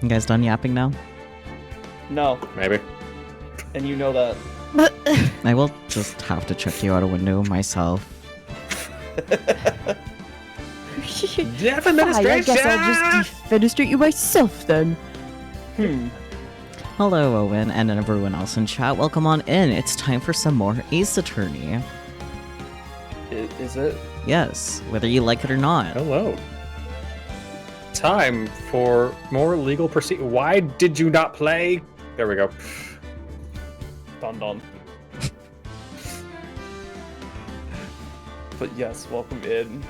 You guys done yapping now? No, Maybe. and you know that. I will just have to check you out a window myself. Fine, I guess I'll just defenestrate you myself then. Hello, Owen, and everyone else in chat. Welcome on in. It's time for some more Ace Attorney. Is it? Yes, whether you like it or not. Hello. Time for more legal proceed. Why did you not play? There we go. Dun dun. But yes, welcome in.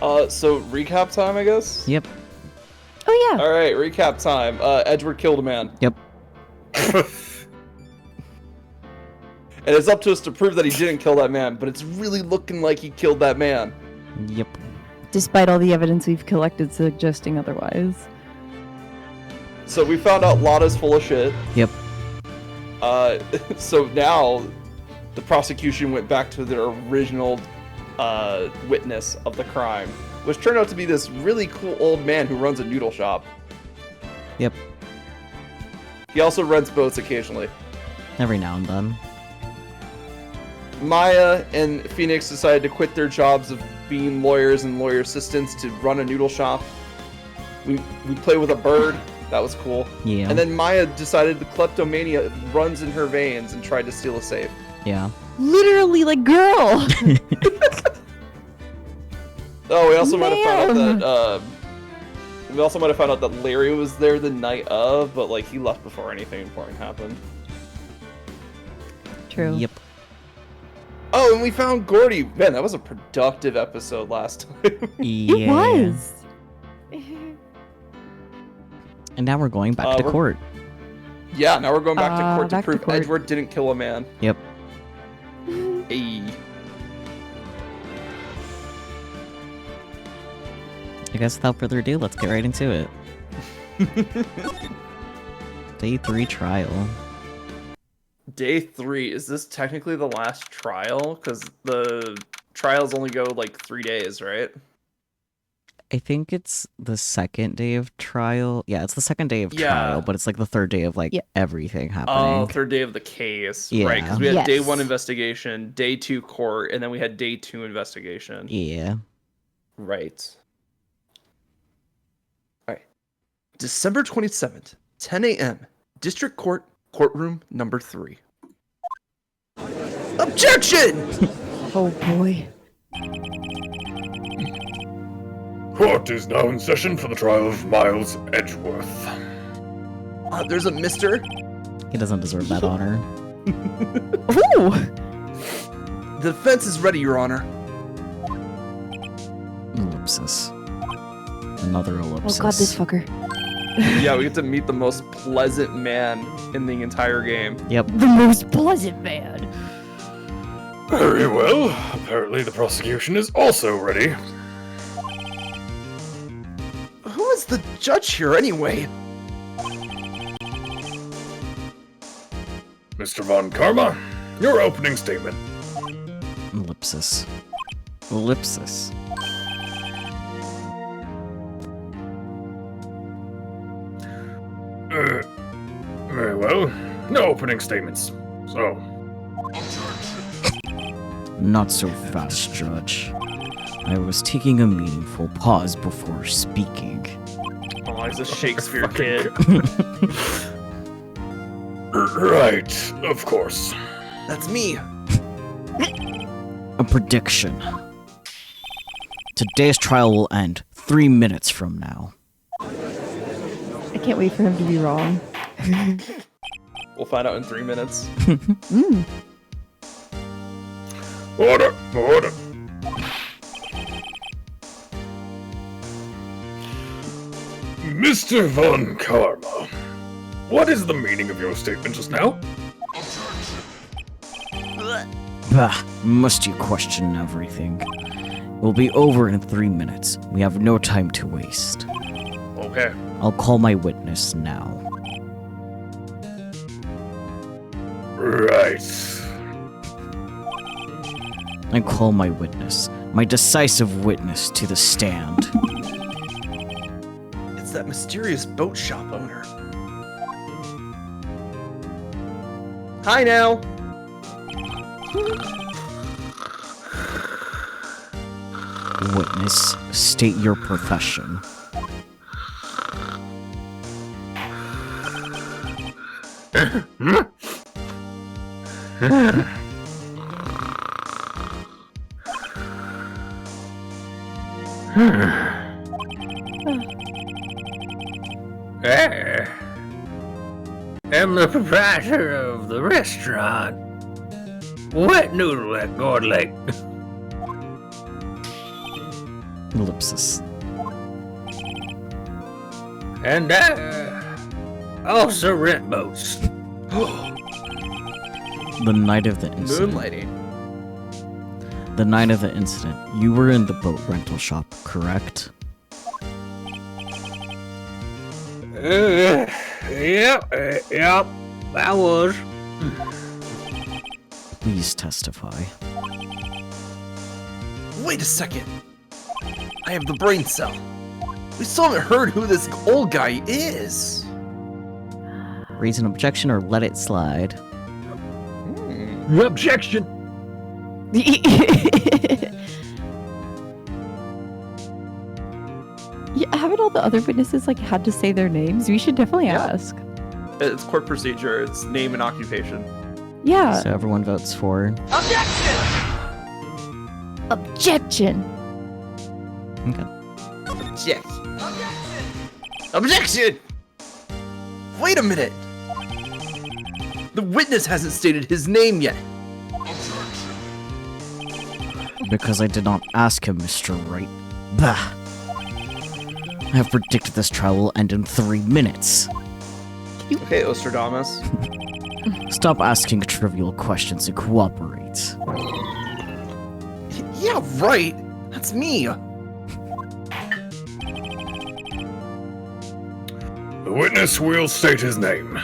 So recap time, I guess? Yep. Oh yeah. Alright, recap time. Edward killed a man. Yep. And it's up to us to prove that he didn't kill that man, but it's really looking like he killed that man. Yep. Despite all the evidence we've collected suggesting otherwise. So we found out Lotta's full of shit. Yep. So now the prosecution went back to their original witness of the crime, which turned out to be this really cool old man who runs a noodle shop. Yep. He also rents boats occasionally. Every now and then. Maya and Phoenix decided to quit their jobs of being lawyers and lawyer assistants to run a noodle shop. We play with a bird. That was cool. Yeah. And then Maya decided the kleptomania runs in her veins and tried to steal a safe. Yeah. Literally, like, girl! Oh, we also might have found out that we also might have found out that Larry was there the night of, but like he left before anything important happened. True. Yep. Oh, and we found Gordy. Man, that was a productive episode last time. Yeah. It was! And now we're going back to court. Yeah, now we're going back to court to back to prove court. Edward didn't kill a man. Yep. Hey. I guess without further ado, let's get right into it. Day 3 trial. Day 3, is this technically the last trial? Because the trials only go like 3 days, right? I think it's the second day of trial. Yeah, it's the second day of Yeah. trial, but it's like the third day of like Yeah. Oh, everything happening. third day of the case. Yeah. Right, because we had day Yes. 1 investigation, day 2 court, and then we had day 2 investigation. Yeah. Right. Alright. December 27th, 10 a.m. District Court, courtroom number 3. Objection! Oh boy. Court is now in session for the trial of Miles Edgeworth. There's a mister. He doesn't deserve that honor. Ooh! The defense is ready, Your Honor. Ellipsis. Another Oh ellipsis. god, this fucker. Yeah, we get to meet the most pleasant man in the entire game. Yep. The most pleasant man. Very well. Apparently the prosecution is also ready. Who is the judge here, anyway? Mr. Von Karma, your opening statement. Ellipsis. Ellipsis. Very well. No opening statements. So, Not so fast, Judge. I was taking a meaningful pause before speaking. Oh, he's a Shakespeare kid. right, of course. That's me. A prediction. Today's trial will end 3 minutes from now. I can't wait for him to be wrong. We'll find out in 3 minutes. Order, order. Mr. Von Karma, what is the meaning of your statement just now? Bah, must you question everything? It will be over in 3 minutes. We have no time to waste. Okay. I'll call my witness now. Right. I call my witness, my decisive witness, to the stand. It's that mysterious boat shop owner. Hi now. Witness, state your profession. I'm the proprietor of the restaurant. Wet Noodle at Gourd Lake. Ellipsis. And also rent boats. The night of the incident. Moonlighting. The night of the incident, you were in the boat rental shop, correct? Yep, I was. Please testify. Wait a second. I have the brain cell. We still haven't heard who this old guy is. Raise an objection or let it slide. Objection. Yeah, haven't all the other witnesses like had to say their names? We should definitely Yeah. ask. It's court procedure. It's name and occupation. Yeah. So everyone votes for. Objection. Okay. Objection. Objection! Wait a minute. The witness hasn't stated his name yet. Because I did not ask him, Mr. Wright. Bah. I have predicted this trial will end in 3 minutes. Okay, Ostradamus. Stop asking trivial questions and cooperate. Yeah, right. That's me. The witness will state his name.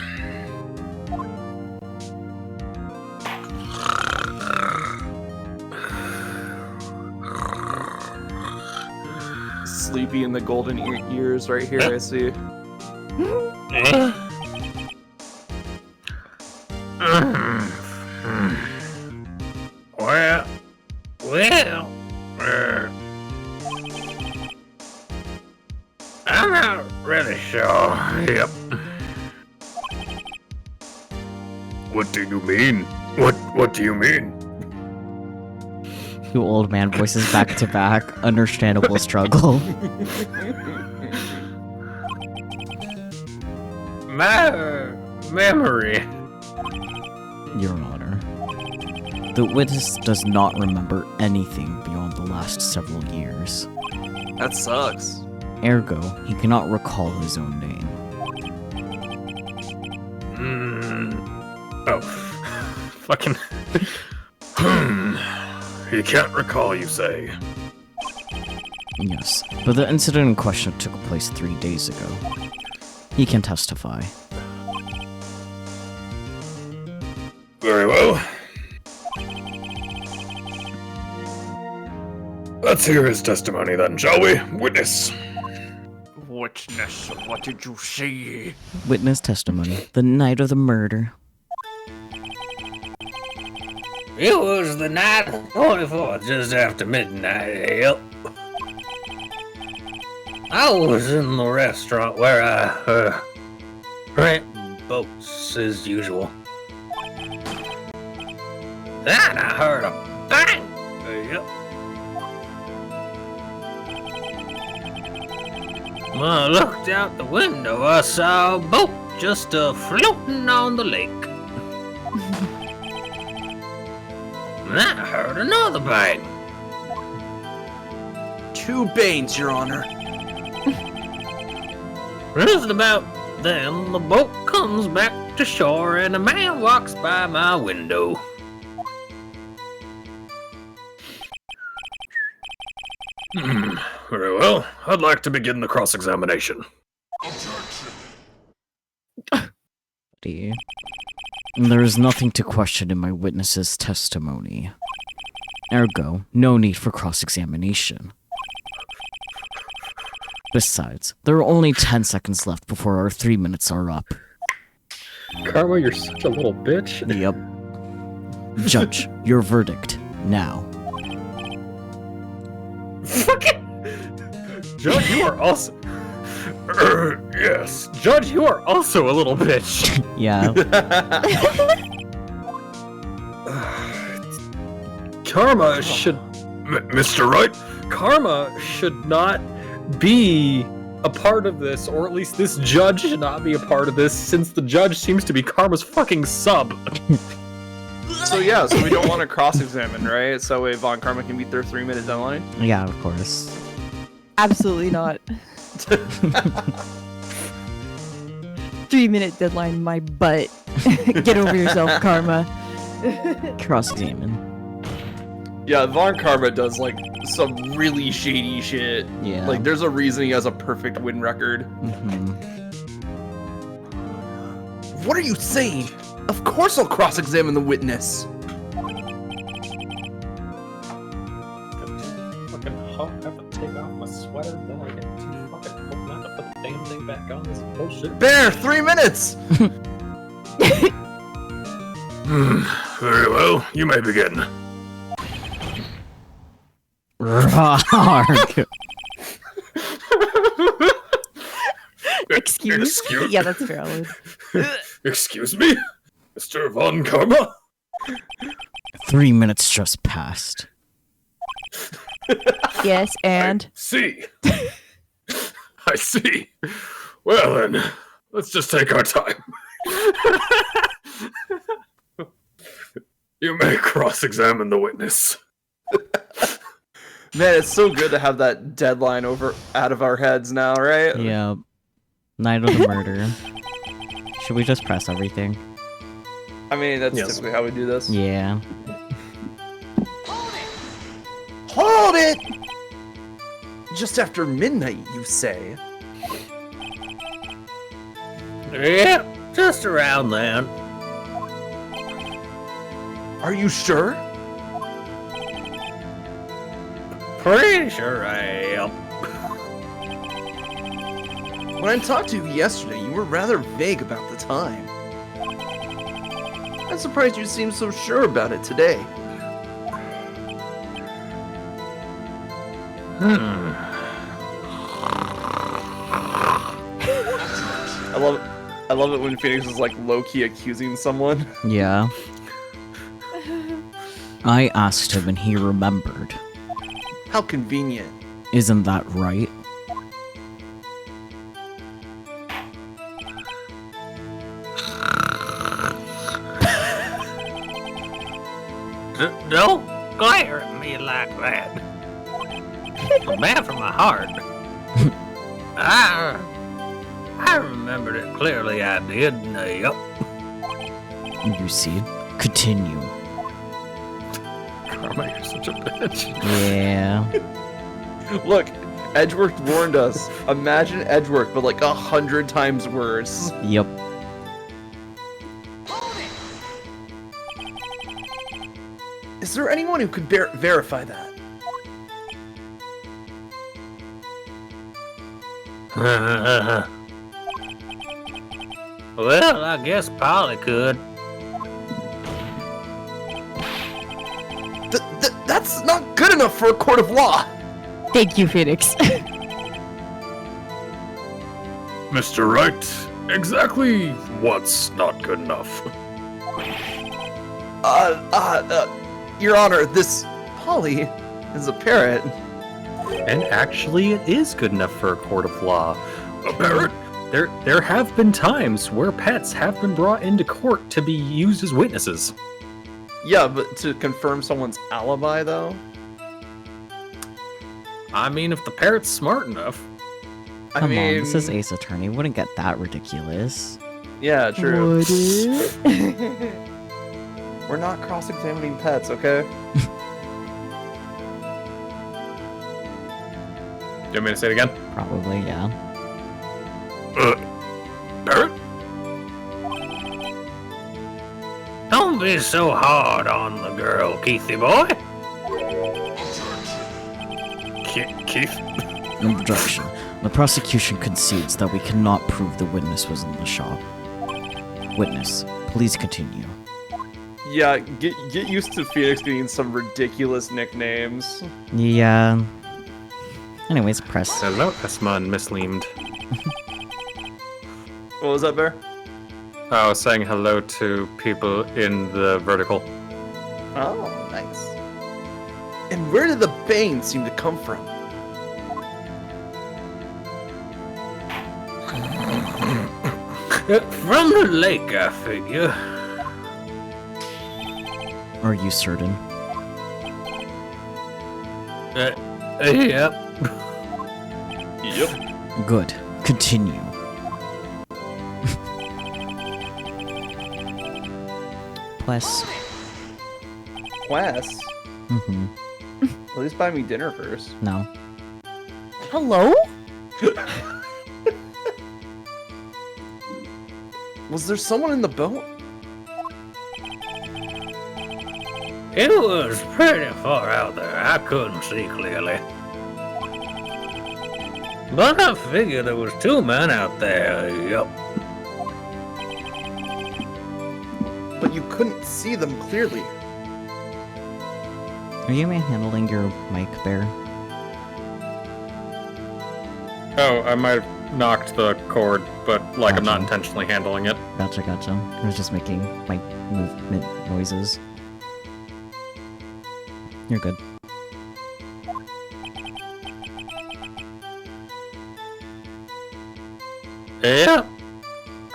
Sleepy in the golden ears right here, I see. Well, I'm not really sure. Yep. What do you mean? What do you mean? Two old man voices back to back. Understandable struggle. My memory. Your Honor. The witness does not remember anything beyond the last several years. That sucks. Ergo, he cannot recall his own name. Oh. Fucking. He can't recall, you say? Yes, but the incident in question took place 3 days ago. He can testify. Very well. Let's hear his testimony then, shall we? Witness. Witness, what did you see? Witness testimony. The night of the murder. It was the night of the 24th, just after midnight, yep. I was in the restaurant where I, rent boats as usual. Then I heard a bang! Yep. When I looked out the window, I saw a boat just floating on the lake. And then I heard another bang. 2 bangs, Your Honor. Just about then, the boat comes back to shore and a man walks by my window. Very well. I'd like to begin the cross-examination. There is nothing to question in my witness's testimony. Ergo, no need for cross-examination. Besides, there are only 10 seconds left before our 3 minutes are up. Karma, you're such a little bitch. Yep. Judge, your verdict, now. Judge, you are also... Yes. Judge, you are also a little bitch. Yeah. Karma should... Mr. Wright? Karma should not be a part of this, or at least this judge should not be a part of this, since the judge seems to be Karma's fucking sub. So yeah, so we don't want to cross-examine, right? So Von Karma can meet their 3-minute deadline. Yeah, of course. Absolutely not. 3-minute deadline, my butt. Get over yourself, Karma. Cross-examine. Yeah, Von Karma does like some really shady shit. Yeah. Like there's a reason he has a perfect win record. Mm-hmm. What are you saying? Of course I'll cross-examine the witness. Fucking have to take off my sweater, then I get too fucking cold now to put the damn thing back on. This bullshit. Bear, 3 minutes! Very well, you may begin. Rarg. Excuse? Yeah, that's valid. Excuse me? Mr. Von Karma? 3 minutes just passed. Yes, and? See. I see. Well then, let's just take our time. You may cross-examine the witness. Man, it's so good to have that deadline out of our heads now, right? Yep. Night of the murder. Should we just press everything? I mean, that's Yes. typically how we do this. Yeah. Hold it! Just after midnight, you say? Yeah, just around then. Are you sure? Pretty sure I am. When I talked to you yesterday, you were rather vague about the time. I'm surprised you seem so sure about it today. I love it when Phoenix is like low-key accusing someone. Yeah. I asked him and he remembered. How convenient. Isn't that right? Don't glare at me like that. I'm bad for my heart. I remembered it clearly, I did. Yep. You see? Continue. Karma, you're such a bitch. Yeah. Look, Edgeworth warned us. Imagine Edgeworth, but like 100 times worse. Yep. Is there anyone who could verify that? Well, I guess Polly could. That's not good enough for a court of law. Thank you, Phoenix. Mr. Wright, exactly what's not good enough? Your Honor, this Polly is a parrot. And actually, it is good enough for a court of law. A parrot? There have been times where pets have been brought into court to be used as witnesses. Yeah, but to confirm someone's alibi, though? I mean, if the parrot's smart enough. Come on, this is Ace Attorney. Wouldn't get that ridiculous. Yeah, true. Would it? We're not cross-examining pets, okay? Do you want me to say it again? Probably, yeah. Parrot? Don't be so hard on the girl, Keithy boy. Keith? Objection. The prosecution concedes that we cannot prove the witness was in the shop. Witness, please continue. Yeah, get used to Phoenix getting some ridiculous nicknames. Yeah. Anyways, press. Hello, Esma and Miss Leamed. What was that, Bear? I was saying hello to people in the vertical. Oh, nice. And where did the bane seem to come from? From the lake, I figure. Are you certain? Yep. Yep. Good. Continue. Plus. Quest? Mm-hmm. At least buy me dinner first. No. Hello? Was there someone in the boat? It was pretty far out there. I couldn't see clearly. But I figured there was 2 men out there. Yup. But you couldn't see them clearly. Are you manhandling your mic, Bear? Oh, I might have knocked the cord, but like I'm not Gotcha. intentionally handling it. Gotcha. I was just making mic movement noises. You're good. Yep.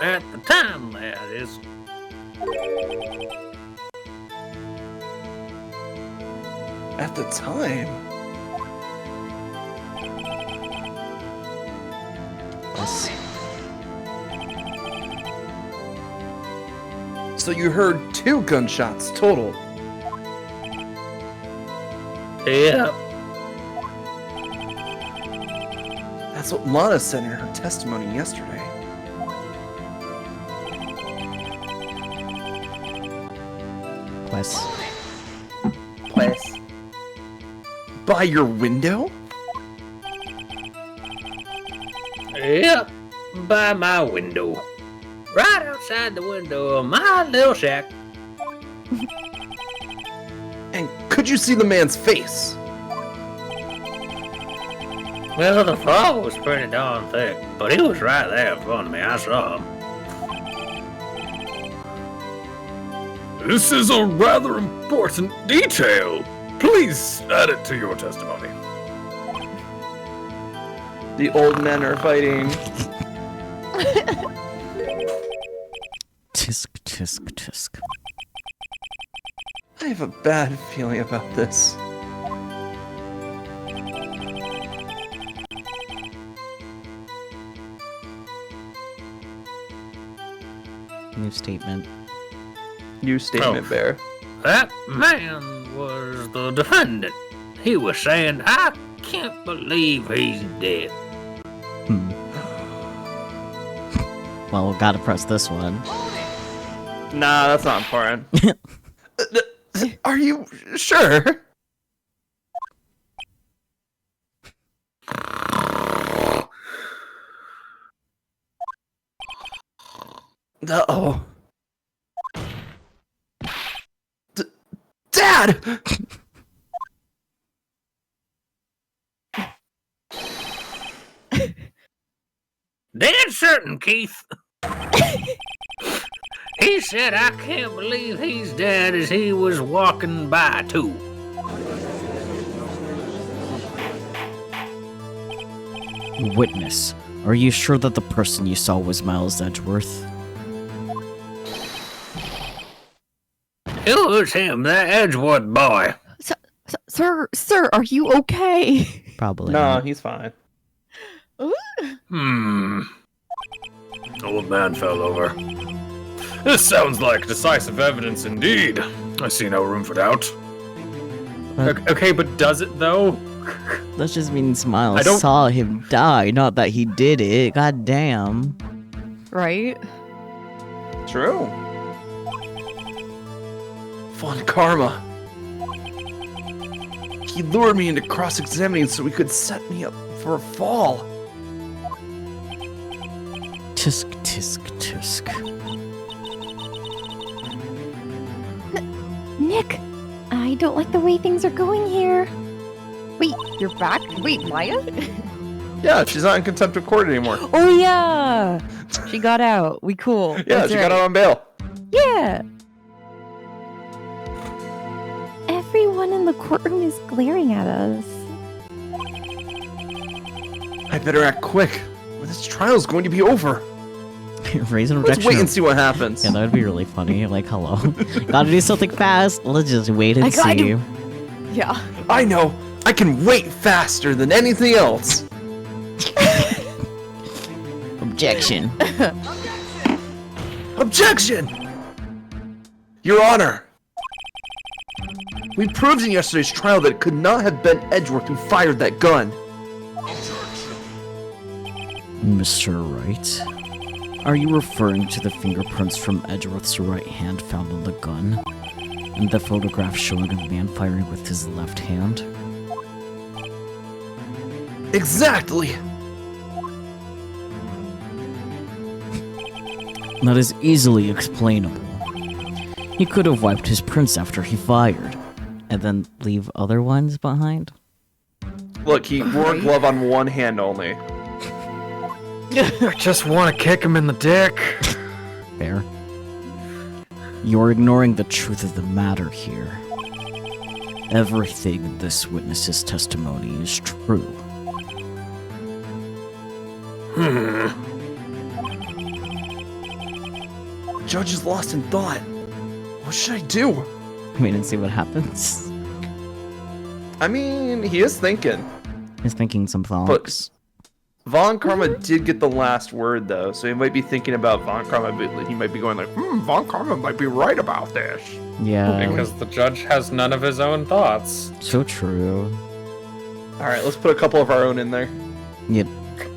At the time, that is. At the time. Yes. So you heard 2 gunshots total. Yep. That's what Lana said in her testimony yesterday. Plus. Place. By your window? Yep. By my window. Right outside the window of my little shack. And could you see the man's face? Well, the fog was pretty darn thick, but he was right there in front of me. I saw him. This is a rather important detail. Please add it to your testimony. The old men are fighting. Tisk, tisk, tisk. I have a bad feeling about this. New statement. New statement, Bear. That man was the defendant. He was saying, I can't believe he's dead. Well, gotta press this one. Nah, that's not important. Are you sure? Uh-oh. Dad! Dead certain, Keith. He said, I can't believe he's dead as he was walking by, too. Witness, are you sure that the person you saw was Miles Edgeworth? It was him, that Edgewood boy. Sir, are you okay? Probably. No, not. he's fine. Old man fell over. This sounds like decisive evidence indeed. I see no room for doubt. Okay, but does it though? That just means Miles I don't- saw him die, not that he did it. God damn. Right? True. Von Karma. He lured me into cross-examining so he could set me up for a fall. Tisk, tisk, tisk. Nick, I don't like the way things are going here. Wait, you're back? Wait, Maya? Yeah, she's not in contempt of court anymore. Oh yeah, she got out. We cool. Yeah, That's she got right. out on bail. Yeah. Everyone in the courtroom is glaring at us. I better act quick, or this trial's going to be over. Raise an Let's objection. wait and see what happens. Yeah, that would be really funny. Like, hello. Gotta do something fast. Let's just wait and I gotta see. do- Yeah. I know. I can wait faster than anything else. Objection. Objection! Your Honor! We proved in yesterday's trial that it could not have been Edgeworth who fired that gun. Mr. Wright, are you referring to the fingerprints from Edgeworth's right hand found on the gun? And the photograph showing a man firing with his left hand? Exactly! That is easily explainable. He could have wiped his prints after he fired, and then leave other ones behind? Look, he wore a glove on one hand only. I just want to kick him in the dick. Fair. You're ignoring the truth of the matter here. Everything in this witness's testimony is true. The judge is lost in thought. What should I do? Wait and see what happens. I mean, he is thinking. He's thinking some thoughts. Von Karma did get the last word, though, so he might be thinking about Von Karma, but he might be going like, Von Karma might be right about this. Yeah, Because the judge has none of his own thoughts. so true. Alright, let's put a couple of our own in there. Yep.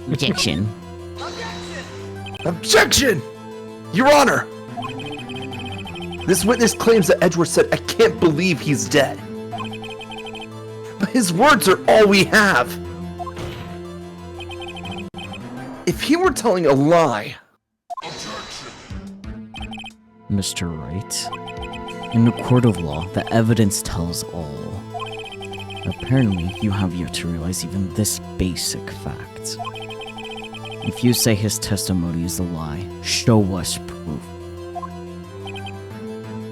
Objection. Objection! Your Honor! This witness claims that Edgeworth said, I can't believe he's dead. But his words are all we have. If he were telling a lie... Mr. Wright, in a court of law, the evidence tells all. Apparently, you have yet to realize even this basic fact. If you say his testimony is a lie, show us proof.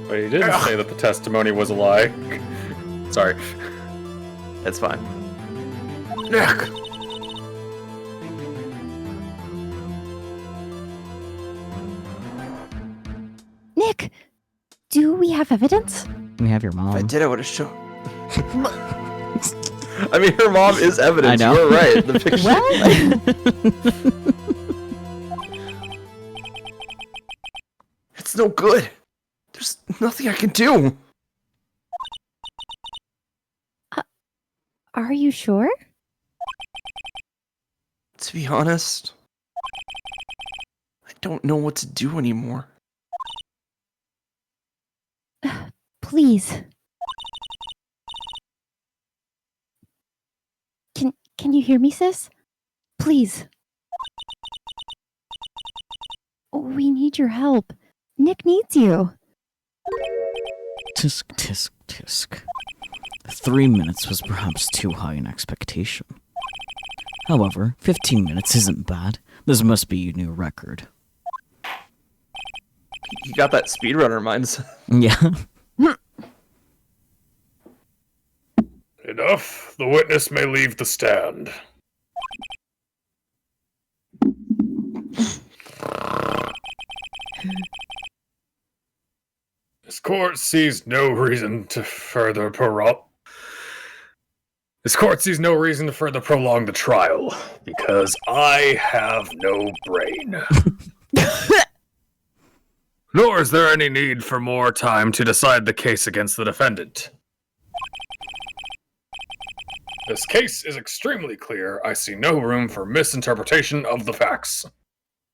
But he didn't say that the testimony was a lie. Sorry. That's fine. Nick! Nick, do we have evidence? We have your If I mom. did, I would have shown... I mean, her mom is evidence. I know. You're right. The picture... It's no good. There's nothing I can do. Are you sure? To be honest, I don't know what to do anymore. Please. Can you hear me, sis? Please. We need your help. Nick needs you. Tisk, tisk, tisk. 3 minutes was perhaps too high an expectation. However, 15 minutes isn't bad. This must be a new record. You got that speedrunner mindset. Yeah. Enough. The witness may leave the stand. This court sees no reason to further prolong the trial because I have no brain. Nor is there any need for more time to decide the case against the defendant. This case is extremely clear. I see no room for misinterpretation of the facts.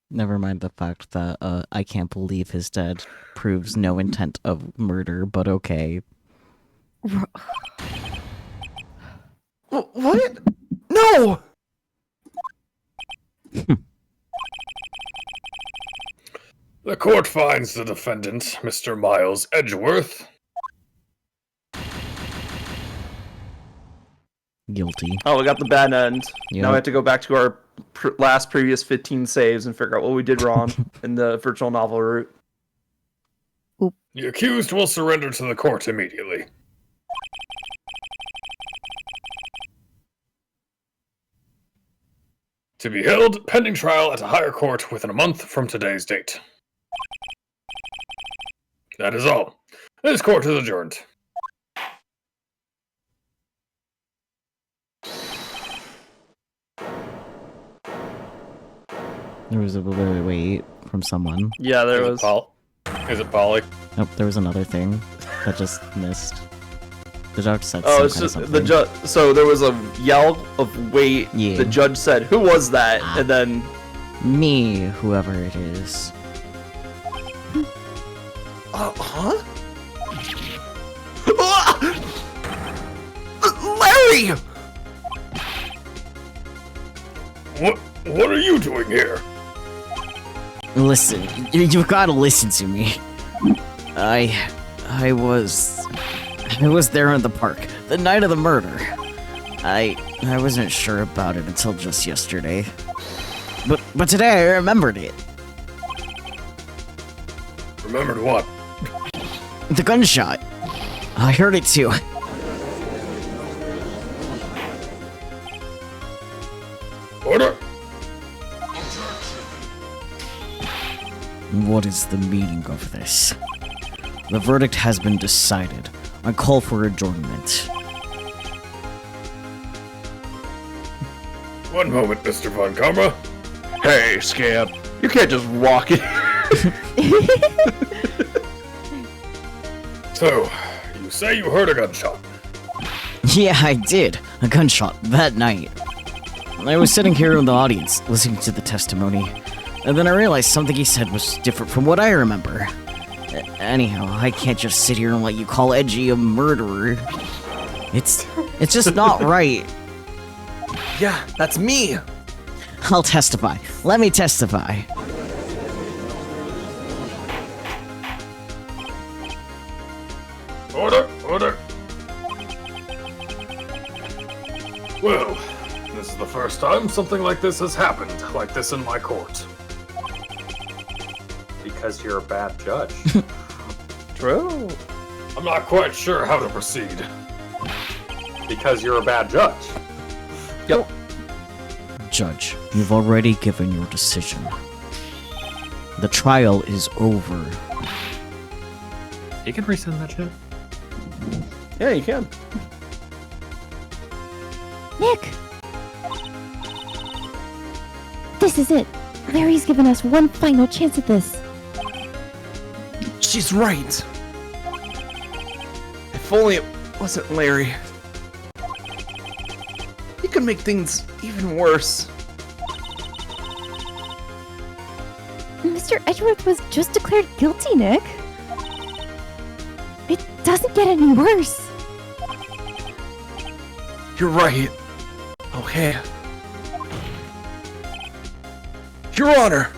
Never mind the fact that I can't believe his dead proves no intent of murder, but okay. What? No! court finds the defendant, Mr. Miles Edgeworth, Guilty. Oh, we got the bad end. Yep. Now we have to go back to our previous 15 saves and figure out what we did wrong in the virtual novel route. the accused will surrender to the court immediately. To be held pending trial at a higher court within a month from today's date. That is all. This court is adjourned. There was a wait from someone. Yeah, there was. Is it Polly? Nope, there was another thing that just missed. The judge said Oh, some it's kind of just the something. judge. So there was a yell of wait. Yeah. The judge said, "Who was that?" And then Me, whoever it is. huh? Ah! Larry! What are you doing here? Listen, you've got to listen to me. I was there in the park the night of the murder. I wasn't sure about it until just yesterday. But today I remembered it. Remembered what? The gunshot. I heard it too. Order! What is the meaning of this? The verdict has been decided. I call for adjournment. One moment, Mr. Von Karma. Hey, scamp! You can't just walk in. So, you say you heard a gunshot. Yeah, I did. A gunshot that night. I was sitting here in the audience, listening to the testimony, and then I realized something he said was different from what I remember. Anyhow, I can't just sit here and let you call Edgy a murderer. It's just not right. Yeah, that's me. I'll testify. Let me testify. Order! Order! Well, this is the first time something like this has happened, like this in my court. Because you're a bad judge. True. I'm not quite sure how to proceed. Because you're a bad judge. Yep. Judge, you've already given your decision. The trial is over. You can resend that shit. Yeah, you can. Nick! This is it. Larry's given us one final chance at this. She's right. If only it wasn't Larry. He could make things even worse. Mr. Edgeworth was just declared guilty, Nick. It doesn't get any worse. You're right. Okay. Your Honor!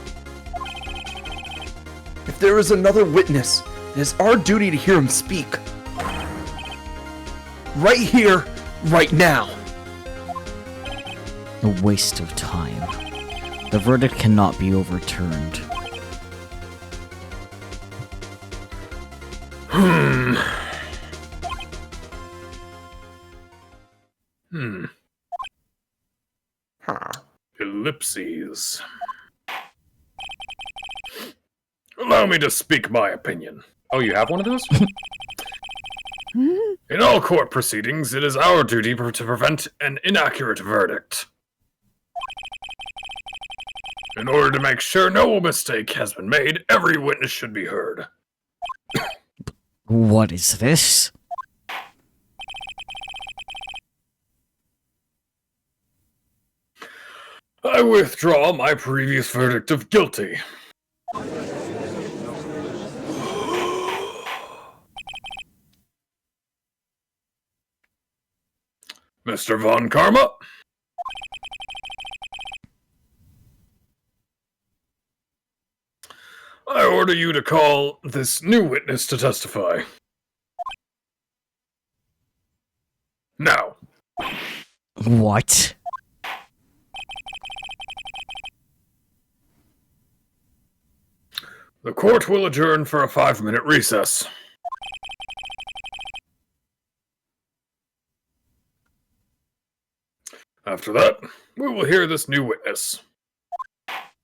If there is another witness, it is our duty to hear him speak. Right here, right now. A waste of time. The verdict cannot be overturned. Huh. Ellipses. Allow me to speak my opinion. Oh, you have one of those? In all court proceedings, it is our duty to prevent an inaccurate verdict. In order to make sure no mistake has been made, every witness should be heard. What is this? I withdraw my previous verdict of guilty. Mr. Von Karma? I order you to call this new witness to testify. Now. What? The court will adjourn for a 5-minute recess. After that, we will hear this new witness.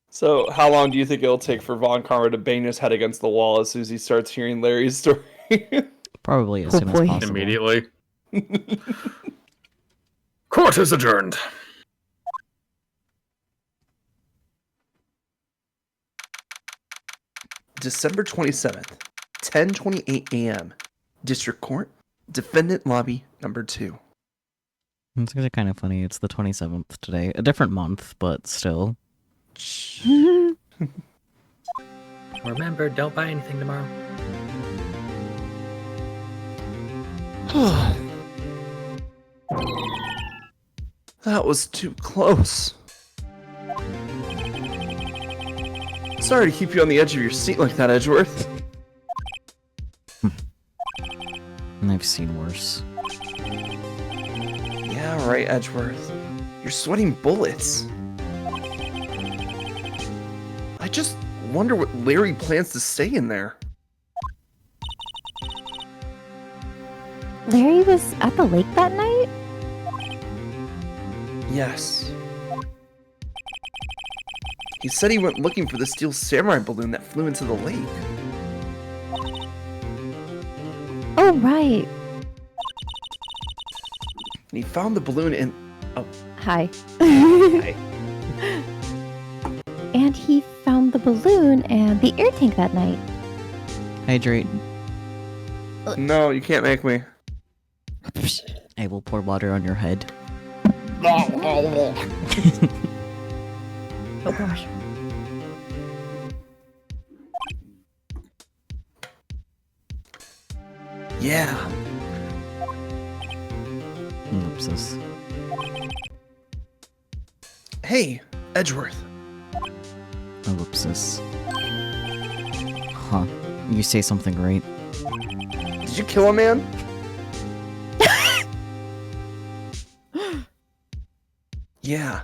So, how long do you think it'll take for Von Karma to bang his head against the wall as soon as he starts hearing Larry's story? Probably as soon as Hopefully. possible. Immediately. Court is adjourned. December 27th, 10:28 a.m. District Court, Defendant Lobby Number 2. It's kind of funny. It's the 27th today. A different month, but still. Remember, don't buy anything tomorrow. That was too close. Sorry to keep you on the edge of your seat like that, Edgeworth. And I've seen worse. Yeah, right, Edgeworth. You're sweating bullets. I just wonder what Larry plans to say in there. Larry was at the lake that night? Yes. He said he went looking for the steel samurai balloon that flew into the lake. Oh, right. And he found the balloon in... Oh, Hi. hi. And he found the balloon and the air tank that night. Hydrate. No, you can't make me. I will pour water on your head. Oh gosh. Yeah. Ellipsis. Hey, Edgeworth. Ellipsis. Huh. You say something right. Did you kill a man? Yeah.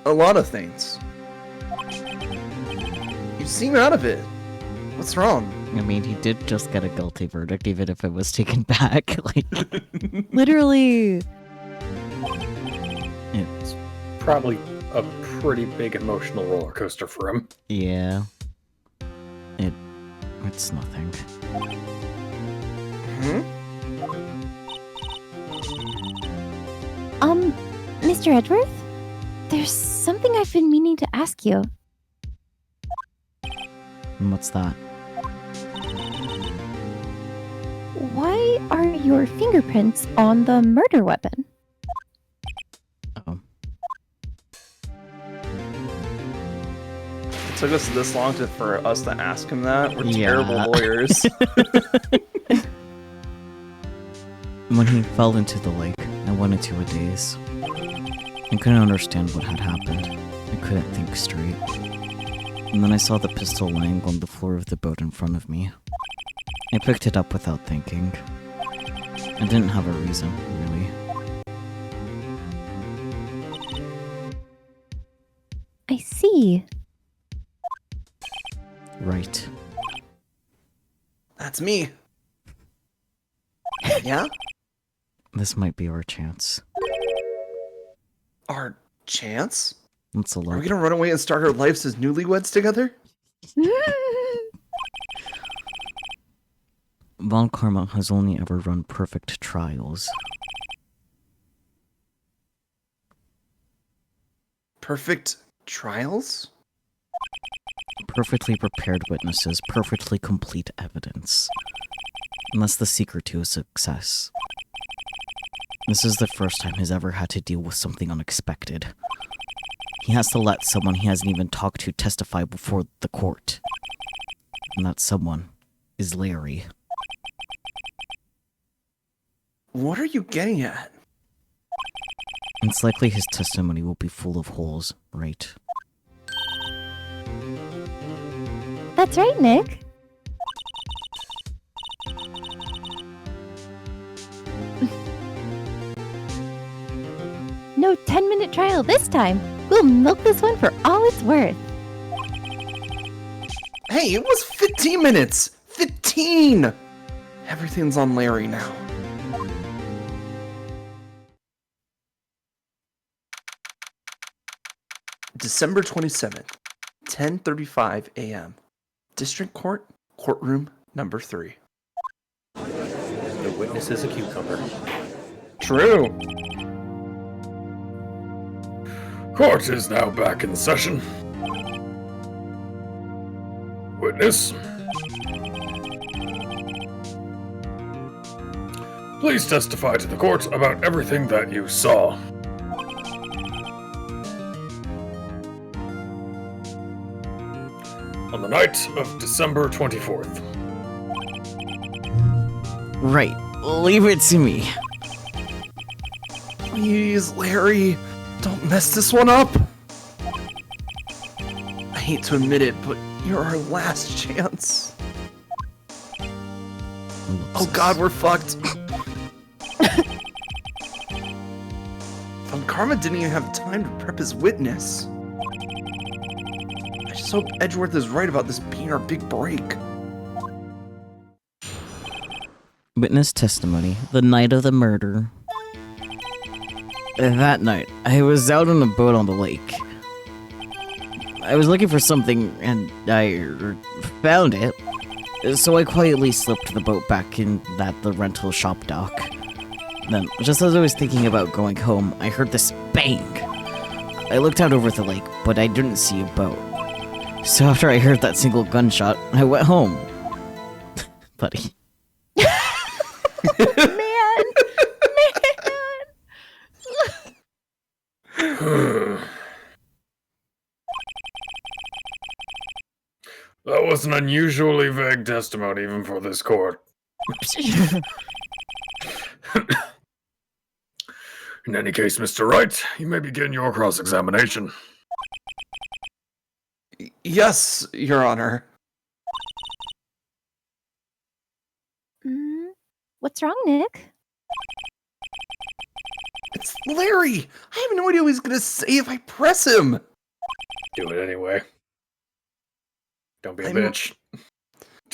A lot of things. You seem out of it. What's wrong? I mean, he did just get a guilty verdict, even if it was taken back. Like, Literally. it's, Probably a pretty big emotional roller coaster for him. yeah. It's nothing. Hmm? Mr. Edgeworth? There's something I've been meaning to ask you. And what's that? Why are your fingerprints on the murder weapon? Oh. It took us this long for us to ask him that. We're Yeah. terrible lawyers. When he fell into the lake, I went into a daze. I couldn't understand what had happened. I couldn't think straight. And then I saw the pistol lying on the floor of the boat in front of me. I picked it up without thinking. I didn't have a reason, really. I see. Right. That's me. Yeah? This might be our chance. Our chance? Let's Are we elope. gonna run away and start our lives as newlyweds together? Von Karma has only ever run perfect trials. Perfect trials? Perfectly prepared witnesses, perfectly complete evidence. And that's the secret to his success. This is the first time he's ever had to deal with something unexpected. He has to let someone he hasn't even talked to testify before the court. And that someone is Larry. What are you getting at? It's likely his testimony will be full of holes, right? That's right, Nick. No 10-minute trial this time. We'll milk this one for all it's worth. Hey, it was 15 minutes! 15! Everything's on Larry now. December 27th, 10:35 a.m. District Court, courtroom number 3. The witness is a cucumber. True. Court is now back in session. Witness. Please testify to the court about everything that you saw. On the night of December 24th. Right. Leave it to me. Please, Larry, don't mess this one up. I hate to admit it, but you're our last chance. Oh god, we're fucked. Karma didn't even have time to prep his witness. I just hope Edgeworth is right about this being our big break. Witness testimony. The night of the murder. That night, I was out on a boat on the lake. I was looking for something, and I found it. So I quietly slipped the boat back in the rental shop dock. Then, just as I was thinking about going home, I heard this bang. I looked out over the lake, but I didn't see a boat. So after I heard that single gunshot, I went home. Buddy. Man! That was an unusually vague testimony even for this court. In any case, Mr. Wright, you may begin your cross-examination. Yes, Your Honor. What's wrong, Nick? It's Larry! I have no idea what he's gonna say if I press him! Do it anyway. Don't be a I'm- bitch.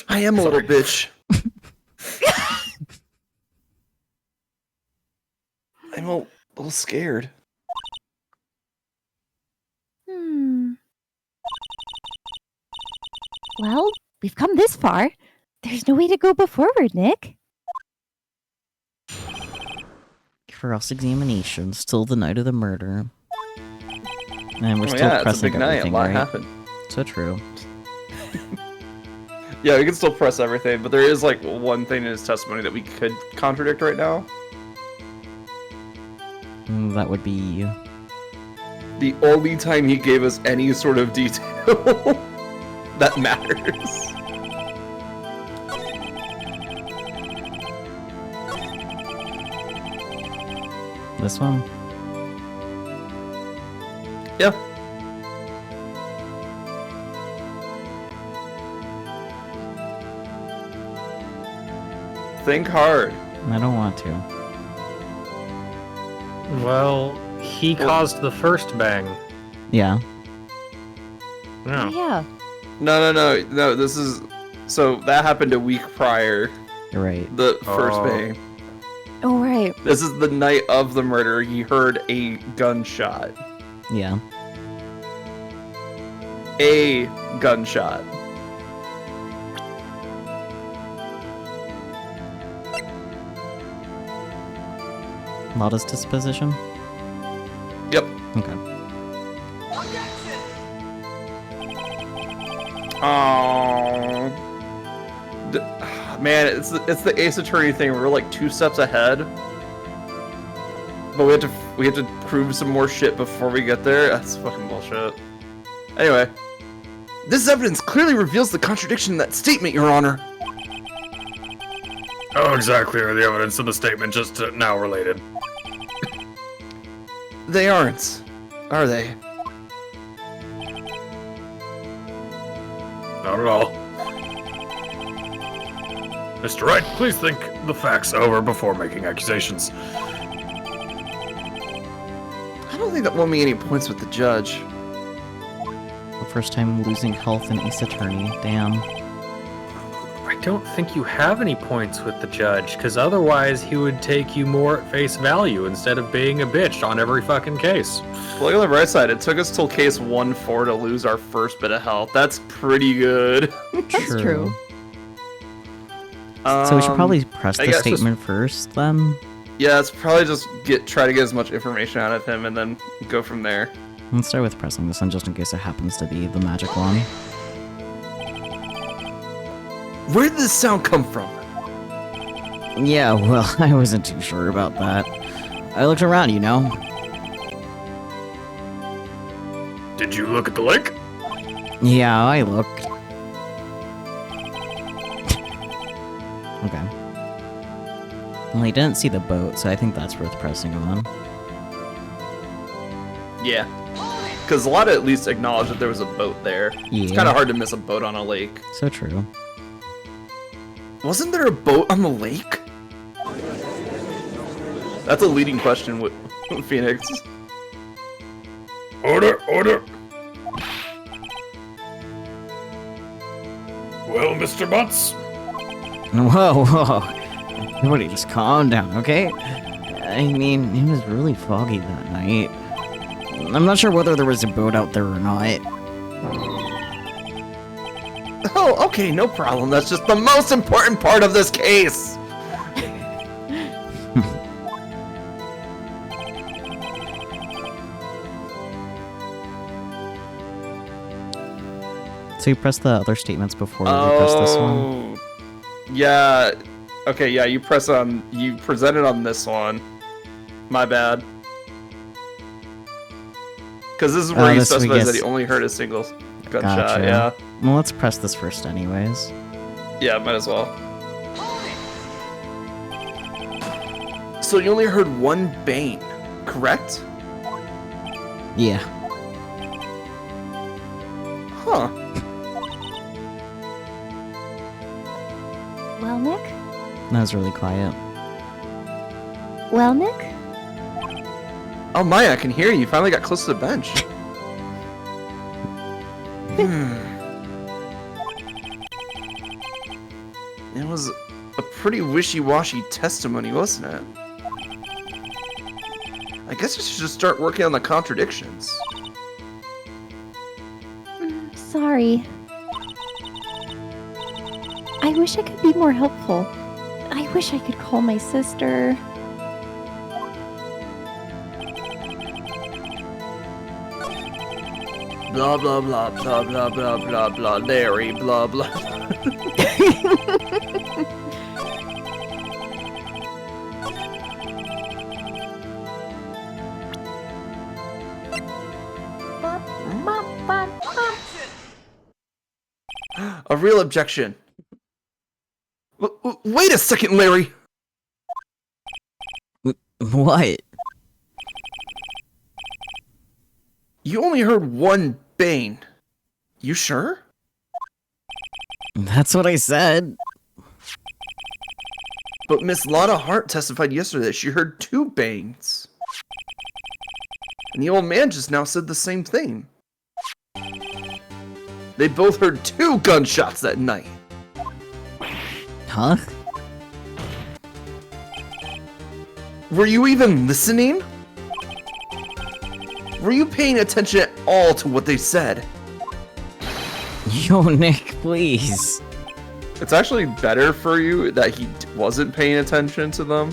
I am a little bitch. I'm a little scared. Well, we've come this far. There's no way to go but forward, Nick. Cross-examination, still the night of the murder. And we're still yeah, it's a pressing big night. A everything, lot right? happened. So true. Yeah, we can still press everything, but there is like one thing in his testimony that we could contradict right now. That would be... The only time he gave us any sort of detail that matters. This one? Yeah. Think hard. I don't want to. Well, he caused the first bang. Yeah. Yeah. Yeah. No, this is... So, that happened a week prior. You're right. The first Oh. bang. Oh, right. This is the night of the murder. He heard a gunshot. Yeah. A gunshot. Lotta's disposition? Yep. Okay. Oh, man, it's the Ace Attorney thing. We're like 2 steps ahead, but we have to prove some more shit before we get there. That's fucking bullshit. Anyway, this evidence clearly reveals the contradiction in that statement, Your Honor. How exactly are the evidence in the statement just now related? They aren't, are they? Not at all. Mr. Wright, please think the facts over before making accusations. I don't think that won me any points with the judge. The first time losing health in Ace Attorney. Damn. I don't think you have any points with the judge, because otherwise he would take you more at face value instead of being a bitch on every fucking case. Look on the right side. It took us till case 1-4 to lose our first bit of health. That's pretty good. That's true. So we should probably press I the guess statement first, then? Yeah, it's probably just try to get as much information out of him and then go from there. Let's start with pressing this one, just in case it happens to be the magic one. Where did this sound come from? Yeah, well, I wasn't too sure about that. I looked around, you know? Did you look at the lake? Yeah, I looked. Okay. Well, he didn't see the boat, so I think that's worth pressing on. Yeah. Because a lot at least acknowledged that there was a boat there. Yeah. It's kind of hard to miss a boat on a lake. So true. Wasn't there a boat on the lake? That's a leading question with Phoenix. Order, order. Well, Mr. Butts, Whoa, whoa. Everybody just calm down, okay? I mean, it was really foggy that night. I'm not sure whether there was a boat out there or not. Oh, okay, no problem. That's just the most important part of this case. So you press the other statements before you press this one? Yeah. Okay, yeah, you presented on this one. My bad. Because this is where he this we specifies that guess- he only heard a single gunshot, Gotcha. yeah. Well, let's press this first anyways. Yeah, might as well. So you only heard one bane, correct? Yeah. Huh. Well, Nick? That was really quiet. Well, Nick? Oh, Maya, I can hear you. You finally got close to the bench. It was a pretty wishy-washy testimony, wasn't it? I guess you should just start working on the contradictions. Sorry. I wish I could be more helpful. I wish I could call my sister. Blah, blah, blah, blah, blah, blah, blah, blah, Larry, blah, blah. A real objection. Wait a second, Larry. What? You only heard one bane. You sure? That's what I said. But Miss Lana Hart testified yesterday that she heard two bangs. And the old man just now said the same thing. They both heard two gunshots that night. Huh? Were you even listening? Were you paying attention at all to what they said? Yo, Nick, please. It's actually better for you that he wasn't paying attention to them.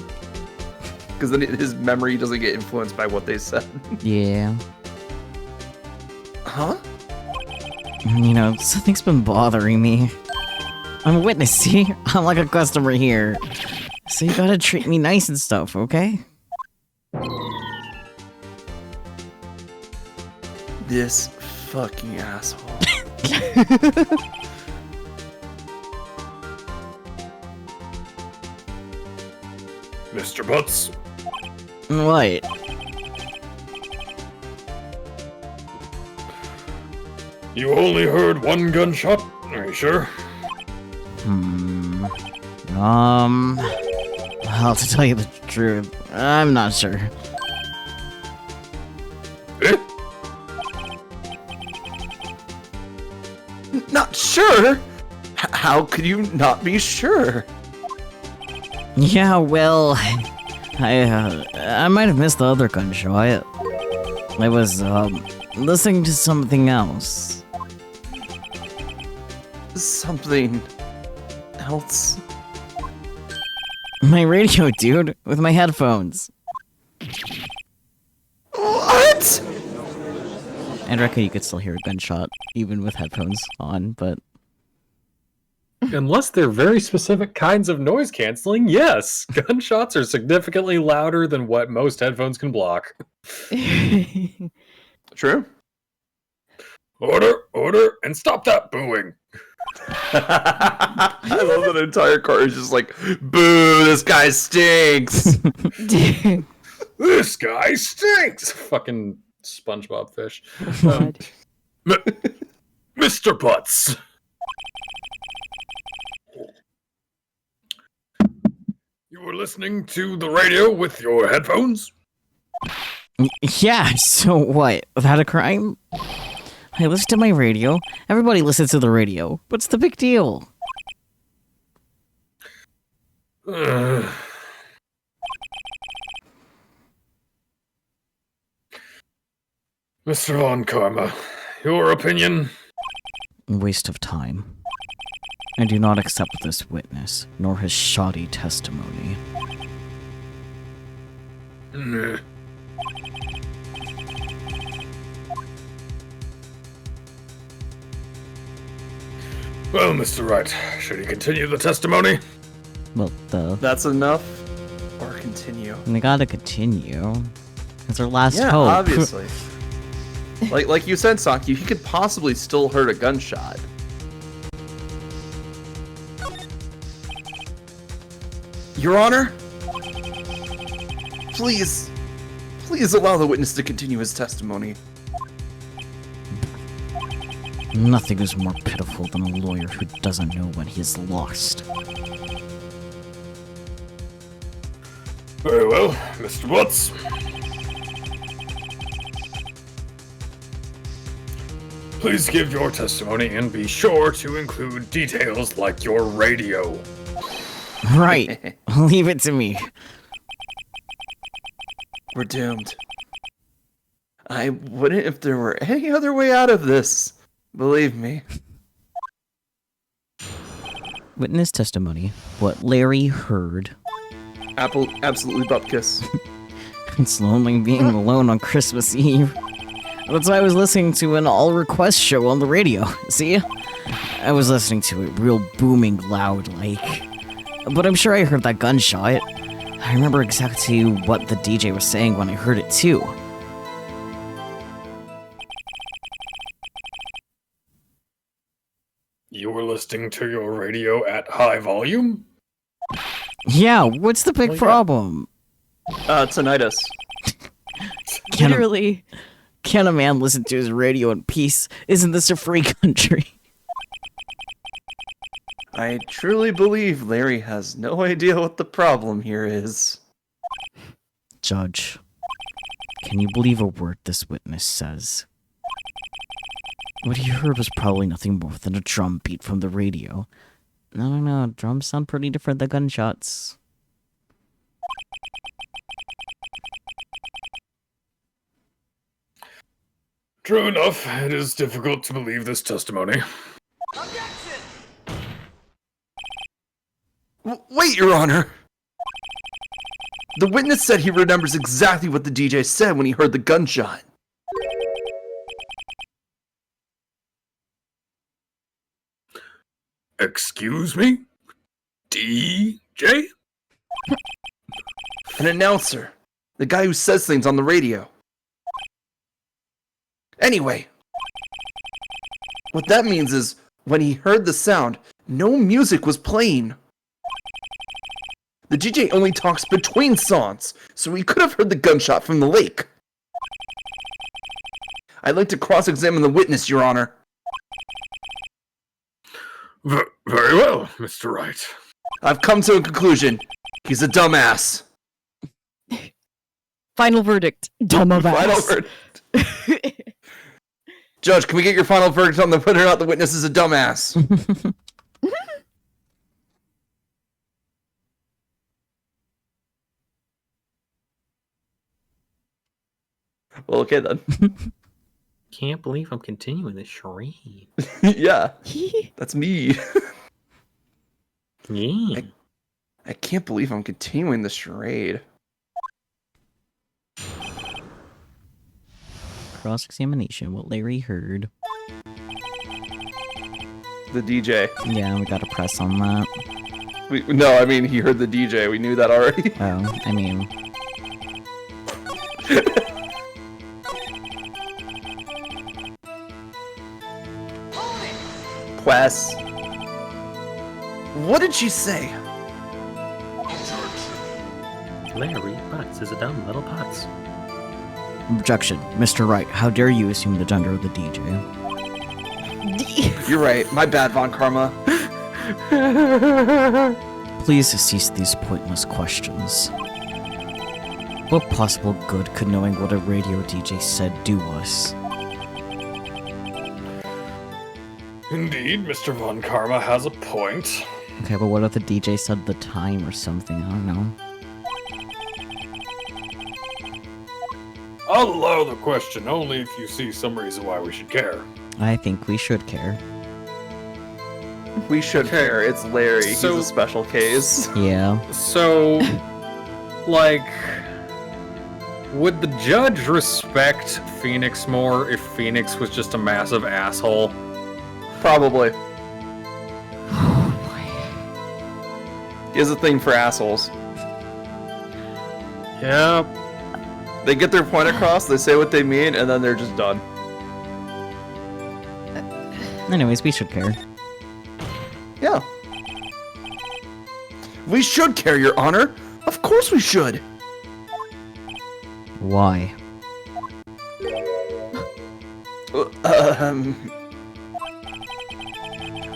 Because then his memory doesn't get influenced by what they said. Yeah. Huh? You know, something's been bothering me. I'm a witness, see? I'm like a customer here. So you gotta treat me nice and stuff, okay? This fucking asshole. Mr. Butts, What? you only heard one gunshot? Are you sure? Well, to tell you the truth, I'm not sure. Eh? Not sure? How could you not be sure? Yeah, well, I might have missed the other gunshot. I was, listening to something else. Something else? My radio, dude, with my headphones. What? I reckon you could still hear a gunshot, even with headphones on, but... Unless they're very specific kinds of noise canceling, yes. Gunshots are significantly louder than what most headphones can block. True. Order, and stop that booing. I love that entire car is just like, boo, this guy stinks. This guy stinks. Fucking SpongeBob fish. God. Mr. Butts. You were listening to the radio with your headphones? Yeah, so what? Without a crime? I listen to my radio. Everybody listens to the radio. What's the big deal? Mr. Von Karma, your opinion? Waste of time. I do not accept this witness, nor his shoddy testimony. Hmm. Well, Mr. Wright, should he continue the testimony? Well, That's enough? Or continue? we gotta continue. It's our last Yeah, hope. obviously. like you said, Saki, he could possibly still hurt a gunshot. Your Honor? Please allow the witness to continue his testimony. Nothing is more pitiful than a lawyer who doesn't know when he is lost. Very well, Mr. Watts. Please give your testimony and be sure to include details like your radio. Right. Leave it to me. We're doomed. I wouldn't if there were any other way out of this. Believe me. Witness testimony. What Larry heard. Absolutely bupkis. It's lonely being alone on Christmas Eve. That's why I was listening to an all-request show on the radio. See? I was listening to it real booming loud like. But I'm sure I heard that gunshot. I remember exactly what the DJ was saying when I heard it too. You were listening to your radio at high volume? Yeah, what's the big Well, yeah. problem? Tinnitus. Can a, Literally. can a man listen to his radio in peace? Isn't this a free country? I truly believe Larry has no idea what the problem here is. Judge, can you believe a word this witness says? What he heard was probably nothing more than a drum beat from the radio. No, drums sound pretty different than gunshots. True enough, it is difficult to believe this testimony. Wait, Your Honor! The witness said he remembers exactly what the DJ said when he heard the gunshot. Excuse me? DJ? An announcer. The guy who says things on the radio. Anyway. What that means is, when he heard the sound, no music was playing. The DJ only talks between songs, so he could have heard the gunshot from the lake. I'd like to cross-examine the witness, Your Honor. Very well, Mr. Wright. I've come to a conclusion. He's a dumbass. Final verdict. Dumbass. Final verdict. Judge, can we get your final verdict on whether or not the witness is a dumbass? Well, okay then. Can't believe I'm continuing this charade. Yeah, that's me. Yeah. I can't believe I'm continuing this charade. Cross-examination, what Larry heard. The DJ. Yeah, we gotta press on that. No, I mean, he heard the DJ. We knew that already. Oh, I mean... Quest. What did she say? Larry Butts is a dumb little putz. Objection. Mr. Wright, how dare you assume the gender of the DJ? You're right. My bad, Von Karma. Please cease these pointless questions. What possible good could knowing what a radio DJ said do us? Indeed, Mr. Von Karma has a point. Okay, but what if the DJ said the time or something? I don't know. I'll allow the question only if you see some reason why we should care. I think we should care. We should care. It's Larry. So- He's a special case. Yeah. So, like, would the judge respect Phoenix more if Phoenix was just a massive asshole? Probably. He has a thing for assholes. Yep. They get their point across, they say what they mean, and then they're just done. Anyways, we should care. Yeah. We should care, Your Honor. Of course we should. Why?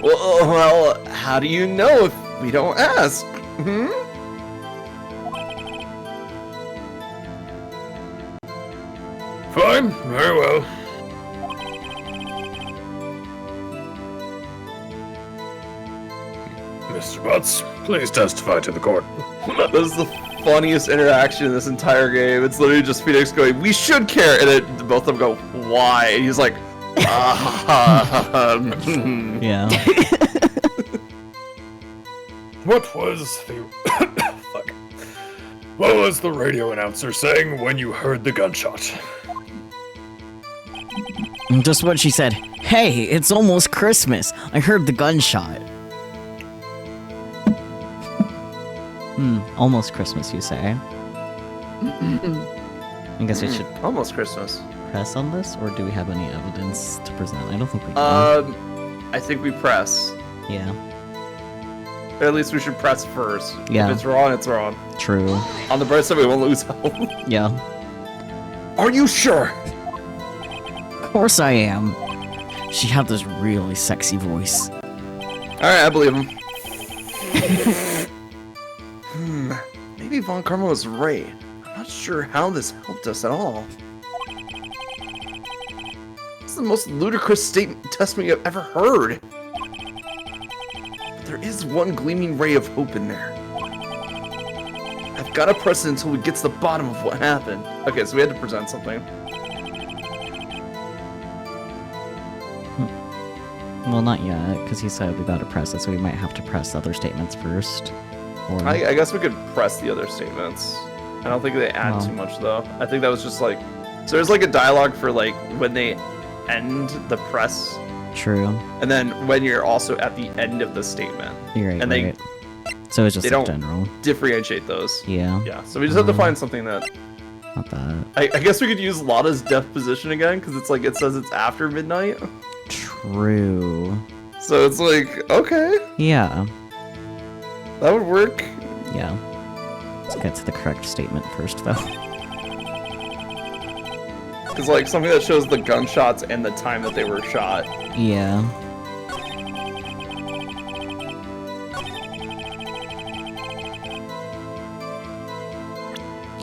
Well, how do you know if we don't ask? Hmm? Fine, very well. Mr. Butts, please testify to the court. This is the funniest interaction in this entire game. It's literally just Phoenix going, "We should care," and both of them go, "Why?" And he's like, Yeah. What was the... Fuck. What was the radio announcer saying when you heard the gunshot? Just what she said. Hey, it's almost Christmas. I heard the gunshot. Almost Christmas, you say? I guess we should almost Christmas. press on this, or do we have any evidence to present? I don't think we do. I think we press. Yeah, Or at least we should press first. Yeah. If it's wrong, it's wrong. true. On the bright side, we won't lose health. Yeah. Are you sure? Of course I am. She had this really sexy voice. Alright, I believe him. Maybe Von Karma was right. I'm not sure how this helped us at all. This is the most ludicrous testimony I've ever heard. But there is one gleaming ray of hope in there. I've got to press it until we get to the bottom of what happened. Okay, so we had to present something. Well, not yet, because he said we gotta press it, so we might have to press other statements first. Or... I guess we could press the other statements. I don't think they add Well. too much though. I think that was just like, so there's like a dialogue for like when they end the press, True. and then when you're also at the end of the statement. You're right, And they- right. So it's just they like don't- general. Differentiate those. Yeah, Yeah, so we just have to find something that not that. I guess we could use Lotta's death position again because it's like it says it's after midnight. True. So it's like, okay, Yeah. that would work. Yeah. Let's get to the correct statement first, though. Because like something that shows the gunshots and the time that they were shot. Yeah.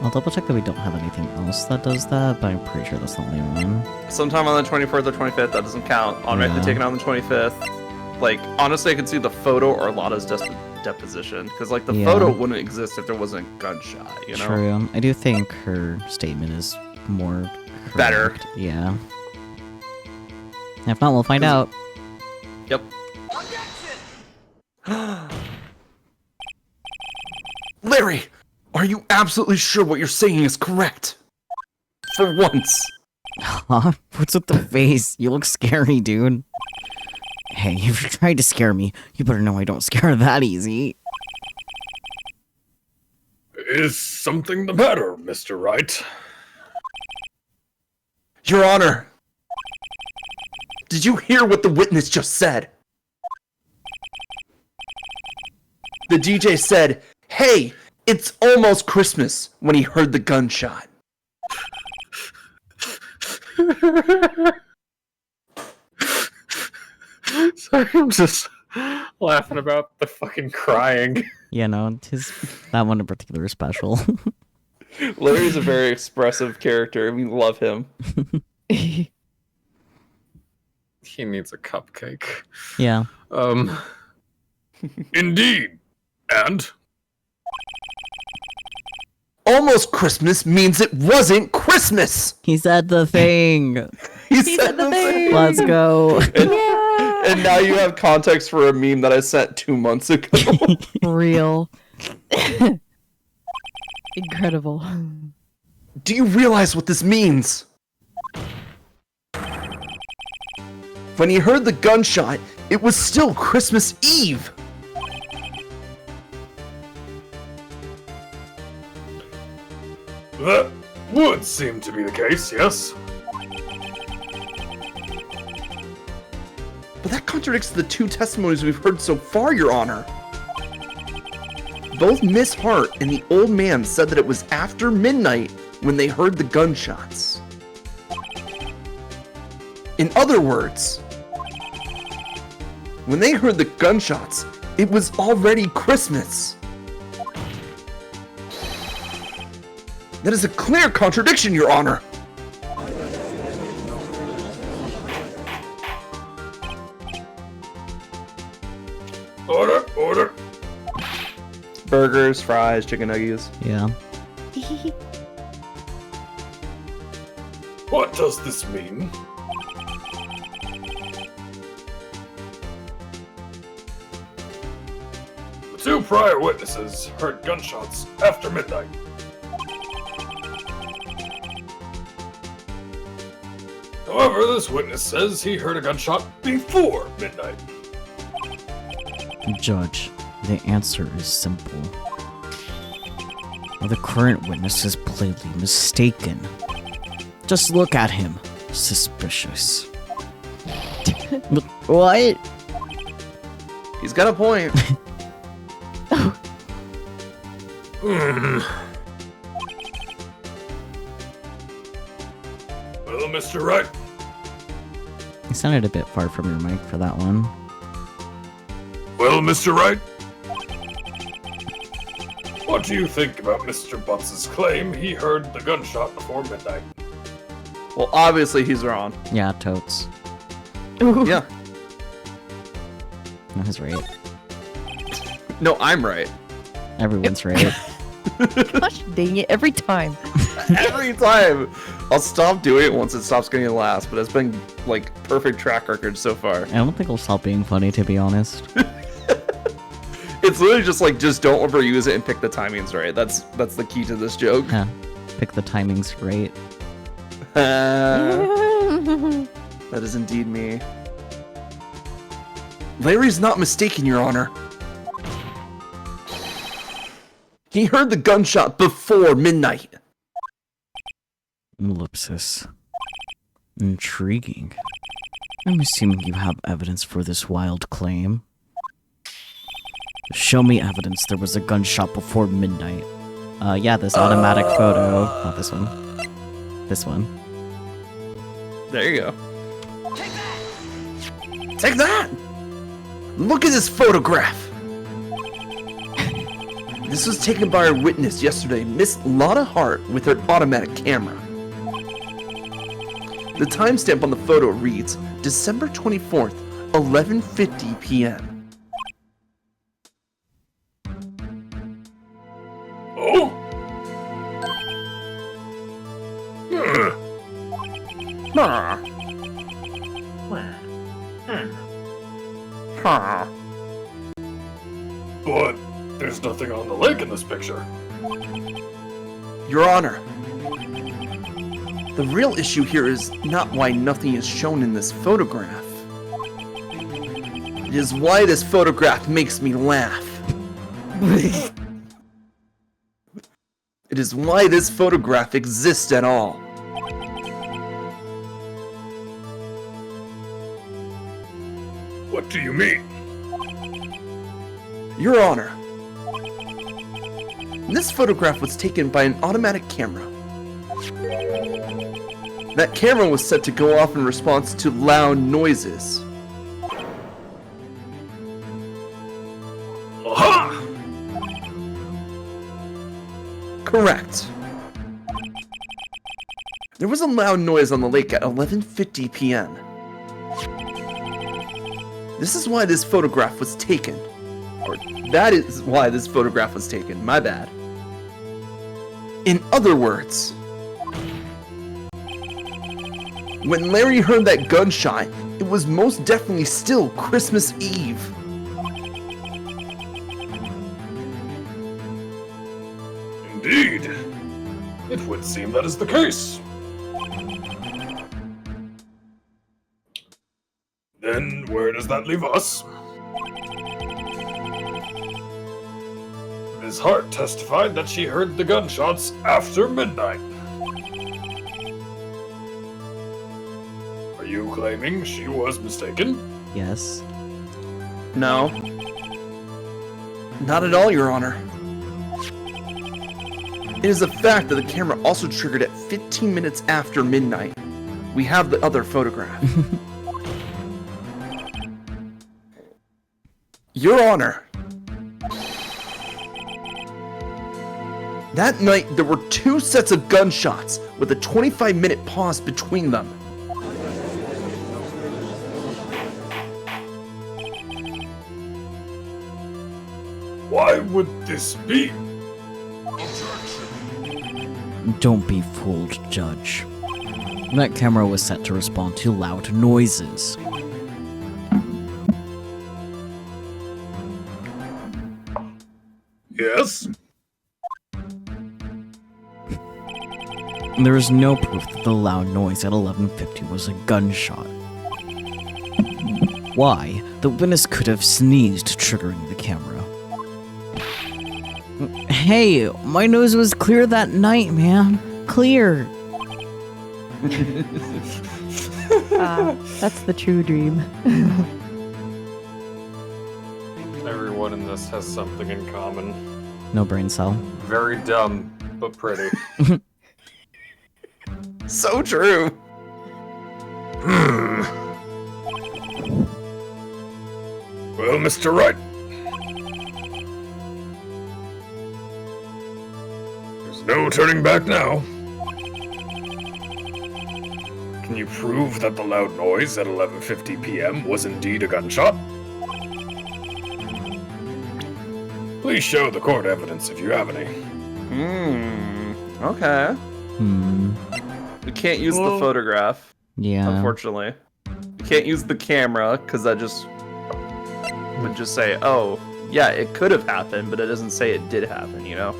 I'll double check that we don't have anything else that does that, but I'm pretty sure that's the only one. Sometime on the 24th or 25th, that doesn't count. Automatically Yeah. taken on the 25th. Like, honestly, I could see the photo or Lada's deposition. Because, like, the Yeah. photo wouldn't exist if there wasn't a gunshot, you know? True. I do think her statement is more Better. correct. Yeah. If not, we'll find out. Yep. Larry, are you absolutely sure what you're saying is correct? For once. Huh? What's with the face? You look scary, dude. Hey, if you tried to scare me, you better know I don't scare that easy. Is something the matter, Mr. Wright? Your Honor, did you hear what the witness just said? The DJ said, "Hey, it's almost Christmas," when he heard the gunshot. Sorry, I'm just laughing about the fucking crying. Yeah, no, that one in particular is special. Larry's a very expressive character, and we love him. He needs a cupcake. Yeah. Indeed. And? Almost Christmas means it wasn't Christmas! He said the thing. He said the thing. Let's go. Yeah. And now you have context for a meme that I sent 2 months ago. Real. Incredible. Do you realize what this means? When he heard the gunshot, it was still Christmas Eve! That would seem to be the case, yes? But that contradicts the 2 testimonies we've heard so far, Your Honor. Both Miss Hart and the old man said that it was after midnight when they heard the gunshots. In other words, when they heard the gunshots, it was already Christmas. That is a clear contradiction, Your Honor. Order, order. Burgers, fries, chicken nuggets. Yeah. What does this mean? The 2 prior witnesses heard gunshots after midnight. However, this witness says he heard a gunshot before midnight. Judge, the answer is simple. The current witness is plainly mistaken. Just look at him. Suspicious. What? He's got a point. Well, Mr. Wright, You sounded a bit far from your mic for that one. well, Mr. Wright, what do you think about Mr. Butts' claim he heard the gunshot before midnight? Well, obviously he's wrong. Yeah, totes. Yeah. No, he's right. No, I'm right. Everyone's right. Gosh dang it, every time. Every time. I'll stop doing it once it stops getting last, but it's been like perfect track record so far. I don't think it'll stop being funny, to be honest. It's literally just like, just don't overuse it and pick the timings right. That's the key to this joke. Yeah. Pick the timings right. That is indeed me. Larry's not mistaken, Your Honor. He heard the gunshot before midnight. Ellipsis. Intriguing. I'm assuming you have evidence for this wild claim. Show me evidence there was a gunshot before midnight. Yeah, this automatic photo. Not this one. This one. There you go. Take that! Look at this photograph! This was taken by our witness yesterday, Miss Lotta Hart, with her automatic camera. The timestamp on the photo reads December 24th, 11:50 p.m. Oh? Huh. Huh. But there's nothing on the lake in this picture. Your Honor, the real issue here is not why nothing is shown in this photograph. It is why this photograph makes me laugh. It is why this photograph exists at all. What do you mean? Your Honor, this photograph was taken by an automatic camera. That camera was set to go off in response to loud noises. Aha! Correct. There was a loud noise on the lake at 11:50 p.m. This is why this photograph was taken. Or that is why this photograph was taken, my bad. In other words, when Larry heard that gunshot, it was most definitely still Christmas Eve. Indeed. It would seem that is the case. Then where does that leave us? Ms. Hart testified that she heard the gunshots after midnight. Are you claiming she was mistaken? Yes. No. Not at all, Your Honor. It is a fact that the camera also triggered at 15 minutes after midnight. We have the other photograph. Your Honor, that night there were 2 sets of gunshots with a 25-minute pause between them. Why would this be? Don't be fooled, Judge. That camera was set to respond to loud noises. Yes? There is no proof that the loud noise at 11:50 was a gunshot. Why? The witness could have sneezed, triggering the camera. Hey, my nose was clear that night, man. Clear. That's the true dream. Everyone in this has something in common. No brain cell. Very dumb, but pretty. So true. Well, Mr. Wright. There's no turning back now. Can you prove that the loud noise at 11:50 p.m. was indeed a gunshot? Please show the court evidence if you have any. Okay. We can't use the photograph, Yeah. unfortunately. We can't use the camera, because that just would just say, oh, yeah, it could have happened, but it doesn't say it did happen, you know?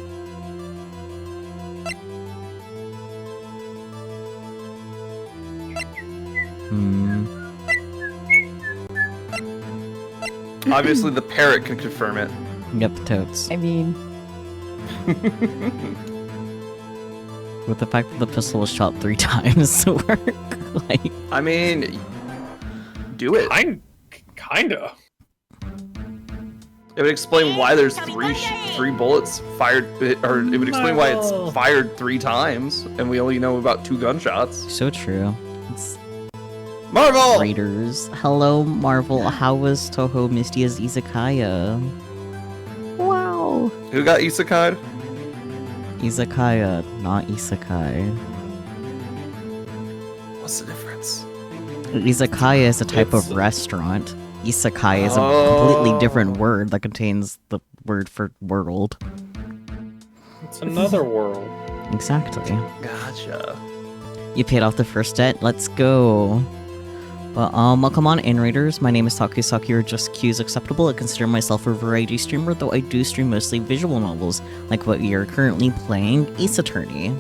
Obviously, the parrot can confirm it. Yep, totes. I mean, With the fact that the pistol was shot 3 times to work, like... I mean, do it. Kinda. It would explain why there's three bullets fired, or it would explain why it's fired 3 times, and we only know about 2 gunshots. So true. It's Marvel! Raiders. Hello, Marvel. How was Toho Misty's Izakaya? wow. Who got isekai? Izakaya, not isekai. What's the difference? Izakaya is a type It's- of restaurant. Isekai is a completely different word that contains the word for world. It's another world. Exactly. Gotcha. You paid off the first debt. Let's go. But welcome on in, raiders. My name is Takusaki, or just Q is acceptable. I consider myself a variety streamer, though I do stream mostly visual novels, like what you're currently playing, Ace Attorney.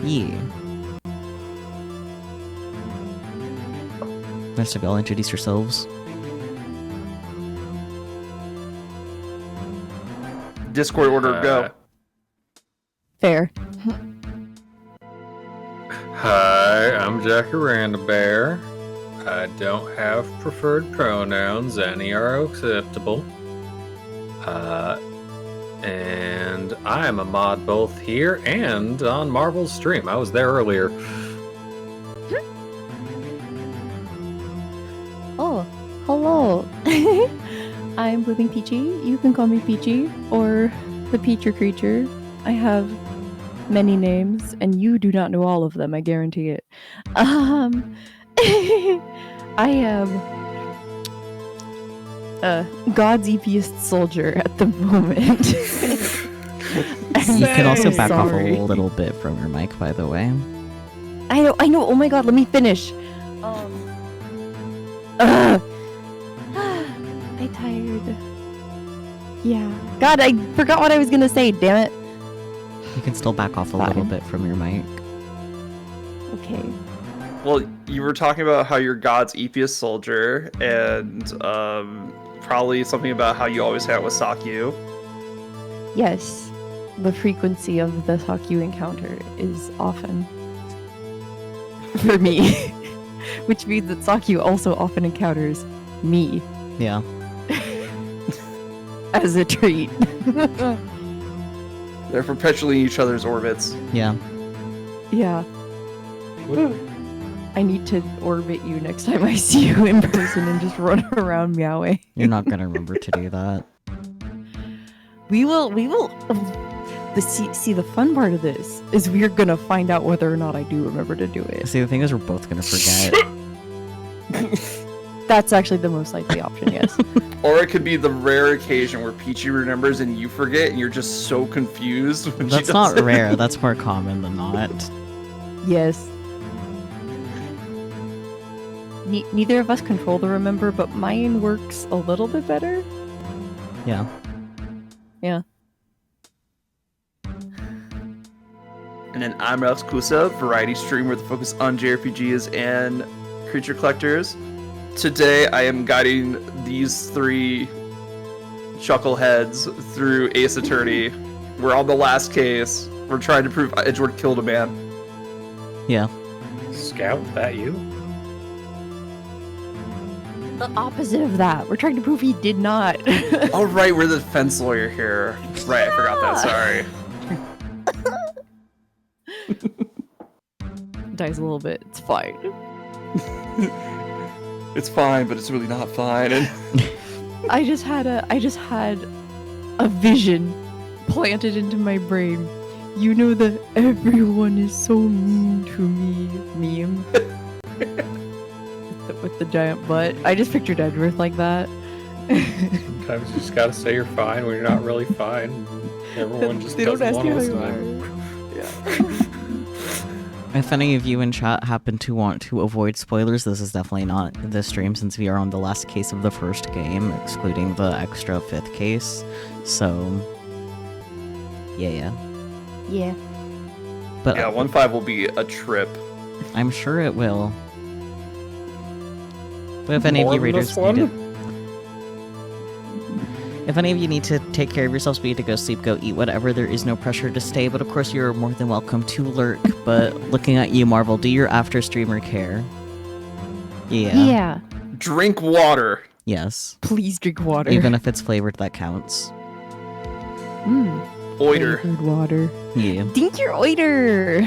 Yeah. Rest of y'all introduce yourselves. Discord order, go. Fair. Hi, I'm Jacaranda Bear. I don't have preferred pronouns, any are acceptable. And I am a mod both here and on Marvel's stream. I was there earlier. Oh, hello. I'm Blooming Peachy. You can call me Peachy or the Peacher Creature. I have many names, and you do not know all of them, I guarantee it. I am God's eepiest soldier at the moment. You can also back off Sorry. a little bit from your mic, by the way. I know. Oh my god, let me finish. I tired. Yeah. God, I forgot what I was gonna say. Damn it. You can still back off a little Fine. bit from your mic. Okay. Well, you were talking about how you're God's eepiest soldier, and probably something about how you always hang out with Sakyu. Yes, the frequency of the Sakyu encounter is often for me, which means that Sakyu also often encounters me Yeah. as a treat. They're perpetually in each other's orbits. Yeah. Yeah. I need to orbit you next time I see you in person and just run around meowing. You're not gonna remember to do that. We will. See, the fun part of this is we're gonna find out whether or not I do remember to do it. See, the thing is, we're both gonna forget. That's actually the most likely option, yes. Or it could be the rare occasion where Peachy remembers and you forget, and you're just so confused when she That's does not it. rare. That's more common than not. Yes. Neither of us control the remember, but mine works a little bit better. Yeah. Yeah. And then I'm Ralph Kusa, variety streamer with a focus on JRPGs and creature collectors. Today I am guiding these three chuckleheads through Ace Attorney. We're on the last case. We're trying to prove Edgeworth killed a man. Yeah. Scout, that you? The opposite of that. We're trying to prove he did not. Oh right, we're the defense lawyer here. Right, I forgot that, sorry. Dies a little bit. It's fine. It's fine, but it's really not fine. And I just had a vision planted into my brain. You know the everyone is so mean to me meme with the giant butt. I just pictured Edgeworth like that. Sometimes you just gotta say you're fine when you're not really fine. Everyone just They don't doesn't ask want you to how listen you to are. them. Yeah. If any of you in chat happen to want to avoid spoilers, this is definitely not the stream since we are on the last case of the first game, excluding the extra 5th case. So, yeah. Yeah. But yeah, 1-5 will be a trip. I'm sure it will. But if any of More you than readers this one? need to, if any of you need to take care of yourselves, be it to go sleep, go eat, whatever, there is no pressure to stay. But of course, you're more than welcome to lurk. But looking at you, Marvel, do your after streamer care. Yeah. Yeah. Drink water. Yes. Please drink water. Even if it's flavored, that counts. Oiter. Flavored water. Yeah. Dink your oiter.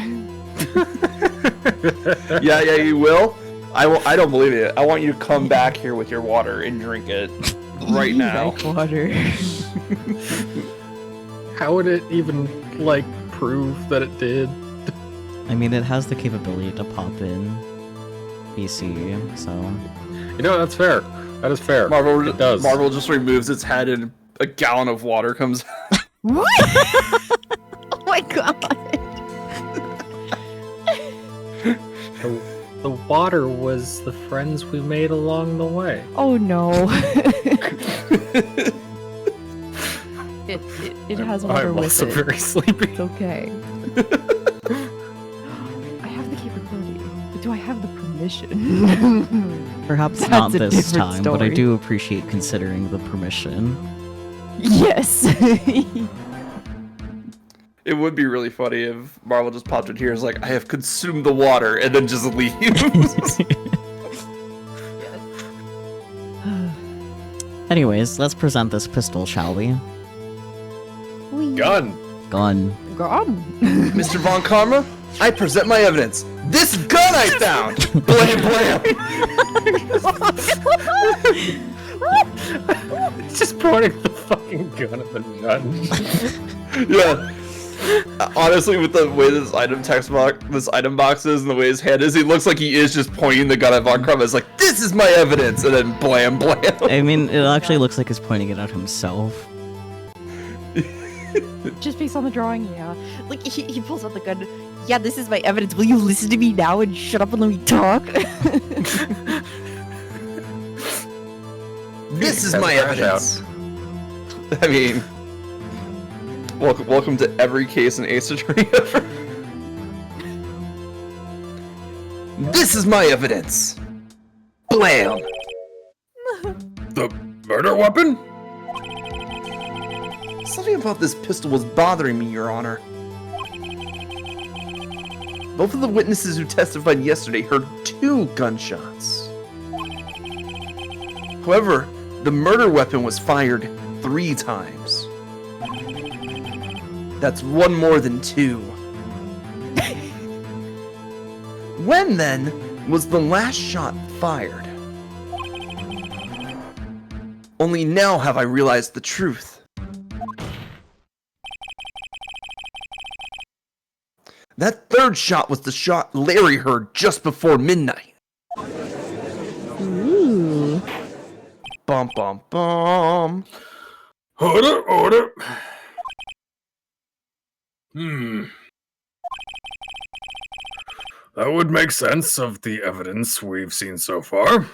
Yeah, you will. I don't believe it. I want you to come back here with your water and drink it. right You now. like water. How would it even, like, prove that it did? I mean, it has the capability to pop in BC, so... You know, that's fair. That is fair. Marvel, It does. Marvel just removes its head and a gallon of water comes out. What? Oh my god. The water was the friends we made along the way. Oh no. it has water I'm with also it. very sleepy. It's okay. I have the capability, but do I have the permission? Perhaps That's not a this different time, but I story. do appreciate considering the permission. Yes. It would be really funny if Marvel just popped in here and is like, I have consumed the water, and then just leaves. Anyways, let's present this pistol, shall we? Gun. Gun. Gone. Mr. Von Karma, I present my evidence. This gun I found! Blam blam! Just pointing the fucking gun at the judge. Yeah. Honestly, with the way this item box is and the way his hand is, he looks like he is just pointing the gun at Von Karma. It's like, this is my evidence, and then blam blam. I mean, it actually looks like he's pointing it at himself. Just based on the drawing, yeah. Like, he pulls out the gun. Yeah, this is my evidence. Will you listen to me now and shut up and let me talk? This is my evidence. I mean, welcome to every case in Ace Attorney ever. This is my evidence. Blam. The murder weapon? Something about this pistol was bothering me, Your Honor. Both of the witnesses who testified yesterday heard 2 gunshots. However, the murder weapon was fired 3 times. That's 1 more than 2. When, then, was the last shot fired? Only now have I realized the truth. That 3rd shot was the shot Larry heard just before midnight. Ooh. Bum bum bum. Order. That would make sense of the evidence we've seen so far.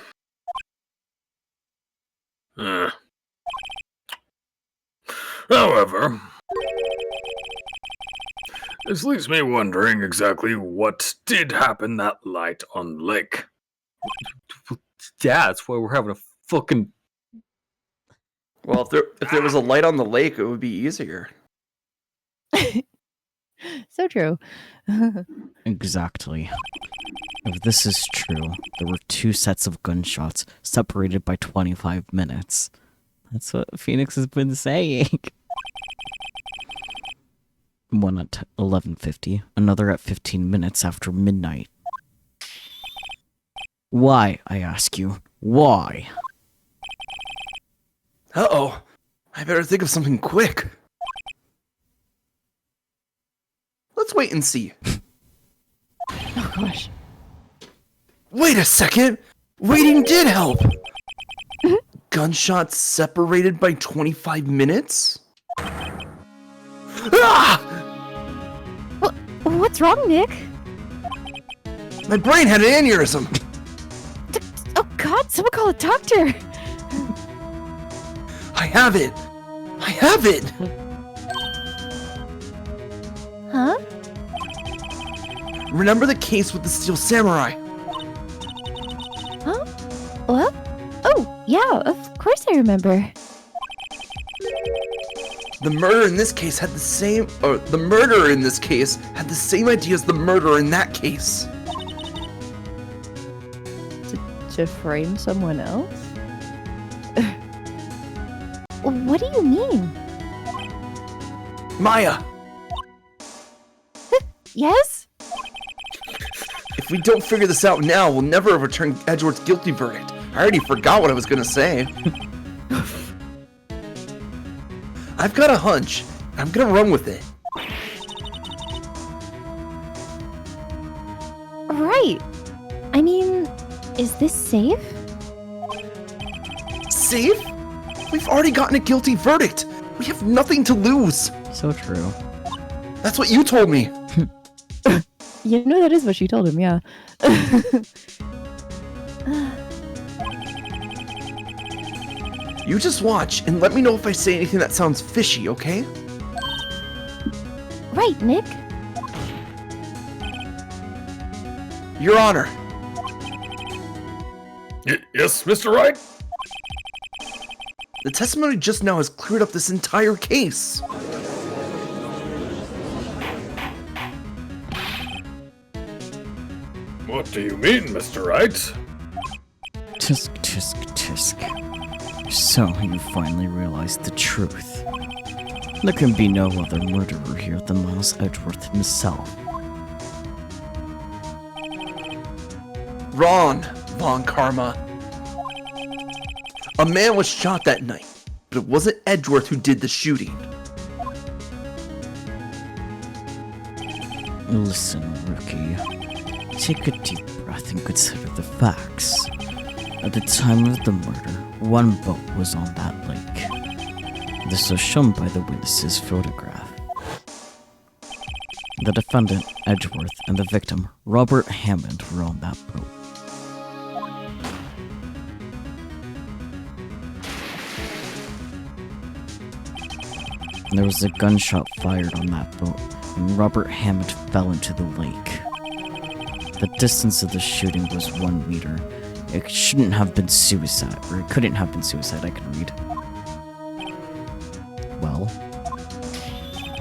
However, this leaves me wondering exactly what did happen that light on the lake. Yeah, that's why we're having a fucking... Well, if there was a light on the lake, it would be easier. So true. Exactly. If this is true, there were 2 sets of gunshots separated by 25 minutes. That's what Phoenix has been saying. One at 11:50, another at 15 minutes after midnight. Why, I ask you, why? Uh-oh. I better think of something quick. Let's wait and see. Oh gosh. Wait a second! Waiting did help! Gunshots separated by 25 minutes? Ah! What's wrong, Nick? My brain had an aneurysm! Oh god, someone call a doctor! I have it! I have it! Huh? Remember the case with the Steel Samurai? Huh? What? Oh, yeah, of course I remember. The murderer in this case had the same idea as the murderer in that case. To frame someone else? What do you mean? Maya, Yes? if we don't figure this out now, we'll never overturn Edgeworth's guilty verdict. I already forgot what I was gonna say. I've got a hunch. I'm gonna run with it. Right. I mean, is this safe? Safe? We've already gotten a guilty verdict. We have nothing to lose. So true. That's what you told me. You know, that is what she told him, yeah. You just watch and let me know if I say anything that sounds fishy, okay? Right, Nick. Your Honor. Yes, Mr. Wright? The testimony just now has cleared up this entire case. What do you mean, Mr. Wright? Tisk, tisk, tisk. So you finally realized the truth. There can be no other murderer here than Miles Edgeworth himself. Wrong, Von Karma. A man was shot that night, but it wasn't Edgeworth who did the shooting. Listen, rookie. Take a deep breath and consider the facts. At the time of the murder, one boat was on that lake. This was shown by the witness's photograph. The defendant, Edgeworth, and the victim, Robert Hammond, were on that boat. There was a gunshot fired on that boat, and Robert Hammond fell into the lake. The distance of the shooting was 1 meter. It shouldn't have been suicide, or it couldn't have been suicide, I can read. Well,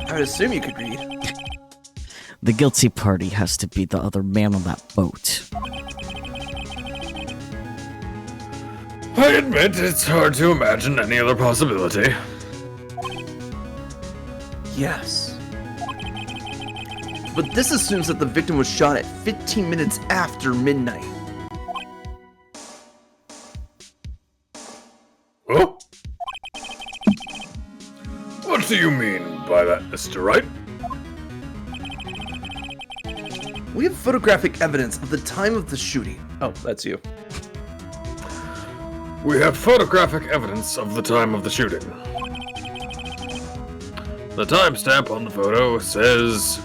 I would assume you could read. the guilty party has to be the other man on that boat. I admit it's hard to imagine any other possibility. Yes. But this assumes that the victim was shot at 15 minutes after midnight. Oh? What do you mean by that, Mr. Wright? We have photographic evidence of the time of the shooting. Oh, that's you. We have photographic evidence of the time of the shooting. The timestamp on the photo says...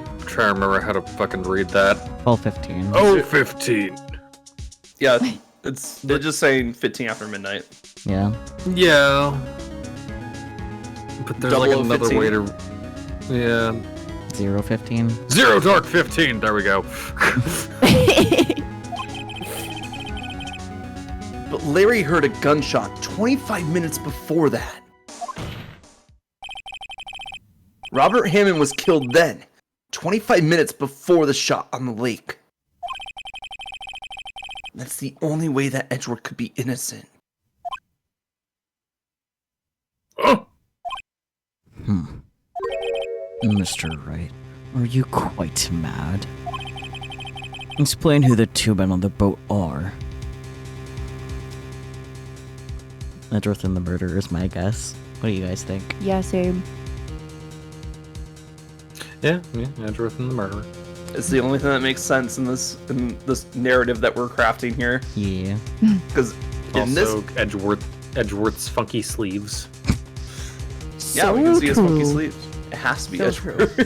I'm trying to remember how to fucking read that. 12:15. Oh, 15. Yeah, they're just saying 15 after midnight. Yeah. Yeah. But there's like another 00:15. way to... Yeah. 0:15. Zero Dark 15, there we go. But Larry heard a gunshot 25 minutes before that. Robert Hammond was killed then, 25 minutes before the shot on the lake. That's the only way that Edgeworth could be innocent. Oh, Mr. Wright, are you quite mad? Explain who the two men on the boat are. Edgeworth and the murderer is my guess. What do you guys think? Yeah, same. Yeah, Edgeworth and the murderer. It's the only thing that makes sense in this narrative that we're crafting here. Yeah. Because in Also, this, Edgeworth's funky sleeves. yeah, we can see his funky true. sleeves. It has to be So Edgeworth.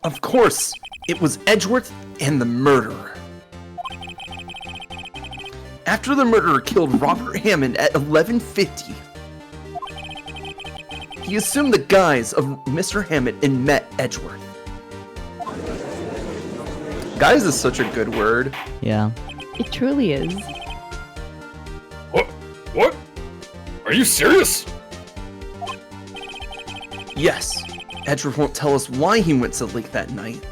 Of course, it was Edgeworth and the murderer. After the murderer killed Robert Hammond at 11:50, he assumed the guise of Mr. Hammond and met Edgeworth. Guise is such a good word. Yeah. It truly is. what? Are you serious? Yes, Edgeworth won't tell us why he went to the lake that night.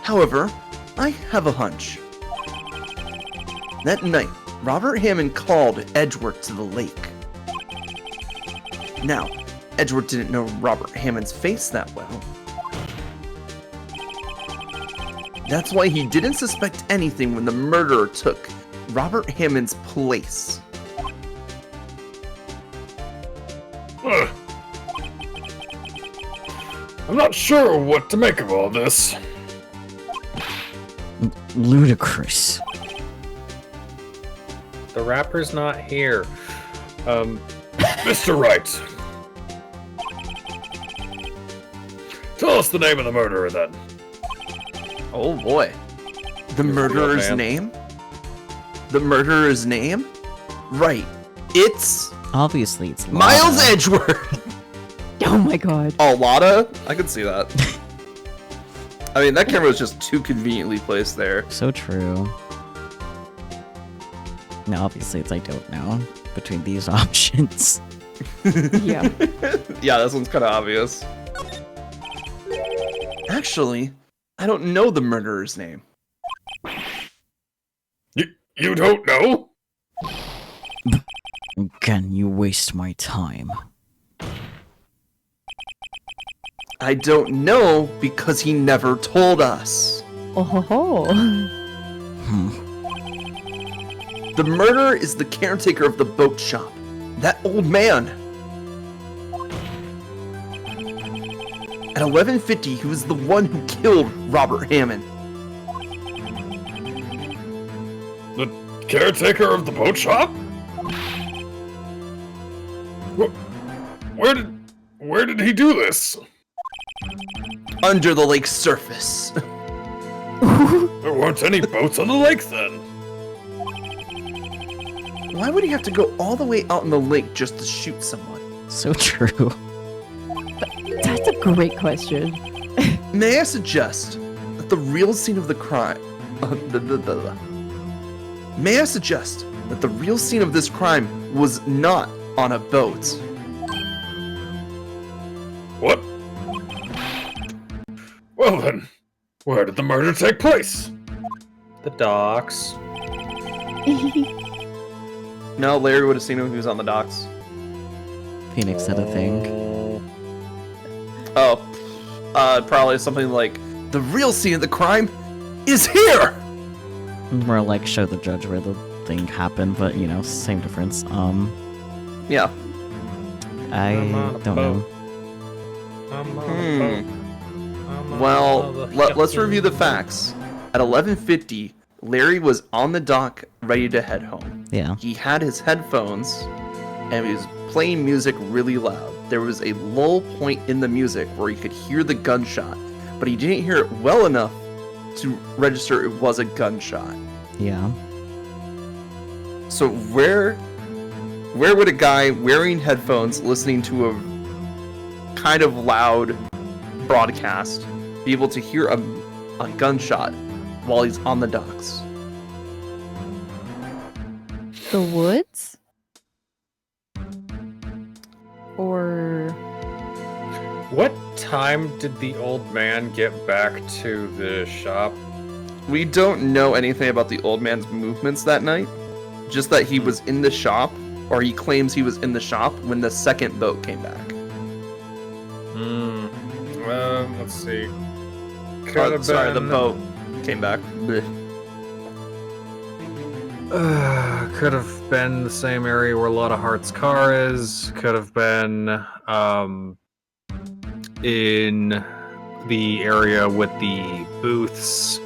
However, I have a hunch. That night, Robert Hammond called Edgeworth to the lake. Now, Edgeworth didn't know Robert Hammond's face that well. That's why he didn't suspect anything when the murderer took Robert Hammond's place. Ugh. I'm not sure what to make of all this. Ludicrous. The rapper's not here. Mr. Wright. Tell us the name of the murderer then. Oh boy. The murderer's man. name? The murderer's name? Right. It's Obviously, it's Miles Lana. Edgeworth. Oh my god. Oh, Lada? I could see that. I mean, that camera was just too conveniently placed there. So true. Now, obviously, it's I don't know between these options. Yeah. Yeah, this one's kind of obvious. Actually, I don't know the murderer's name. You don't know? Again, you waste my time. I don't know because he never told us. Oh ho ho. Hmm. The murderer is the caretaker of the boat shop. That old man. At 11:50, he was the one who killed Robert Hammond. The caretaker of the boat shop? Where did he do this? Under the lake's surface. There weren't any boats on the lake then. Why would he have to go all the way out in the lake just to shoot someone? So true. That's a great question. May I suggest that the real scene of the crime... May I suggest that the real scene of this crime was not on a boat? What? Well then, where did the murder take place? The docks. No, Larry would have seen him if he was on the docks. Phoenix said a thing. Oh, probably something like, the real scene of the crime is here! More like show the judge where the thing happened, but you know, same difference. Yeah. I I'm on a don't know. boat. I'm on a boat. I'm on Well, another let's ship. review the facts. At 11:50, Larry was on the dock ready to head home. Yeah. He had his headphones and he was playing music really loud. There was a lull point in the music where he could hear the gunshot, but he didn't hear it well enough to register it was a gunshot. Yeah. So where would a guy wearing headphones listening to a kind of loud broadcast be able to hear a gunshot while he's on the docks? The woods? Or What time did the old man get back to the shop? We don't know anything about the old man's movements that night, just that he was in the shop, or he claims he was in the shop when the second boat came back. Let's see. Sorry, the boat came back. Blech. Could have been the same area where a lot of Hart's car is. Could have been in the area with the booths.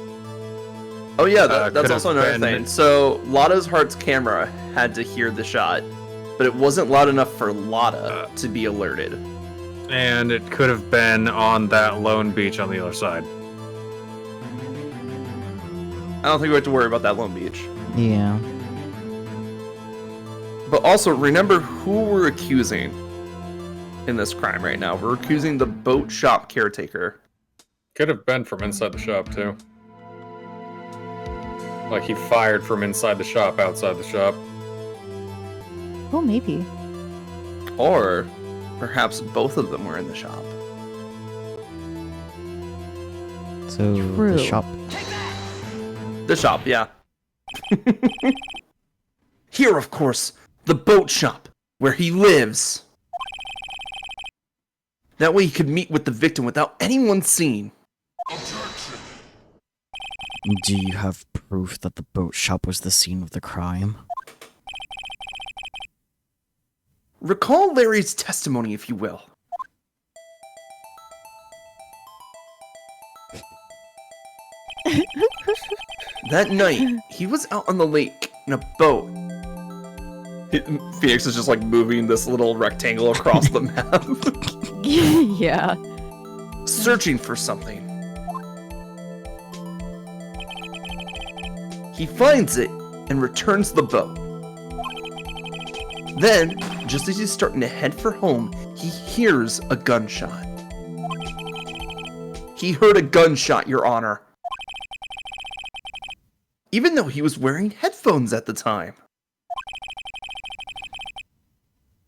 Oh yeah, that's could also have another been- thing. So Lada's Heart's camera had to hear the shot, but it wasn't loud enough for Lada to be alerted. And it could have been on that lone beach on the other side. I don't think we have to worry about that lone beach. Yeah. But also, remember who we're accusing in this crime right now. We're accusing the boat shop caretaker. Could have been from inside the shop, too. Like he fired from inside the shop, outside the shop. oh, maybe. Or perhaps both of them were in the shop. So True. the shop. The shop, yeah. Here, of course, the boat shop, where he lives. That way he could meet with the victim without anyone seeing. Do you have proof that the boat shop was the scene of the crime? Recall Larry's testimony, if you will. That night, he was out on the lake in a boat. Phoenix is just like moving this little rectangle across the map, Yeah. searching for something. He finds it and returns the boat. Then, just as he's starting to head for home, he hears a gunshot. He heard a gunshot, Your Honor. Even though he was wearing headphones at the time.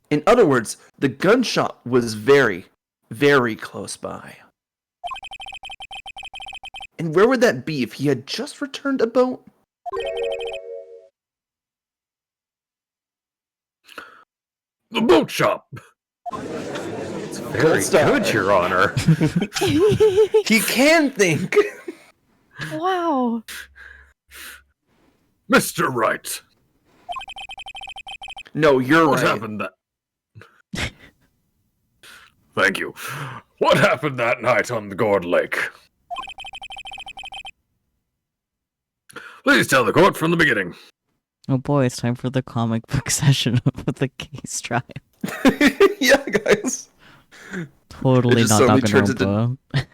In other words, the gunshot was very, very close by. And where would that be if he had just returned a boat? The boat shop. Very star. good, Your Honor. He can think! Wow. Mr. Wright, No, you're what right. happened that... Thank you. What happened that night on the Gourd Lake? Please tell the court from the beginning. Oh boy, it's time for the comic book session of the case trial. Yeah, guys. Totally just not suddenly turns Danganronpa.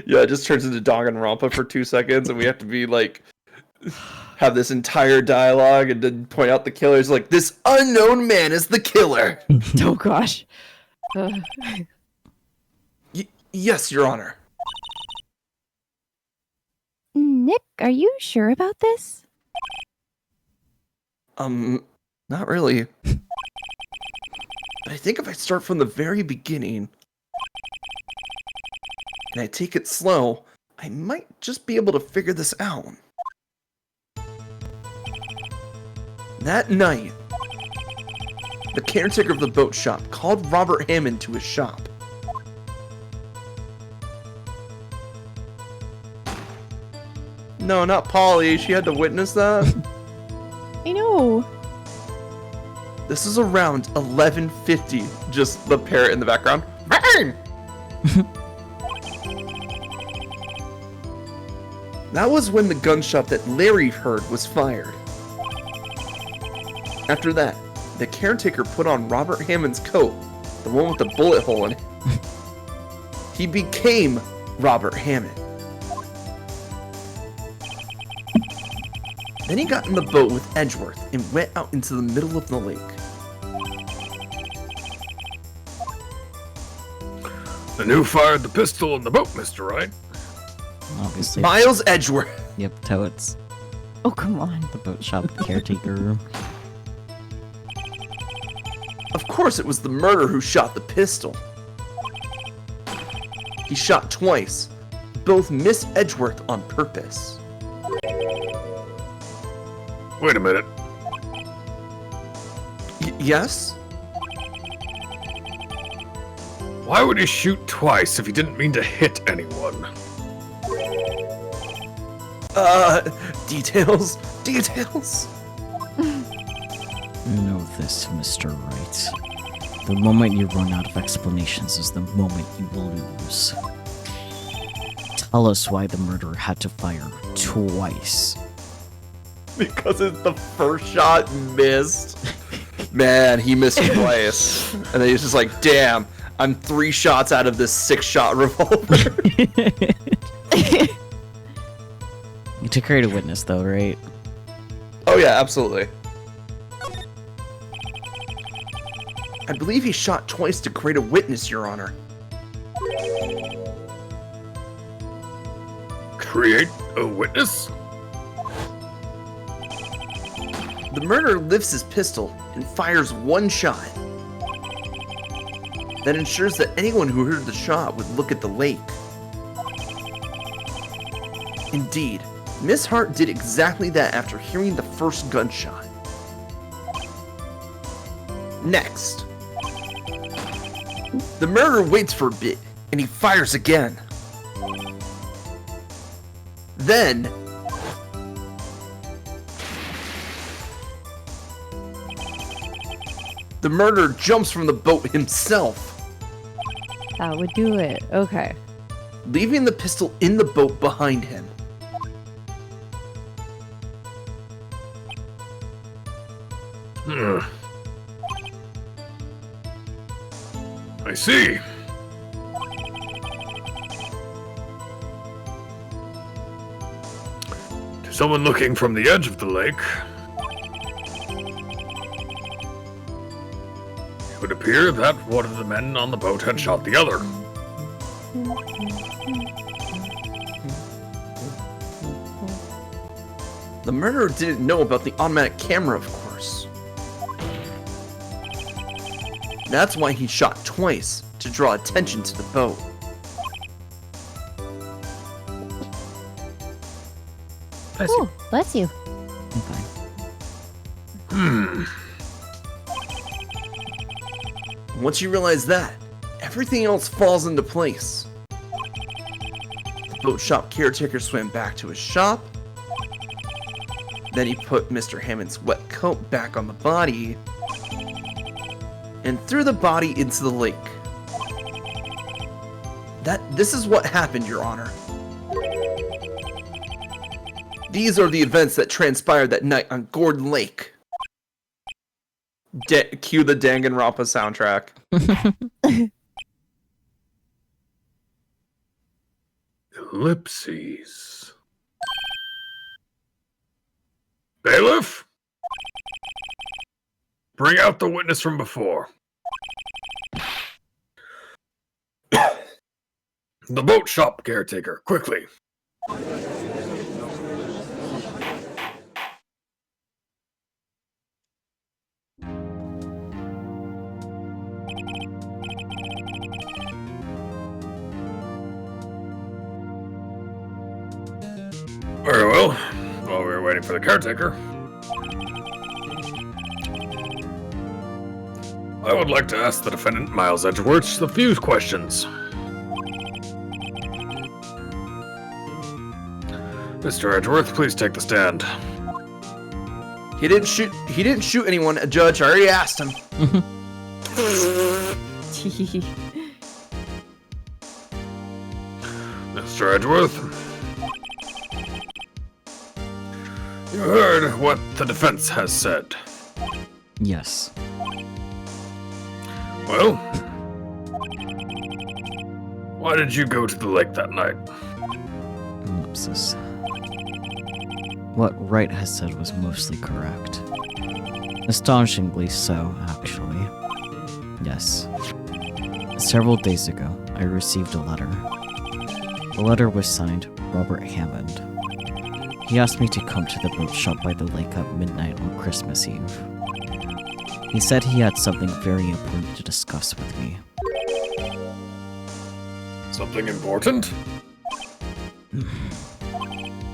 Yeah, it just turns into Danganronpa for 2 seconds, and we have to be like, have this entire dialogue and then point out the killers. Like, this unknown man is the killer. Oh gosh. Yes, Your Honor. Nick, are you sure about this? Not really. But I think if I start from the very beginning and I take it slow, I might just be able to figure this out. That night, the caretaker of the boat shop called Robert Hammond to his shop. No, not Polly. She had to witness that. I know. This is around 11:50. Just the parrot in the background. Bang! That was when the gunshot that Larry heard was fired. After that, the caretaker put on Robert Hammond's coat, the one with the bullet hole in it. He became Robert Hammond. Then he got in the boat with Edgeworth and went out into the middle of the lake. And who fired the pistol in the boat, Mr. Wright? Obviously. Miles Edgeworth. Yep, totes. Oh, come on. The boat shop caretaker. Of course it was the murderer who shot the pistol. He shot twice. Both missed Edgeworth on purpose. Wait a minute. Yes? Why would he shoot twice if he didn't mean to hit anyone? Details? Details? Know this, Mr. Wright. The moment you run out of explanations is the moment you lose. Tell us why the murderer had to fire twice. Because it's the first shot missed. Man, he missed twice. And then he's just like, damn, I'm 3 shots out of this 6-shot revolver. To create a witness, though, right? Oh yeah, absolutely. I believe he shot twice to create a witness, Your Honor. Create a witness? The murderer lifts his pistol and fires 1 shot. That ensures that anyone who heard the shot would look at the lake. Indeed, Miss Hart did exactly that after hearing the first gunshot. Next, the murderer waits for a bit and he fires again. Then, The murderer jumps from the boat himself, That would do it. Okay. leaving the pistol in the boat behind him. Hmm. I see. To someone looking from the edge of the lake, it would appear that one of the men on the boat had shot the other. The murderer didn't know about the automatic camera, of course. That's why he shot twice, to draw attention to the boat. Bless you. Oh, bless you. Okay. Hmm. Once you realize that, everything else falls into place. The boat shop caretaker swam back to his shop. Then he put Mr. Hammond's wet coat back on the body and threw the body into the lake. This is what happened, Your Honor. These are the events that transpired that night on Gordon Lake. Cue the Danganronpa soundtrack. Ellipses. Bailiff? Bring out the witness from before. The boat shop caretaker, quickly. Very well. While we were waiting for the caretaker, I would like to ask the defendant, Miles Edgeworth, a few questions. Mr. Edgeworth, please take the stand. He didn't shoot anyone, Judge. I already asked him. Mr. Edgeworth, you heard what the defense has said. Yes. Well, why did you go to the lake that night? Ellipsis. What Wright has said was mostly correct. Astonishingly so, actually. Yes. Several days ago, I received a letter. The letter was signed Robert Hammond. He asked me to come to the boat shop by the lake at midnight on Christmas Eve. He said he had something very important to discuss with me. Something important?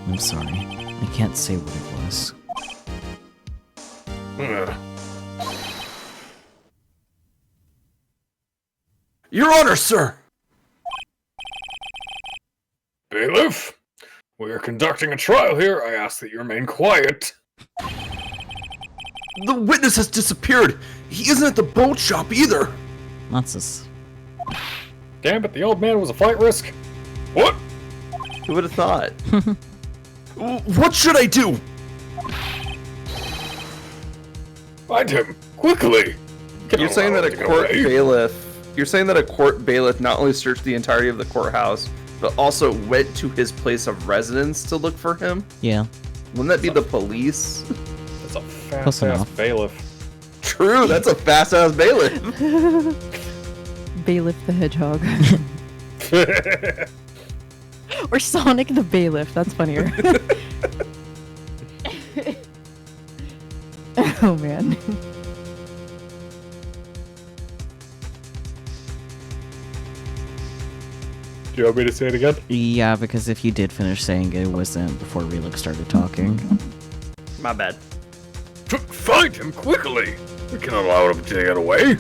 I'm sorry, I can't say what it was. Your Honor, sir! Bailiff, we are conducting a trial here. I ask that you remain quiet. The witness has disappeared. He isn't at the boat shop either. That's just... Damn it, the old man was a flight risk. What? Who would have thought? What should I do? Find him, quickly! You're saying that a court bailiff... You're saying that a court bailiff not only searched the entirety of the courthouse, but also went to his place of residence to look for him? Yeah. Wouldn't that be the police? That's a Close fast-ass enough. bailiff. True, that's a fast-ass bailiff. Bailiff the Hedgehog. Or Sonic the Bailiff. That's funnier. Oh, man. Do you want me to say it again? Yeah, because if you did finish saying it, it wasn't before Relix started talking. My bad. Find him, quickly! We cannot allow him to get away.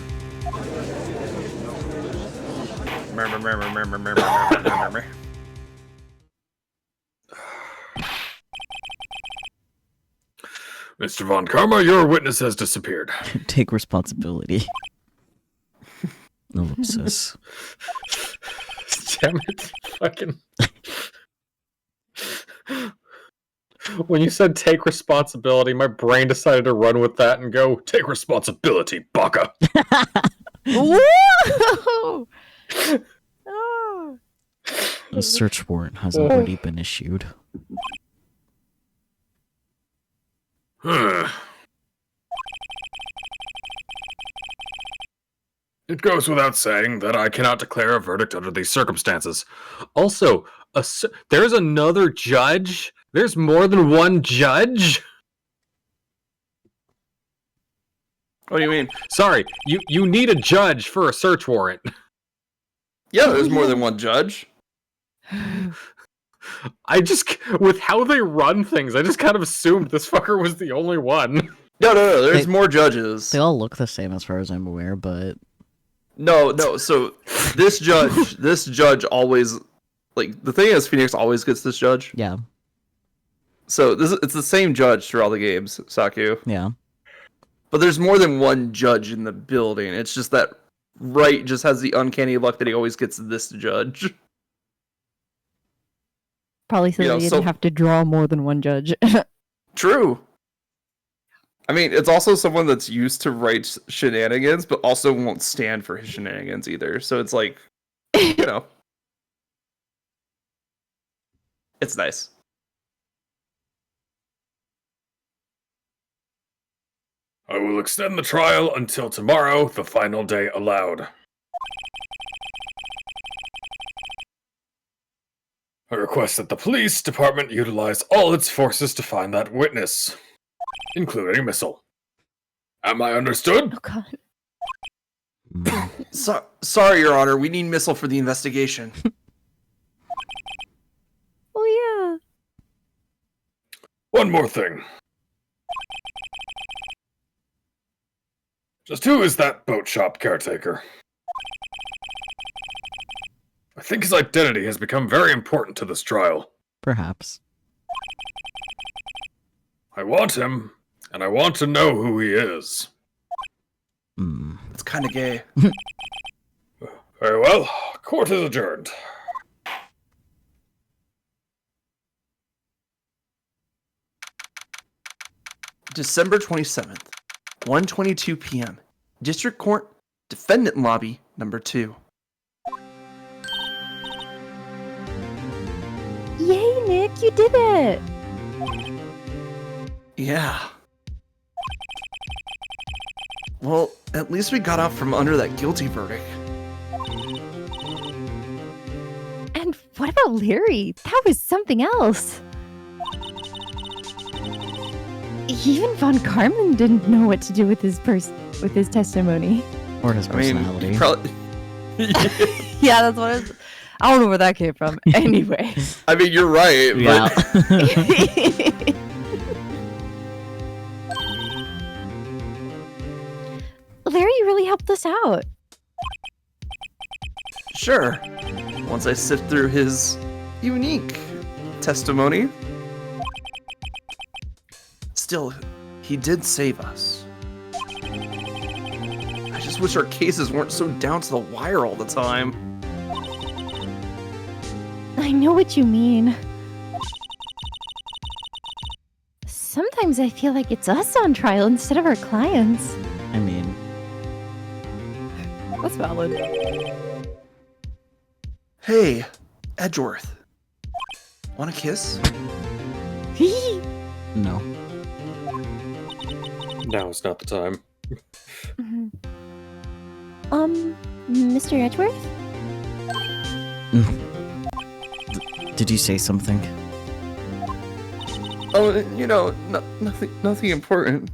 Mr. Von Karma, your witness has disappeared. Take responsibility. Ellipsis. Damn it. Fucking. When you said take responsibility, my brain decided to run with that and go, Take responsibility, baka. Whoa! Oh. A search warrant has already been issued. It goes without saying that I cannot declare a verdict under these circumstances. Also, there's another judge? There's more than one judge? What do you mean? Sorry, you need a judge for a search warrant. Yeah, there's more than one judge. With how they run things, I just kind of assumed this fucker was the only one. No, there's more judges. They all look the same as far as I'm aware, but... No, so this judge always, like, the thing is, Phoenix always gets this judge. Yeah. So it's the same judge through all the games, Saku. Yeah. But there's more than one judge in the building. It's just that Wright just has the uncanny luck that he always gets this judge. Probably so they didn't have to draw more than one judge. True. I mean, it's also someone that's used to Wright's shenanigans, but also won't stand for his shenanigans either. So it's like, you know. It's nice. I will extend the trial until tomorrow, the final day allowed. I request that the police department utilize all its forces to find that witness, including a missile. Am I understood? Oh god. Sorry, Your Honor. We need missile for the investigation. Oh yeah. One more thing. Just who is that boat shop caretaker? I think his identity has become very important to this trial. Perhaps. I want him, and I want to know who he is. It's kind of gay. Very well. Court is adjourned. December 27th, 1:22 p.m. District Court, Defendant Lobby, number 2. Yay, Nick, you did it! Yeah. Well, at least we got out from under that guilty verdict. And what about Larry? That was something else. Even Von Karman didn't know what to do with his testimony. Or his I mean, personality. probably... Yeah, that's what I was... I don't know where that came from. Anyway. I mean, you're right, Yeah. but... Larry really helped us out. Sure. Once I sift through his unique testimony. Still, he did save us. I just wish our cases weren't so down to the wire all the time. I know what you mean. Sometimes I feel like it's us on trial instead of our clients. I mean, That's valid. Hey, Edgeworth. Want a kiss? no. Now is not the time. Mr. Edgeworth? Did you say something? Oh, you know, nothing important.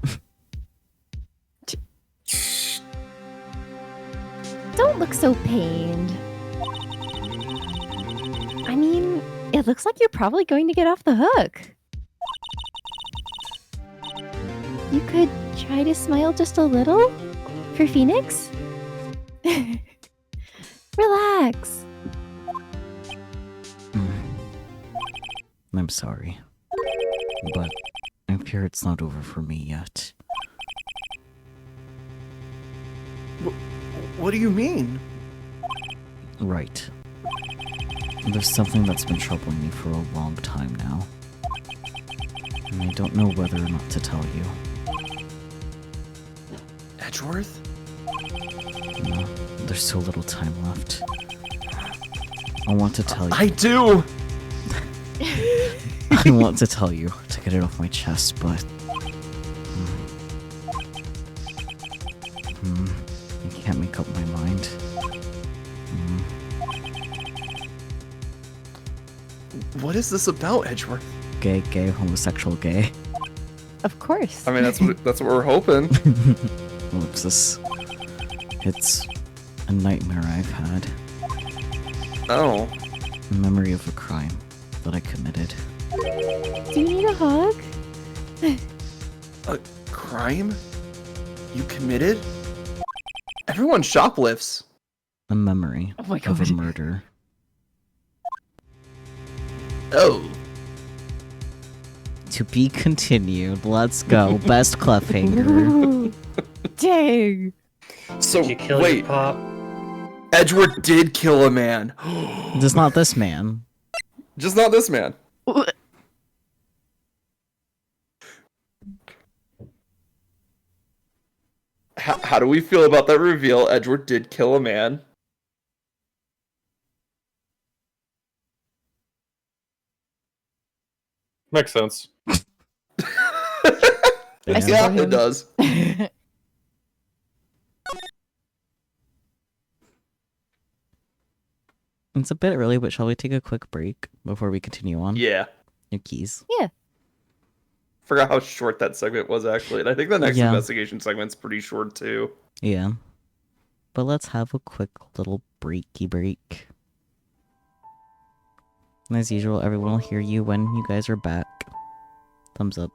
Don't look so pained. I mean, it looks like you're probably going to get off the hook. You could try to smile just a little for Phoenix. Relax. I'm sorry. But I fear it's not over for me yet. What do you mean? Right. There's something that's been troubling me for a long time now. And I don't know whether or not to tell you. Edgeworth? No, there's so little time left. I want to tell you. I do! I want to tell you to get it off my chest, but... I can't make up my mind. What is this about, Edgeworth? Gay, homosexual, gay. Of course. I mean, that's what we're hoping. What's this? It's a nightmare I've had. Oh. A memory of a crime that I committed. Do you need a hug? A crime? You committed? Everyone shoplifts. A memory Oh my of a God. murder. Oh. To be continued. Let's go. Best cliffhanger. Ooh, dang. So, Did you kill wait. your pop? Edgeworth did kill a man. Just not this man. Just not this man. How do we feel about that reveal? Edgeworth did kill a man. Makes sense. Yeah. Yeah, it does. It's a bit early, but shall we take a quick break before we continue on? Yeah. Your keys. Forgot how short that segment was, actually. And I think the next Yeah. investigation segment's pretty short, too. Yeah. But let's have a quick little breaky break. And as usual, everyone will hear you when you guys are back. Thumbs up.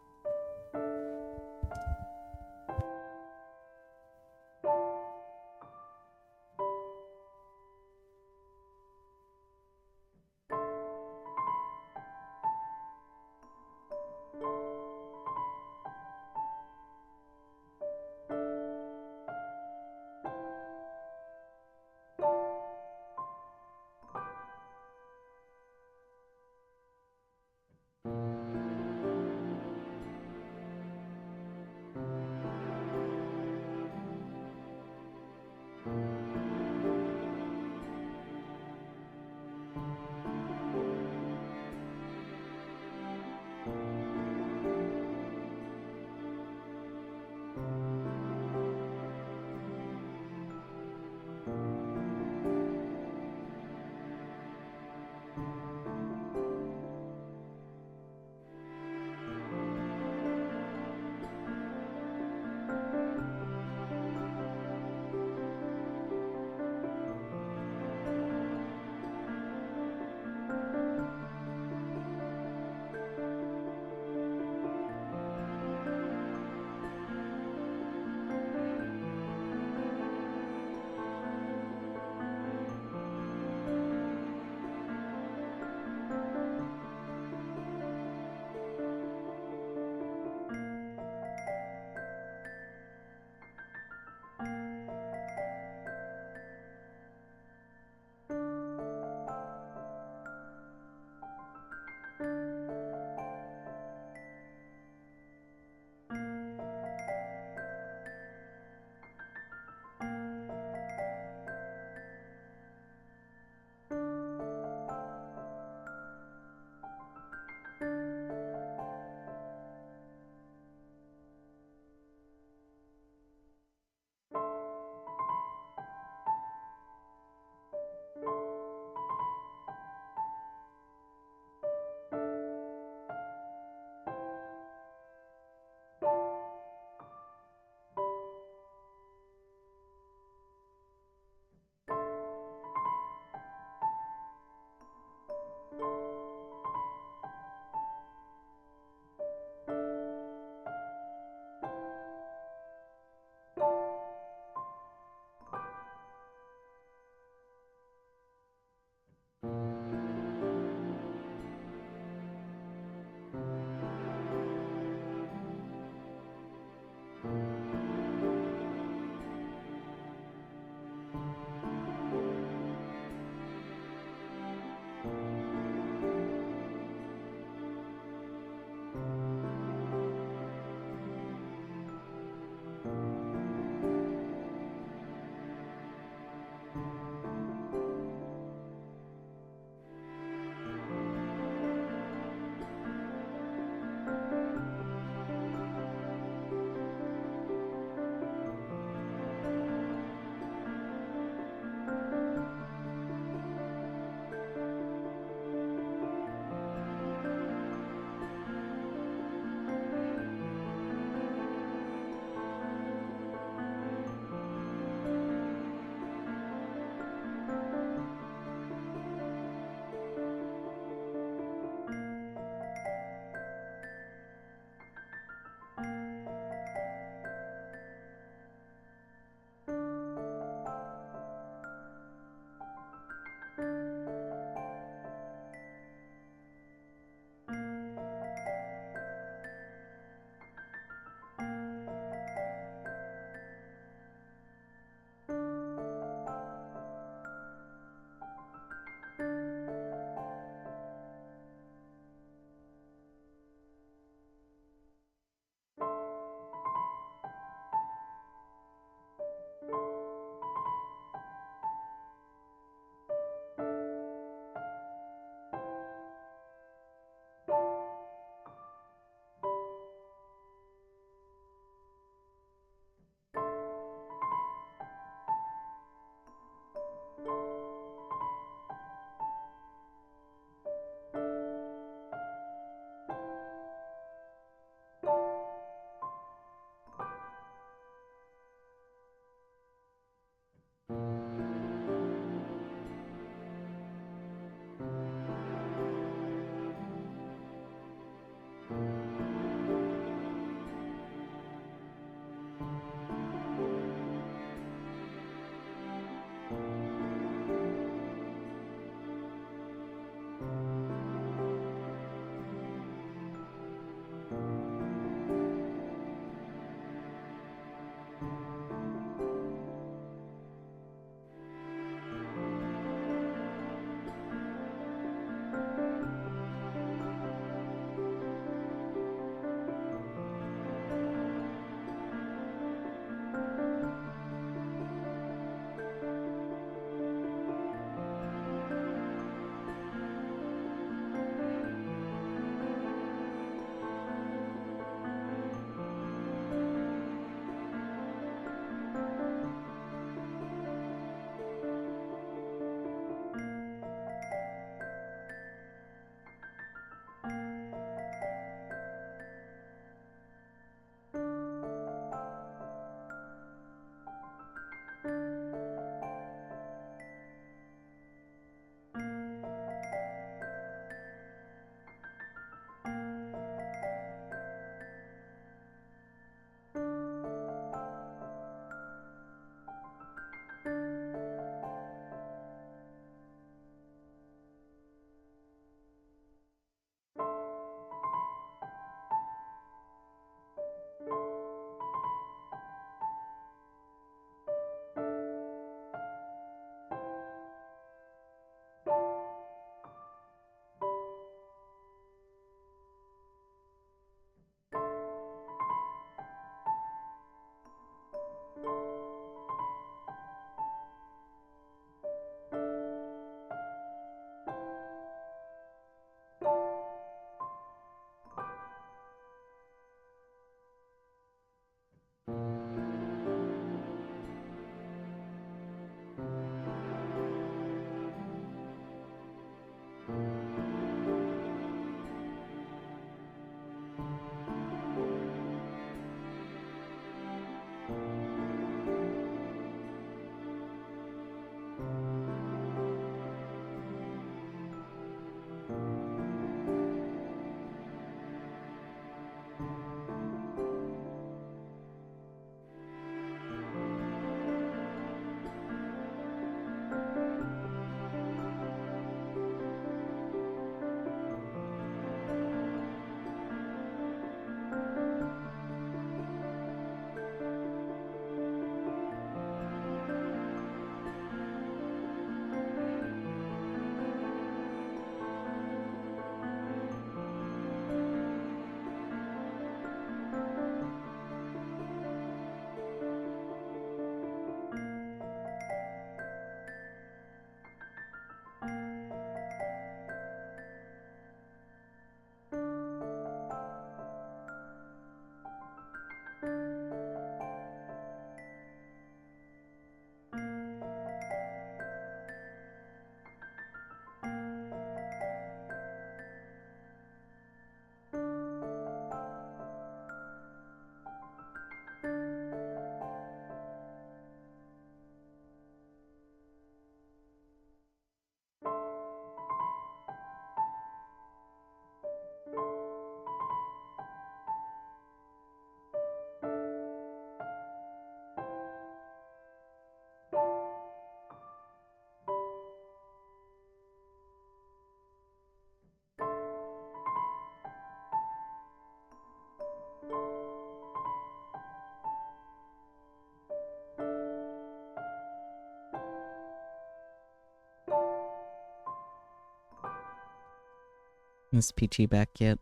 Is Peachy back yet?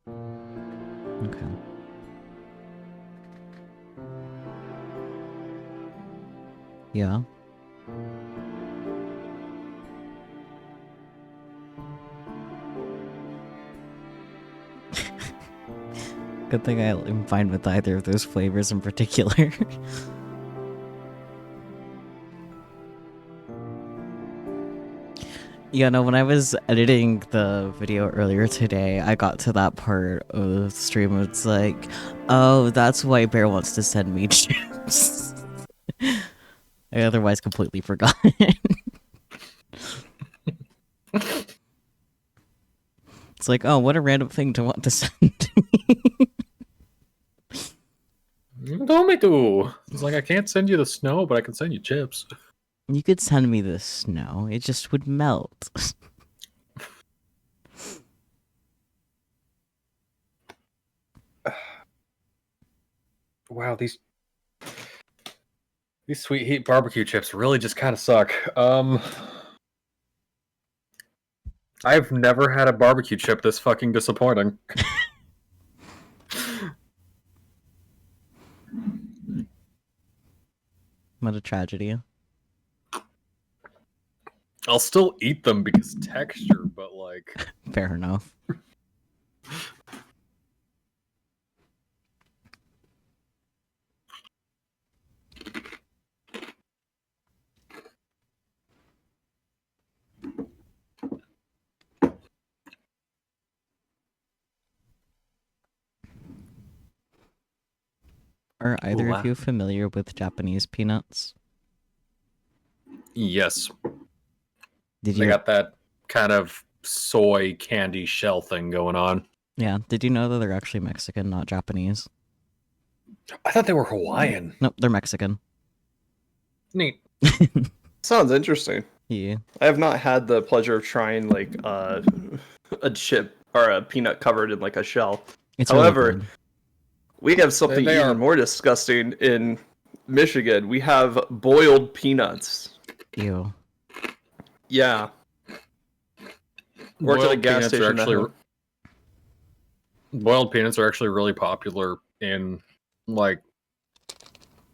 Okay. Yeah. Good thing I'm fine with either of those flavors in particular. Yeah, no, when I was editing the video earlier today, I got to that part of the stream. It's like, oh, that's why Bear wants to send me chips. I otherwise completely forgot. It's like, oh, what a random thing to want to send to me. You told me to. It's like I can't send you the snow, but I can send you chips. You could send me the snow, it just would melt. Wow, these sweet heat barbecue chips really just kind of suck. I've never had a barbecue chip this fucking disappointing. What a tragedy. I'll still eat them because texture, but like... Fair enough. Are either of you familiar with Japanese peanuts? Yes. Did They you? got that kind of soy candy shell thing going on. Yeah. Did you know that they're actually Mexican, not Japanese? I thought they were Hawaiian. Nope, they're Mexican. Neat. Sounds interesting. Yeah. I have not had the pleasure of trying like a chip or a peanut covered in like a shell. It's However, really good. we have something They even are- more disgusting in Michigan. We have boiled peanuts. Ew. Yeah. Worked at a Boiled gas peanuts are station. actually boiled peanuts are actually really popular in like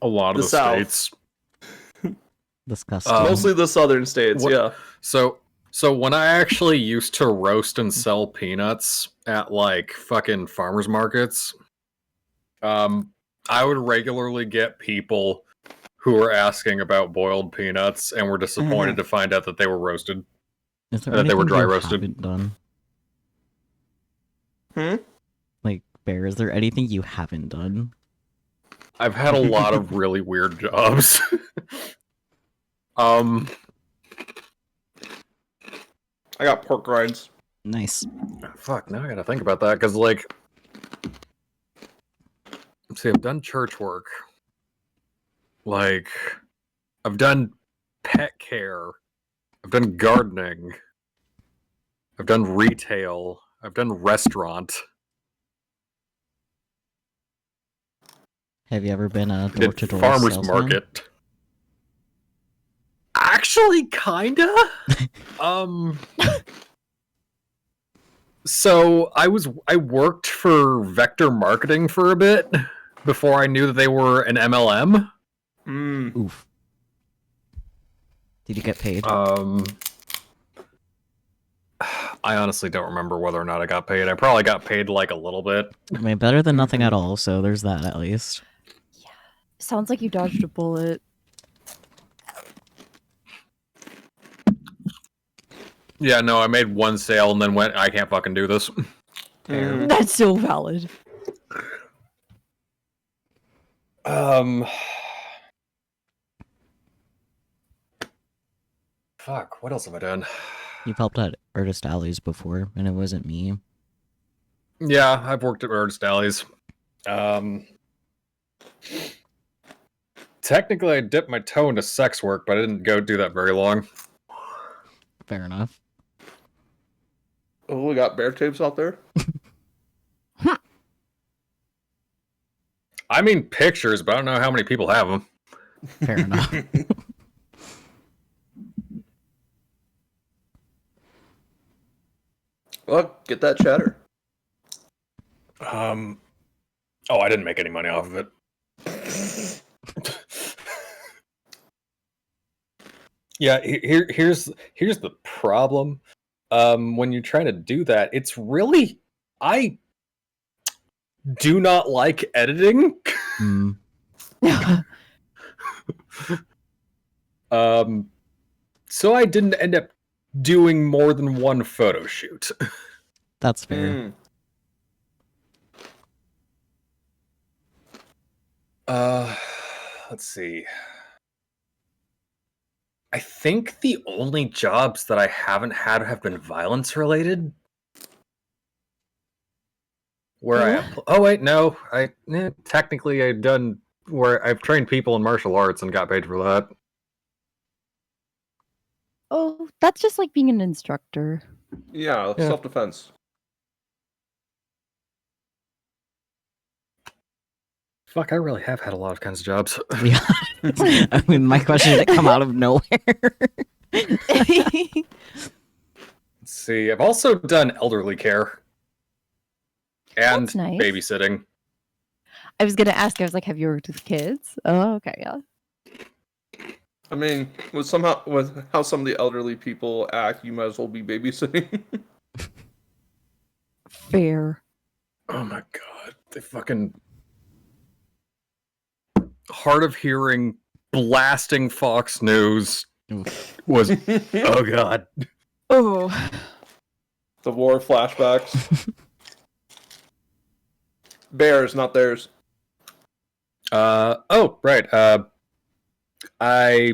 a lot of The the South. states. Disgusting. Mostly the southern states, what- yeah. So when I actually used to roast and sell peanuts at like fucking farmers markets, I would regularly get people who were asking about boiled peanuts and were disappointed to find out that they were roasted. Is there that they were anything dry you roasted. haven't done? Hmm? Like, Bear, is there anything you haven't done? I've had a lot of really weird jobs. I got pork rinds. Nice. Fuck, now I gotta think about that, because, like... Let's see, I've done church work. Like, I've done pet care. I've done gardening. I've done retail. I've done restaurant. Have you ever been a I did door-to-door farmer's salesman? market. Actually, kinda. So I worked for Vector Marketing for a bit before I knew that they were an MLM. Oof. Did you get paid? I honestly don't remember whether or not I got paid. I probably got paid like a little bit. I mean, better than nothing at all, so there's that at least. Sounds like you dodged a bullet. Yeah, no, I made one sale and then went, I can't fucking do this. That's so valid. Fuck, what else have I done? You've helped at Artist Alleys before, and it wasn't me. Yeah, I've worked at Artist Alleys. Technically, I dipped my toe into sex work, but I didn't go do that very long. Fair enough. Oh, we got bear tapes out there? I mean pictures, but I don't know how many people have them. Fair enough. Well, get that cheddar. Oh, I didn't make any money off of it. Yeah, here's the problem. When you're trying to do that, it's really I do not like editing. Hmm. So I didn't end up doing more than one photo shoot. That's fair. Let's see. I think the only jobs that I haven't had have been violence related. Where oh wait, no, technically I've done where I've trained people in martial arts and got paid for that. Oh, that's just like being an instructor. Yeah, Yeah. self-defense. Fuck, I really have had a lot of kinds of jobs. Yeah. I mean, my question did it come out of nowhere? Let's see. I've also done elderly care and That's nice. babysitting. I was gonna ask. I was like, "Have you worked with kids?" Oh, okay, yeah. I mean, with how some of the elderly people act, you might as well be babysitting. Fair. Oh my god, they fucking hard of hearing blasting Fox News was oh god. Oh, The war flashbacks. Bears, not theirs. Oh right. I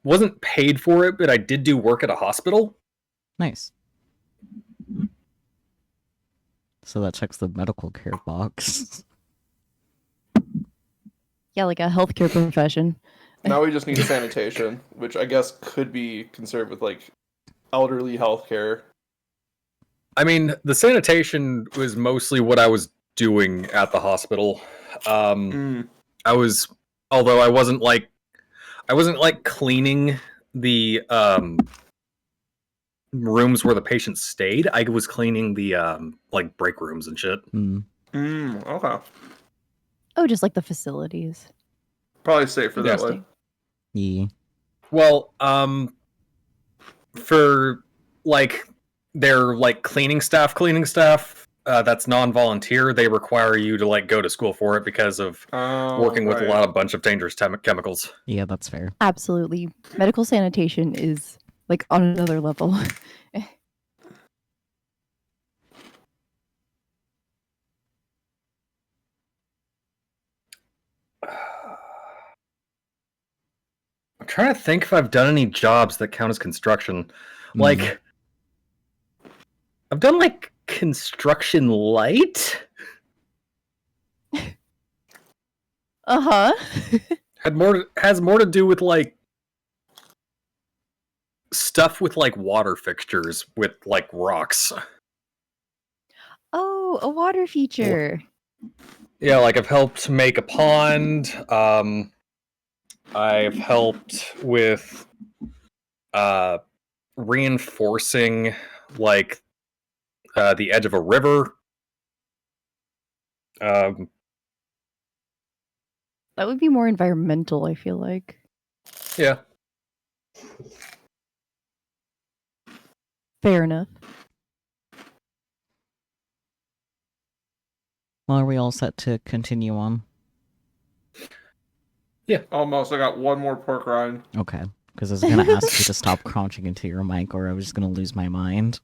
wasn't paid for it, but I did do work at a hospital. Nice. So that checks the medical care box. yeah, like a healthcare profession. Now we just need sanitation, which I guess could be concerned with like elderly healthcare. I mean, the sanitation was mostly what I was doing at the hospital. I was, although I wasn't like cleaning the rooms where the patients stayed. I was cleaning the like break rooms and shit. Okay. Oh, just like the facilities. Probably safer that way. Interesting. Yeah. Well, for like their like cleaning staff, that's non-volunteer. They require you to like go to school for it because of working with a bunch of dangerous chemicals. Yeah, that's fair. Absolutely. Medical sanitation is like on another level. I'm trying to think if I've done any jobs that count as construction. Like, I've done like construction light. Uh-huh. Has more to do with like stuff with like water fixtures with like rocks. Oh, a water feature. Yeah, like I've helped make a pond. I've helped with reinforcing like the edge of a river. That would be more environmental, I feel like. Yeah. Fair enough. Well, are we all set to continue on? Yeah. Almost. I got one more pork rind. Okay. Because I was going to ask you to stop crunching into your mic or I was just going to lose my mind.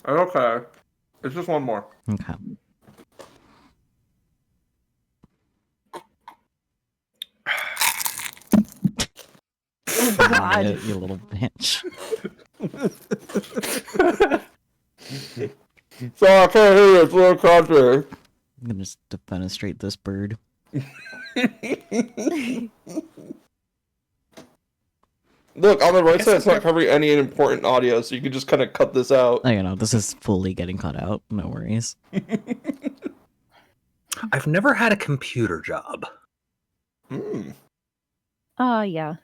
Okay. It's just one more. Okay. God. You little bitch. So I can't hear you. It's a little contrary. I'm going to just defenestrate this bird. Look, on the right side, it's not covering any important audio, so you can just kind of cut this out. Oh, you know, this is fully getting cut out. No worries. I've never had a computer job. Hmm. Yeah.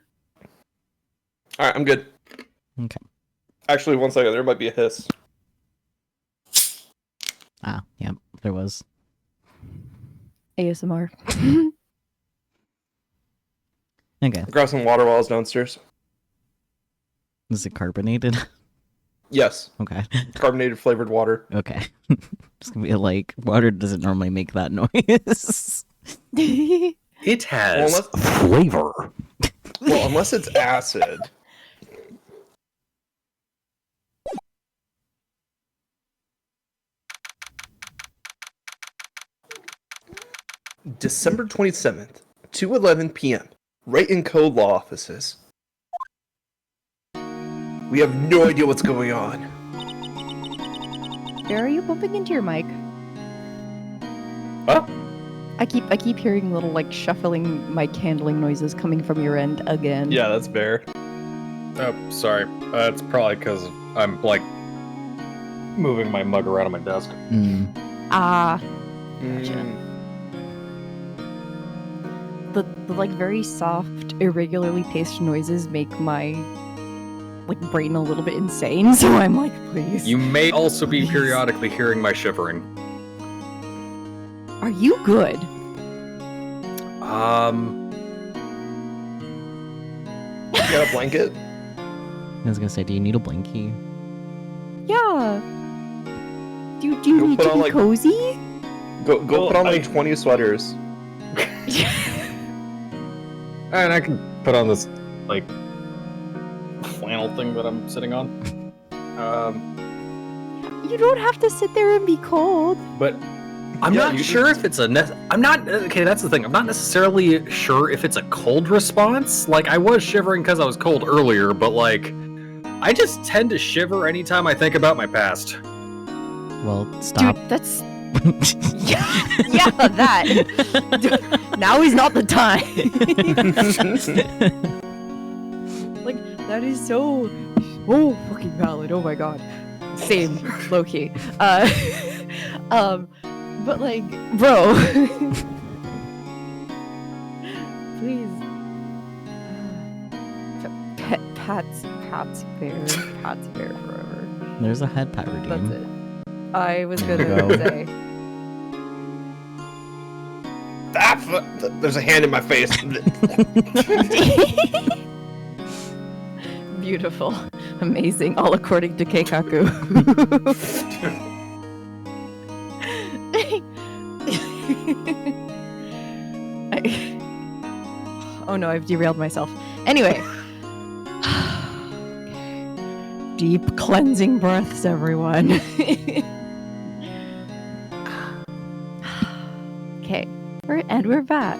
Alright, I'm good. Okay. Actually, one second. There might be a hiss. There was. ASMR. Okay. Grab some water while I was downstairs. Is it carbonated? Yes, Okay. carbonated flavored water. Okay. It's gonna be like, water doesn't normally make that noise. It has unless- flavor. Well, unless it's acid. December 27th, 2:11 p.m. Right in code law offices. We have no idea what's going on. Are you bumping into your mic? Huh? I keep hearing little like shuffling mic handling noises coming from your end again. Yeah, that's Bear. Oh, sorry. It's probably because I'm like moving my mug around on my desk. Mm. Ah, Mm. the like very soft, irregularly paced noises make my like brain a little bit insane. So I'm like, please. You may also be Please. periodically hearing my shivering. Are you good? You got a blanket? I was gonna say, do you need a blankie? Yeah. Do you Go need put to on, be like- cozy? Go Well, put on like I- 20 sweaters. And I can put on this like flannel thing that I'm sitting on. You don't have to sit there and be cold. But I'm Yeah, not you sure just- if it's I'm not okay. That's the thing. I'm not necessarily sure if it's a cold response. Like I was shivering because I was cold earlier, but like I just tend to shiver anytime I think about my past. Well, stop. Dude, that's yeah, that. Dude, now is not the time. Like that is so fucking valid. Oh my god. Same, low key. But like, bro, please. Pat's bear forever. There's a head pat redeem. That's it. I was There you gonna go. say. There's a hand in my face. Beautiful. Amazing. All according to Keikaku. Oh no, I've derailed myself. Anyway. Deep cleansing breaths, everyone. Okay. We're back.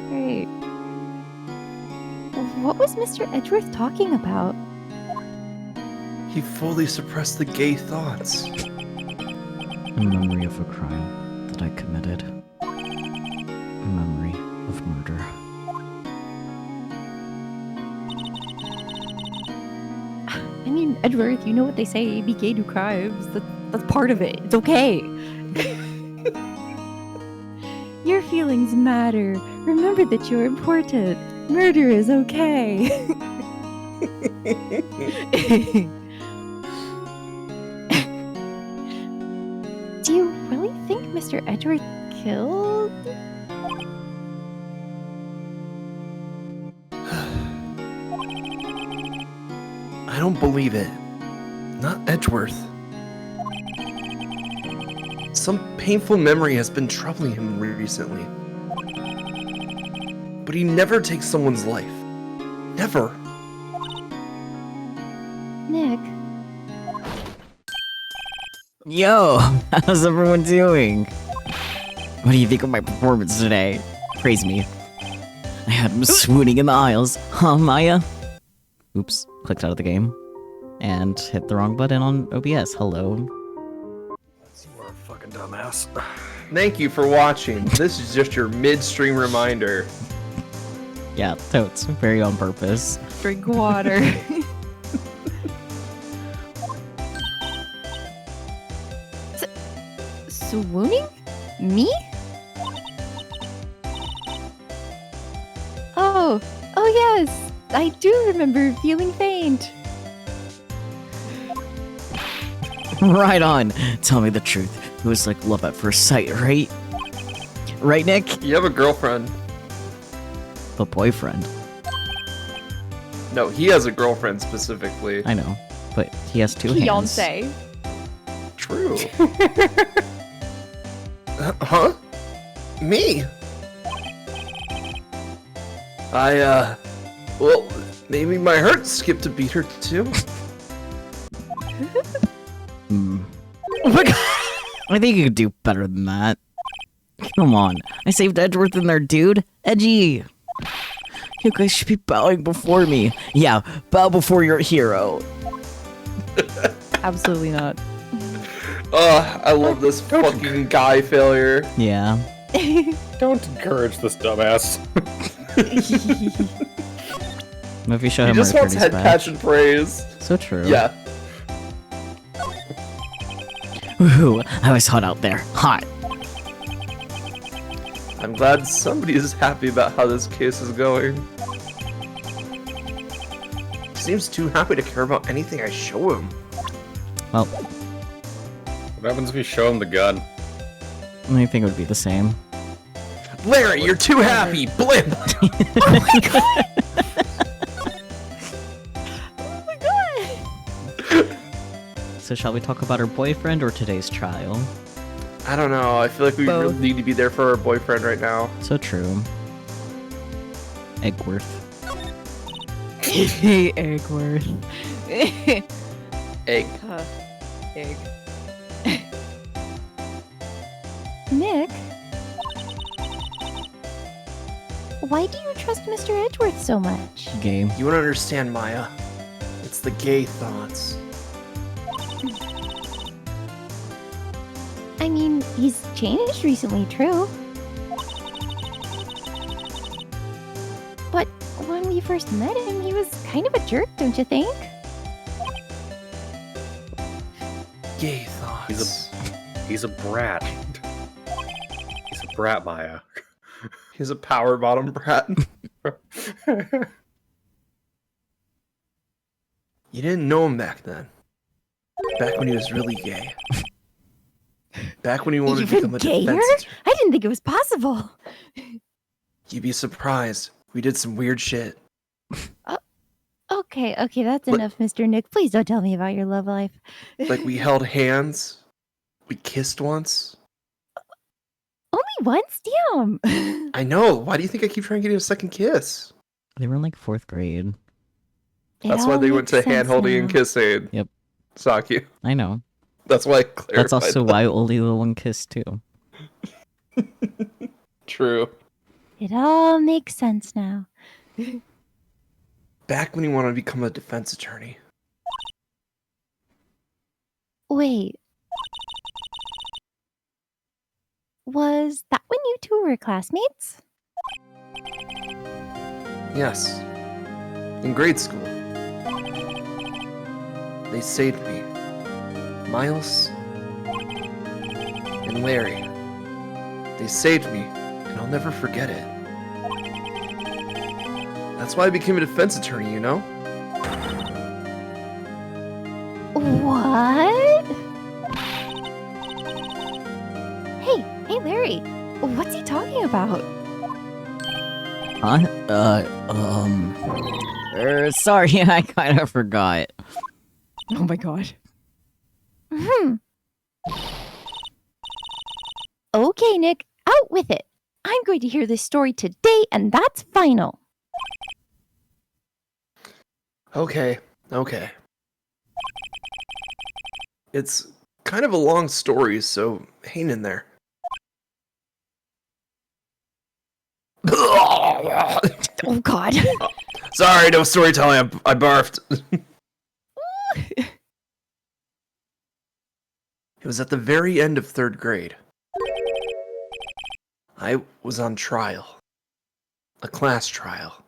Great. What was Mr. Edgeworth talking about? He fully suppressed the gay thoughts. A memory of a crime that I committed. A memory of murder. I mean, Edgeworth, you know what they say, be gay to crimes. That's part of it. It's okay. Your feelings matter. Remember that you're important. Murder is okay. Do you really think Mr. Edgeworth killed? I don't believe it. Not Edgeworth. Some painful memory has been troubling him recently. But he never takes someone's life. Never. Nick, Yo, how's everyone doing? What do you think of my performance today? Praise me. I had him swooning in the aisles, huh, Maya? Oops, clicked out of the game. And hit the wrong button on OBS. Hello. You are a fucking dumbass. Thank you for watching. This is just your midstream reminder. Yeah, totes. Very on purpose. drink water. Swooning? Me? Oh yes, I do remember feeling faint. Right on. Tell me the truth. It was like love at first sight, right? Right, Nick? You have a girlfriend. A boyfriend. No, he has a girlfriend specifically. I know, but he has two hands. Fiance. True. Huh? Me? Well, maybe my heart skipped a beat or two. Hmm. Oh my god! I think you could do better than that. Come on. I saved Edgeworth in there, dude. Edgy! You guys should be bowing before me. Yeah, bow before your hero. Absolutely not. I love this fucking guy failure. Yeah. Don't encourage this dumbass. Maybe show He him just wants head badge. patch and praise. So true. Yeah. Ooh, I was hot out there. Hot. I'm glad somebody is happy about how this case is going. He seems too happy to care about anything I show him. Well, What happens if you show him the gun? I think it would be the same. Larry, you're too happy! Blimp! Oh my god! So shall we talk about her boyfriend or today's trial? I don't know, I feel like we Both. really need to be there for our boyfriend right now. So true. Eggworth. Eggworth. Egg. Egg. Nick? Why do you trust Mr. Edgeworth so much? Game. You won't understand, Maya. It's the gay thoughts. I mean, he's changed recently, true. But when we first met him, he was kind of a jerk, don't you think? Gay thoughts. He's a brat. He's a brat, Maya. He's a power bottom brat. You didn't know him back then. Back when he was really gay. Back when he wanted to Even become a gayer? defense attorney. I didn't think it was possible. You'd be surprised. We did some weird shit. Okay, that's What- enough, Mr. Nick. Please don't tell me about your love life. Like, we held hands. We kissed once. Only once? Damn. I know. Why do you think I keep trying to get a second kiss? They were in like 4th grade. It That's why all they went makes to hand sense holding and now. kissing. Yep. Saki. I know. That's why I clarified. That's also why only the one kiss too. True. It all makes sense now. Back when he wanted to become a defense attorney. Wait. Was that when you two were classmates? Yes. In grade school. They saved me. Miles and Larry. They saved me, and I'll never forget it. That's why I became a defense attorney, you know? What? Hey, Larry. What's he talking about? Huh? Sorry, I kind of forgot. Oh my god. Okay, Nick, out with it. I'm going to hear this story today, and that's final. Okay. It's kind of a long story, so hang in there. Oh God. Sorry, no storytelling. I barfed. It was at the very end of 3rd grade. I was on trial. A class trial.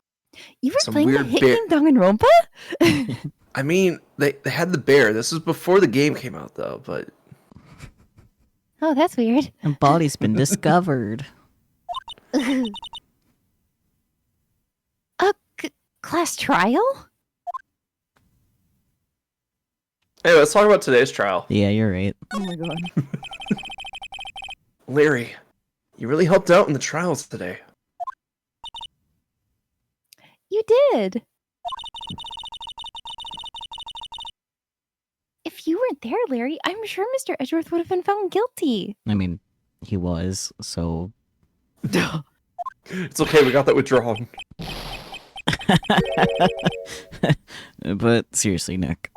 You were Some playing the weird hit bear- game Danganronpa? I mean, they had the bear. This was before the game came out, though, but Oh, that's weird. A body's been discovered. A class trial? anyway, let's talk about today's trial. Yeah, you're right. Oh my god. Larry, you really helped out in the trials today. You did. If you weren't there, Larry, I'm sure Mr. Edgeworth would have been found guilty. I mean, he was, so... It's okay, we got that withdrawn. But seriously, Nick,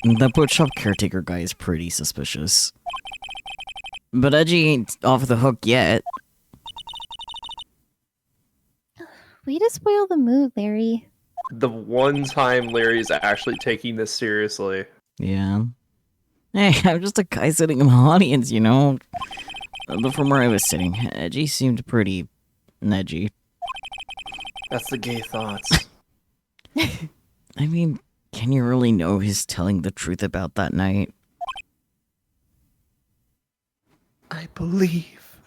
that bookshop caretaker guy is pretty suspicious. But Edgy ain't off the hook yet. Way to spoil the mood, Larry. The one time Larry's actually taking this seriously. Yeah. Hey, I'm just a guy sitting in the audience, you know? But from where I was sitting, Edgy seemed pretty edgy. That's the gay thoughts. I mean, can you really know he's telling the truth about that night? I believe.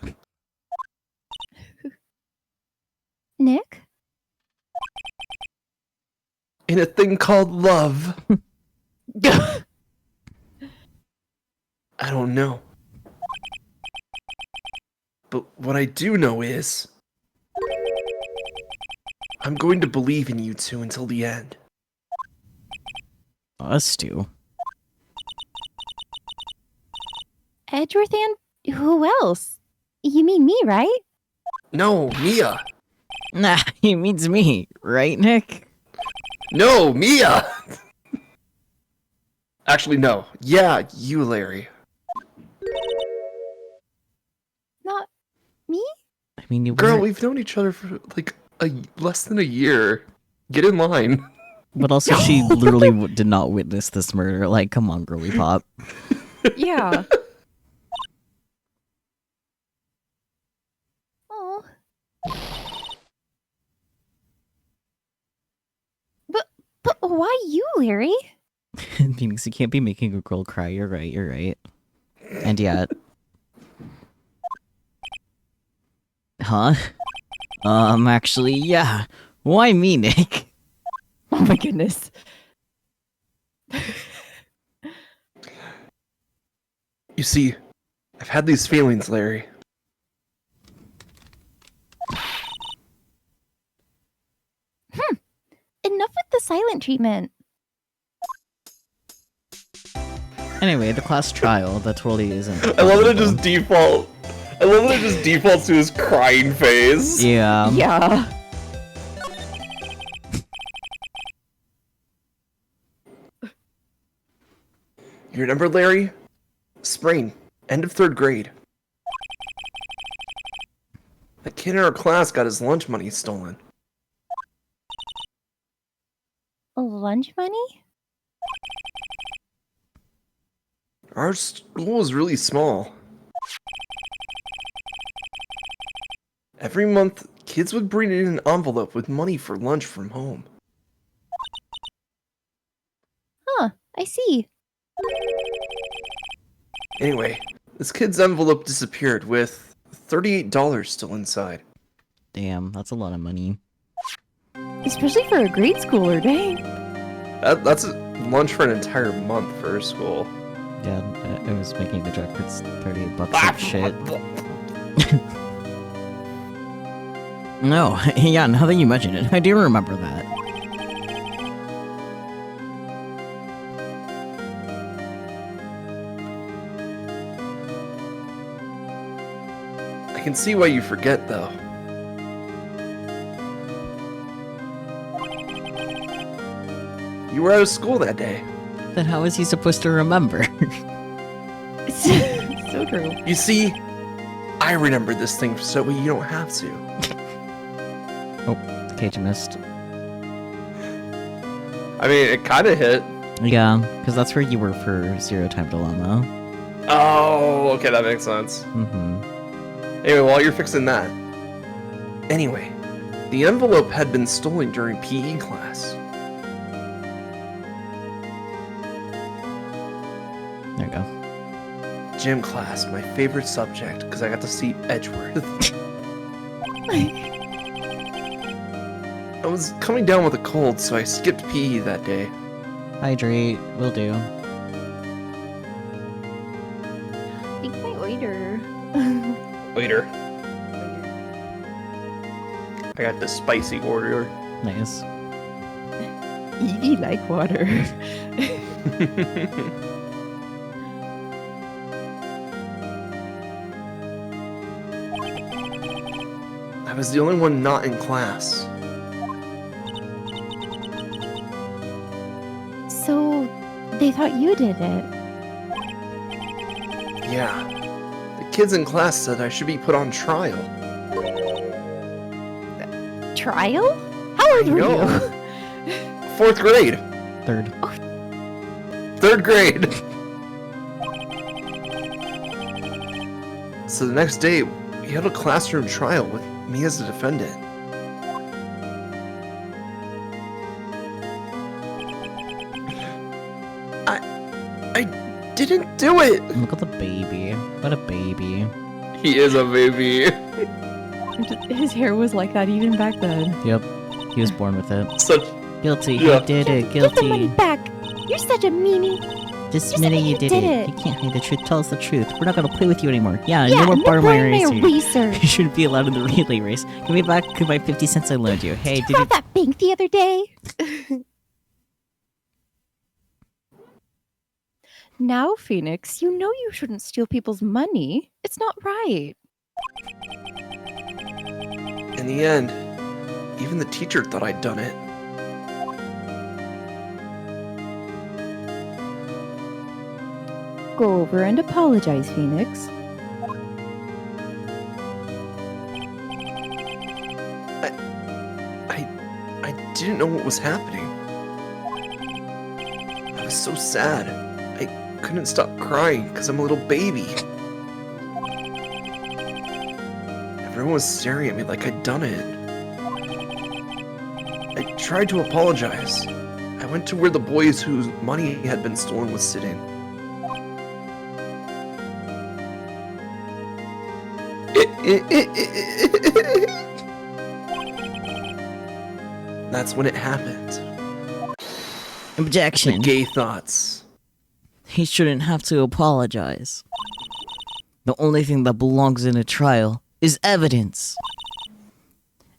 Nick? In a thing called love. I don't know. But what I do know is... I'm going to believe in you two until the end. Us two. Edgeworth and who else? You mean me, right? No, Mia. Nah, he means me, right, Nick? No, Mia! Actually, no. Yeah, you, Larry. Not me? I mean, you Girl, weren't- we've known each other for, like, less than a year. Get in line. But also, she literally did not witness this murder. Like, come on, girly pop. Yeah. Oh. But why you, Larry? Phoenix, you can't be making a girl cry. You're right. And yet... Huh? Actually, yeah. Why me, Nick? Oh my goodness. You see, I've had these feelings, Larry. Enough with the silent treatment. Anyway, the class trial, that totally isn't... I love that it just default. I love that it just defaults to his crying phase. Yeah. Yeah. You remember, Larry? Spring, end of 3rd grade. That kid in our class got his lunch money stolen. Lunch money? Our school is really small. Every month, kids would bring in an envelope with money for lunch from home. Huh, I see. Anyway, this kid's envelope disappeared with $38 still inside. Damn, that's a lot of money. Especially for a grade schooler, dang. That's lunch for an entire month for her school. Yeah, I was making a joke. It's $38 of shit. No, yeah, now that you mention it, I do remember that. I can see why you forget, though. You were out of school that day. Then how is he supposed to remember? So true. You see, I remember this thing so you don't have to. Oh, Cage missed. I mean, it kind of hit. Yeah, because that's where you were for Zero Time Dilemma. Oh, okay, that makes sense. Mm-hmm. Anyway, while you're fixing that. Anyway, the envelope had been stolen during PE class. There you go. Gym class, my favorite subject, because I got to see Edgeworth. I was coming down with a cold, so I skipped PE that day. Hydrate, will do. Take my order. I got the spicy order. Nice. Evie like water. I was the only one not in class. So, they thought you did it. Yeah. The kids in class said I should be put on trial. Trial? How old were you? 4th grade. Third. 3rd grade. So the next day, we had a classroom trial with me as the defendant. I didn't do it. Look at the baby. What a baby. He is a baby. His hair was like that even back then. Yep. He was born with it. Such Guilty. Yeah. He did it. Give the money Guilty. back. You're such a meanie. This Just minute admit you you did did it. it. You can't hide the truth. Tell us the truth. We're not gonna play with you anymore. Yeah, Yeah, no more no borrowing my borrowing my eraser. eraser. You shouldn't be allowed in the relay race. Give me back my 50 cents I loaned you. Hey, Did did you you? rob that bank the other day? Now, Phoenix, you know you shouldn't steal people's money. It's not right. in the end, even the teacher thought I'd done it. Go over and apologize, Phoenix. I didn't know what was happening. I was so sad. I couldn't stop crying because I'm a little baby. Everyone was staring at me like I'd done it. I tried to apologize. I went to where the boys whose money had been stolen was sitting. That's when it happened. The Objection. gay thoughts. He shouldn't have to apologize. The only thing that belongs in a trial is evidence.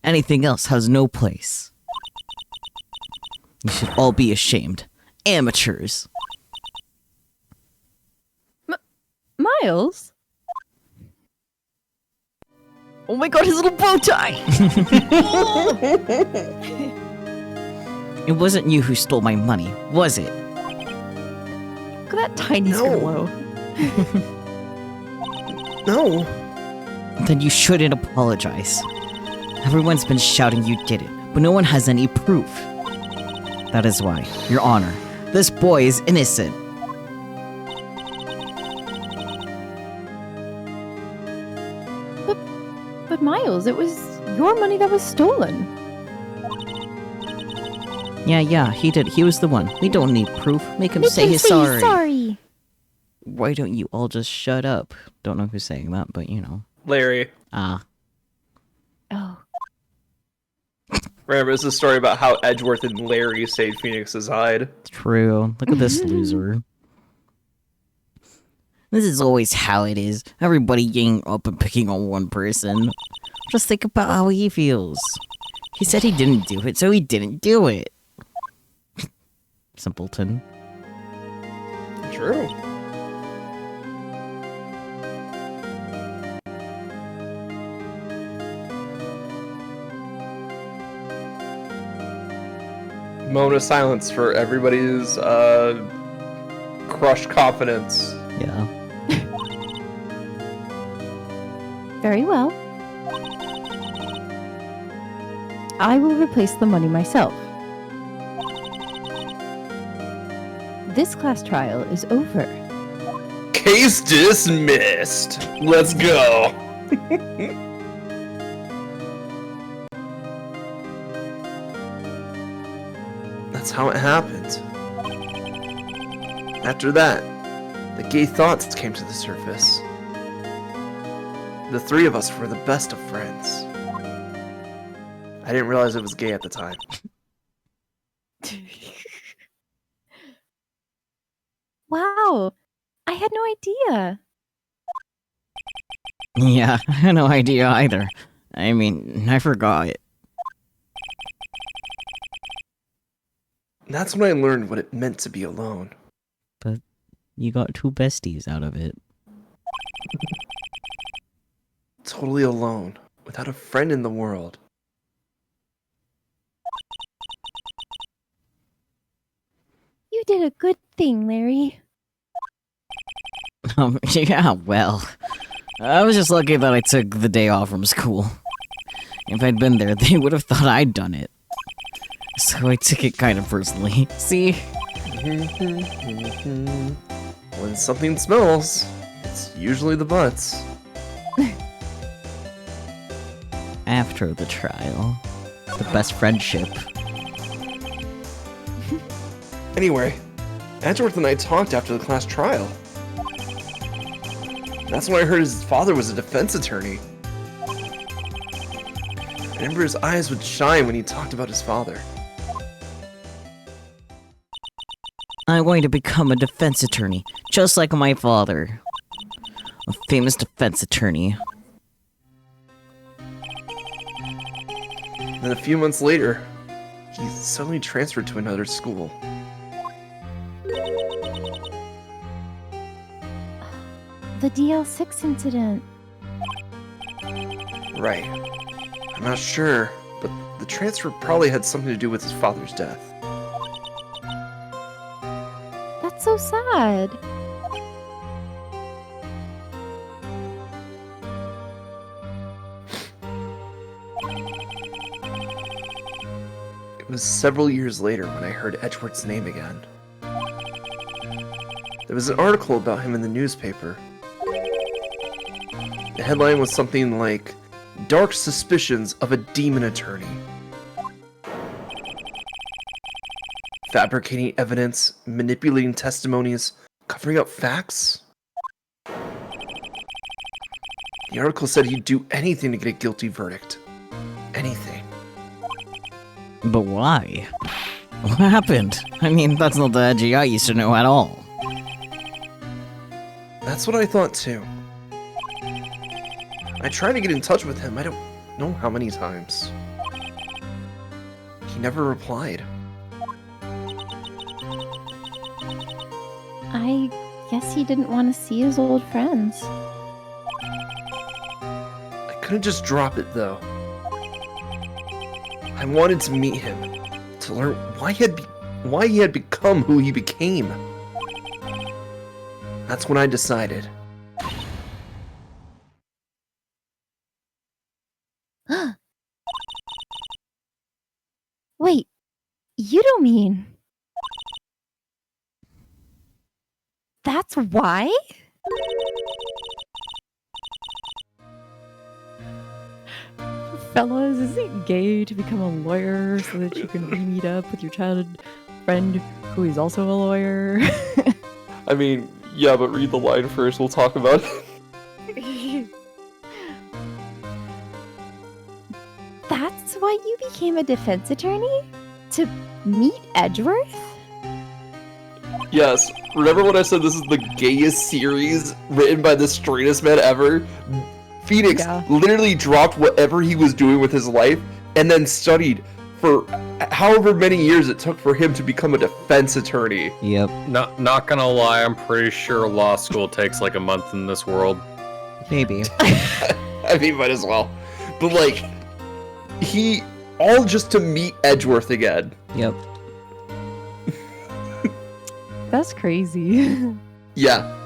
Anything else has no place. You should all be ashamed. Amateurs. Miles? Oh my god, his little bow tie! It wasn't you who stole my money, was it? Look at that tiny No. scribble. No. Then you shouldn't apologize. Everyone's been shouting you did it, but no one has any proof. That is why, Your Honor, this boy is innocent. But Miles, it was your money that was stolen. Yeah, he did. He was the one. We don't need proof. Make him say he's Say sorry. sorry. Why don't you all just shut up? Don't know who's saying that, but you know. Larry. Ah. Oh. Remember, it's a story about how Edgeworth and Larry saved Phoenix's hide. True. Look at this loser. This is always how it is. Everybody getting up and picking on one person. Just think about how he feels. He said he didn't do it, so he didn't do it. Simpleton. True. Moment of silence for everybody's crushed confidence. Yeah. Very well. I will replace the money myself. This class trial is over. Case dismissed. Let's go. That's how it happened. After that, the gay thoughts came to the surface. The three of us were the best of friends. I didn't realize it was gay at the time. Wow. I had no idea. Yeah, I had no idea either. I mean, I forgot it. That's when I learned what it meant to be alone. But you got 2 besties out of it. Totally alone, without a friend in the world. You did a good thing, Larry. Yeah, well. I was just lucky that I took the day off from school. If I'd been there, they would have thought I'd done it. So I took it kind of personally. See? When something smells, it's usually the butts. After the trial. The best friendship. Anyway, Edgeworth and I talked after the class trial. That's when I heard his father was a defense attorney. I remember his eyes would shine when he talked about his father. I'm going to become a defense attorney, just like my father. A famous defense attorney. Then a few months later, he suddenly transferred to another school. The DL6 incident. Right. I'm not sure, but the transfer probably had something to do with his father's death. That's so sad. It was several years later when I heard Edgeworth's name again. There was an article about him in the newspaper. The headline was something like, "Dark Suspicions of a Demon Attorney." Fabricating evidence, manipulating testimonies, covering up facts. The article said he'd do anything to get a guilty verdict. Anything. But why? What happened? I mean, that's not the Edgy I used to know at all. That's what I thought too. I tried to get in touch with him, I don't know how many times. He never replied. I guess he didn't want to see his old friends. I couldn't just drop it though. I wanted to meet him, to learn why he had become who he became. That's when I decided. Wait, you don't mean... That's why? Fellas, is it gay to become a lawyer so that you can re-meet up with your childhood friend who is also a lawyer? I mean, yeah, but read the line first, we'll talk about it. That's why you became a defense attorney? To meet Edgeworth? Yes, remember when I said this is the gayest series written by the straightest man ever? Phoenix literally dropped whatever he was doing with his life and then studied for however many years it took for him to become a defense attorney. Yep. Not gonna lie, I'm pretty sure law school takes like a month in this world. Maybe. I mean, might as well. But like, he all just to meet Edgeworth again. Yep. That's crazy. Yeah.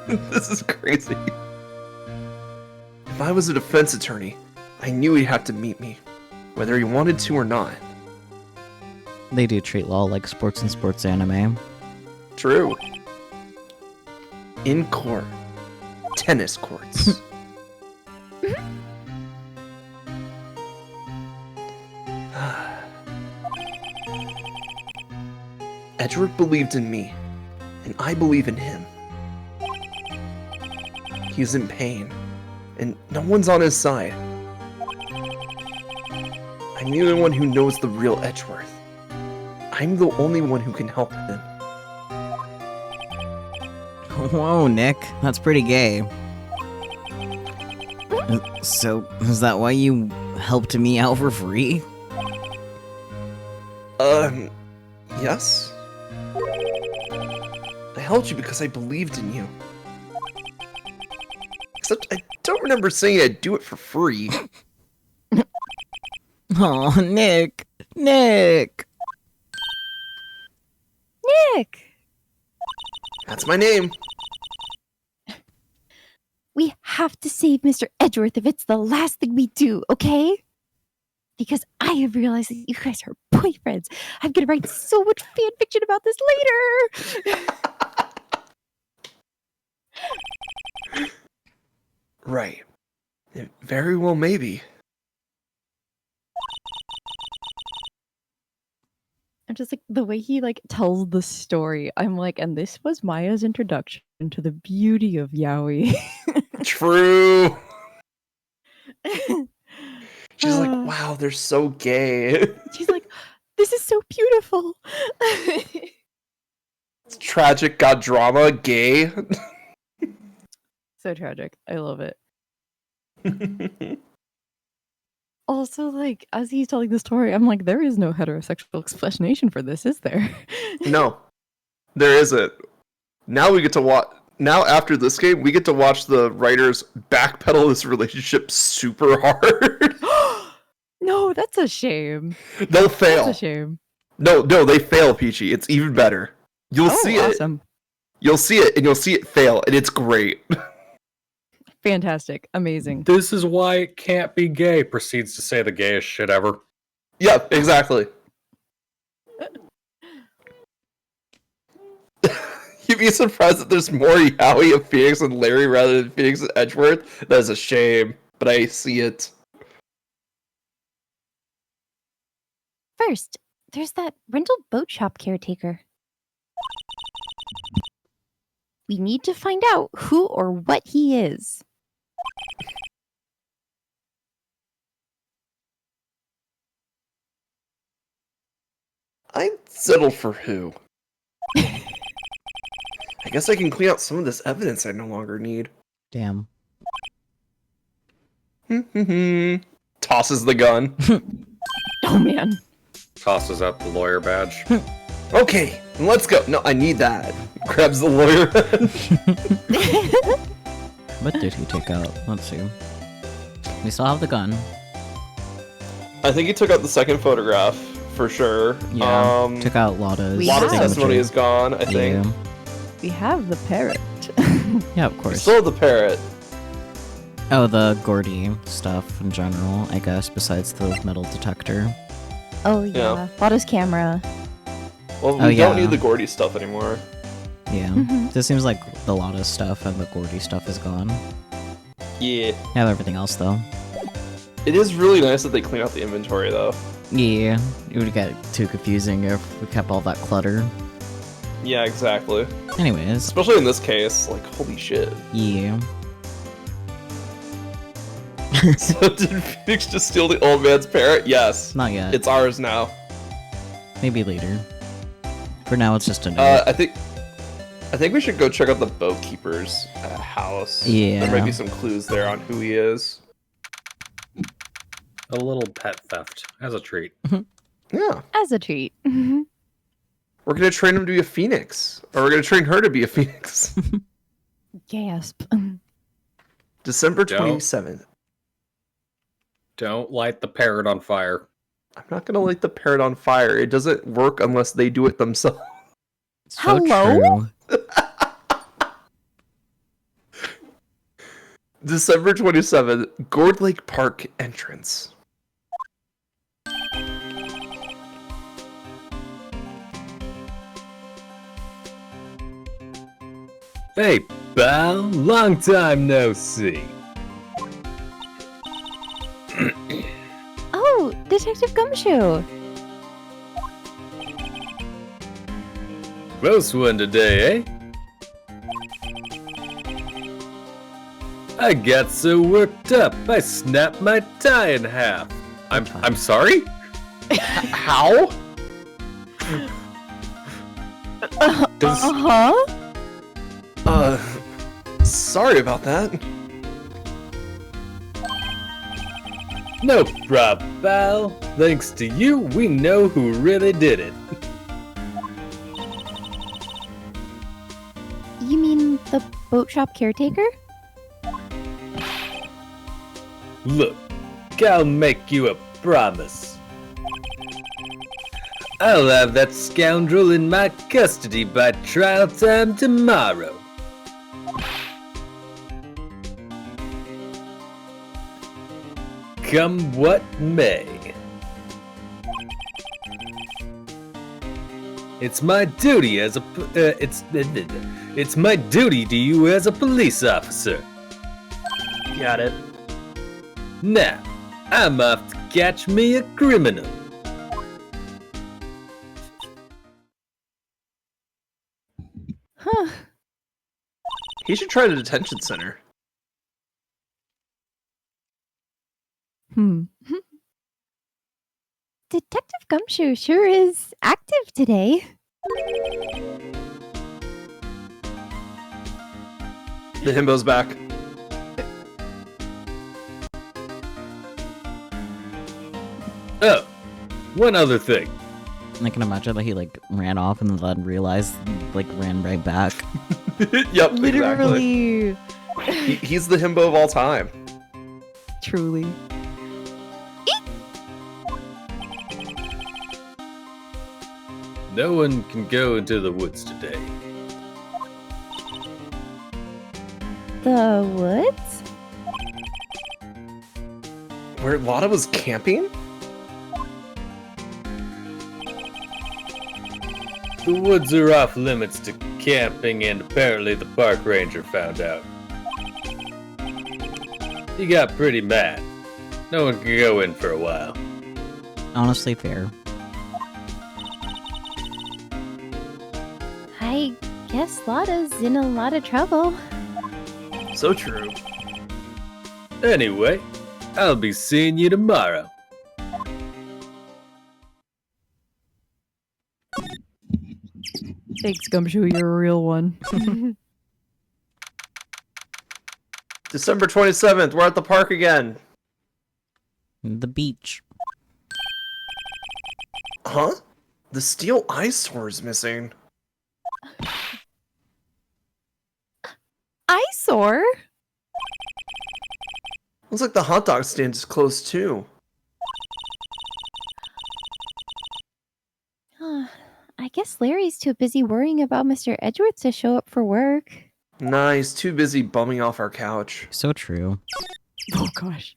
This is crazy. If I was a defense attorney, I knew he'd have to meet me, whether he wanted to or not. They do treat law like sports and sports anime. True. In court. Tennis courts. Edgeworth believed in me, and I believe in him. He's in pain, and no one's on his side. I'm the only one who knows the real Edgeworth. I'm the only one who can help him. Whoa, Nick. That's pretty gay. So, is that why you helped me out for free? Yes? I helped you because I believed in you. Except I don't remember saying I'd do it for free. Oh, Nick. Nick. Nick! That's my name. We have to save Mr. Edgeworth if it's the last thing we do, okay? Because I have realized that you guys are boyfriends. I'm gonna write so much fan fiction about this later. Right. It very well maybe. I'm just like the way he like tells the story. I'm like, and this was Maya's introduction to the beauty of yaoi. True. She's like, wow, they're so gay. She's like, this is so beautiful. It's tragic, got drama, gay. So tragic. I love it. Also, like, as he's telling the story, I'm like, there is no heterosexual explanation for this, is there? No, there isn't. Now we get to watch. Now after this game, we get to watch the writers backpedal this relationship super hard. No, that's a shame. They'll fail. That's a shame. No, they fail, Peachy. It's even better. You'll see awesome. it. You'll see it, and you'll see it fail, and it's great. Fantastic. Amazing. This is why it can't be gay, proceeds to say the gayest shit ever. Yeah, exactly. You'd be surprised that there's more yaoi of Phoenix and Larry rather than Phoenix and Edgeworth. That is a shame, but I see it. First, there's that rental boat shop caretaker. We need to find out who or what he is. I'd settle for who. I guess I can clean out some of this evidence I no longer need. Damn. Tosses the gun. Oh, man. Tosses out the lawyer badge. Okay, let's go. No, I need that. Grabs the lawyer. What did he take out? Let's see. We still have the gun. I think he took out the second photograph, for sure. Yeah. Took out Lotta's. We Lotta's have. testimony is gone, I think. Yeah. We have the parrot. Yeah, of We course. still have the parrot. Oh, the Gordy stuff in general, I guess, besides the metal detector. Oh, Yeah. yeah. Lotta's camera. Well, Oh, we don't yeah. need the Gordy stuff anymore. Yeah. Mhm. This seems like the Lotta stuff and the Gordy stuff is gone. Yeah. I have everything else, though. It is really nice that they clean out the inventory, though. Yeah, it would get too confusing if we kept all that clutter. Yeah, exactly. Anyways, Especially in this case, like, holy shit. yeah. So did Phoenix just steal the old man's parrot? Yes. Not yet. It's ours now. Maybe later. For now, it's just a note. I think we should go check out the boat keeper's house. Yeah. There might be some clues there on who he is. A little pet theft as a treat. Yeah. As a treat. We're gonna train him to be a phoenix. Or we're gonna train her to be a phoenix. Gasp. December Don't. 27th. Don't light the parrot on fire. I'm not gonna light the parrot on fire. It doesn't work unless they do it themselves. So Hello? true. December 27th, Gourd Lake Park entrance. Hey, pal, long time no see. Oh, Detective Gumshoe. Close one today, eh? I got so worked up, I snapped my tie in half. I'm sorry? How? Does Uh-huh. Sorry about that. No problem, pal. Thanks to you, we know who really did it. boat shop caretaker? Look, I'll make you a promise. I'll have that scoundrel in my custody by trial time tomorrow. Come what may. It's my duty as a it's my duty to you as a police officer. Got it. Now, I'm off to catch me a criminal. Huh. He should try the detention center. Detective Gumshoe sure is active today. The himbo's back. Oh, one other thing. I can imagine that he like ran off and then realized, like ran right back. Yep, exactly. Literally. He's the himbo of all time. Truly. No one can go into the woods today. The woods? Where Lotta was camping? The woods are off limits to camping, and apparently the park ranger found out. He got pretty mad. No one can go in for a while. Honestly, fair. I guess Lotta's in a lot of trouble. So true. Anyway, I'll be seeing you tomorrow. Thanks, Gumshoe, you're a real one. December 27th, we're at the park again. The beach. Huh? The steel eyesore is missing. Eyesore? Looks like the hot dog stand is closed too. I guess Larry's too busy worrying about Mr. Edgeworth to show up for work. Nah, he's too busy bumming off our couch. So true. Oh gosh.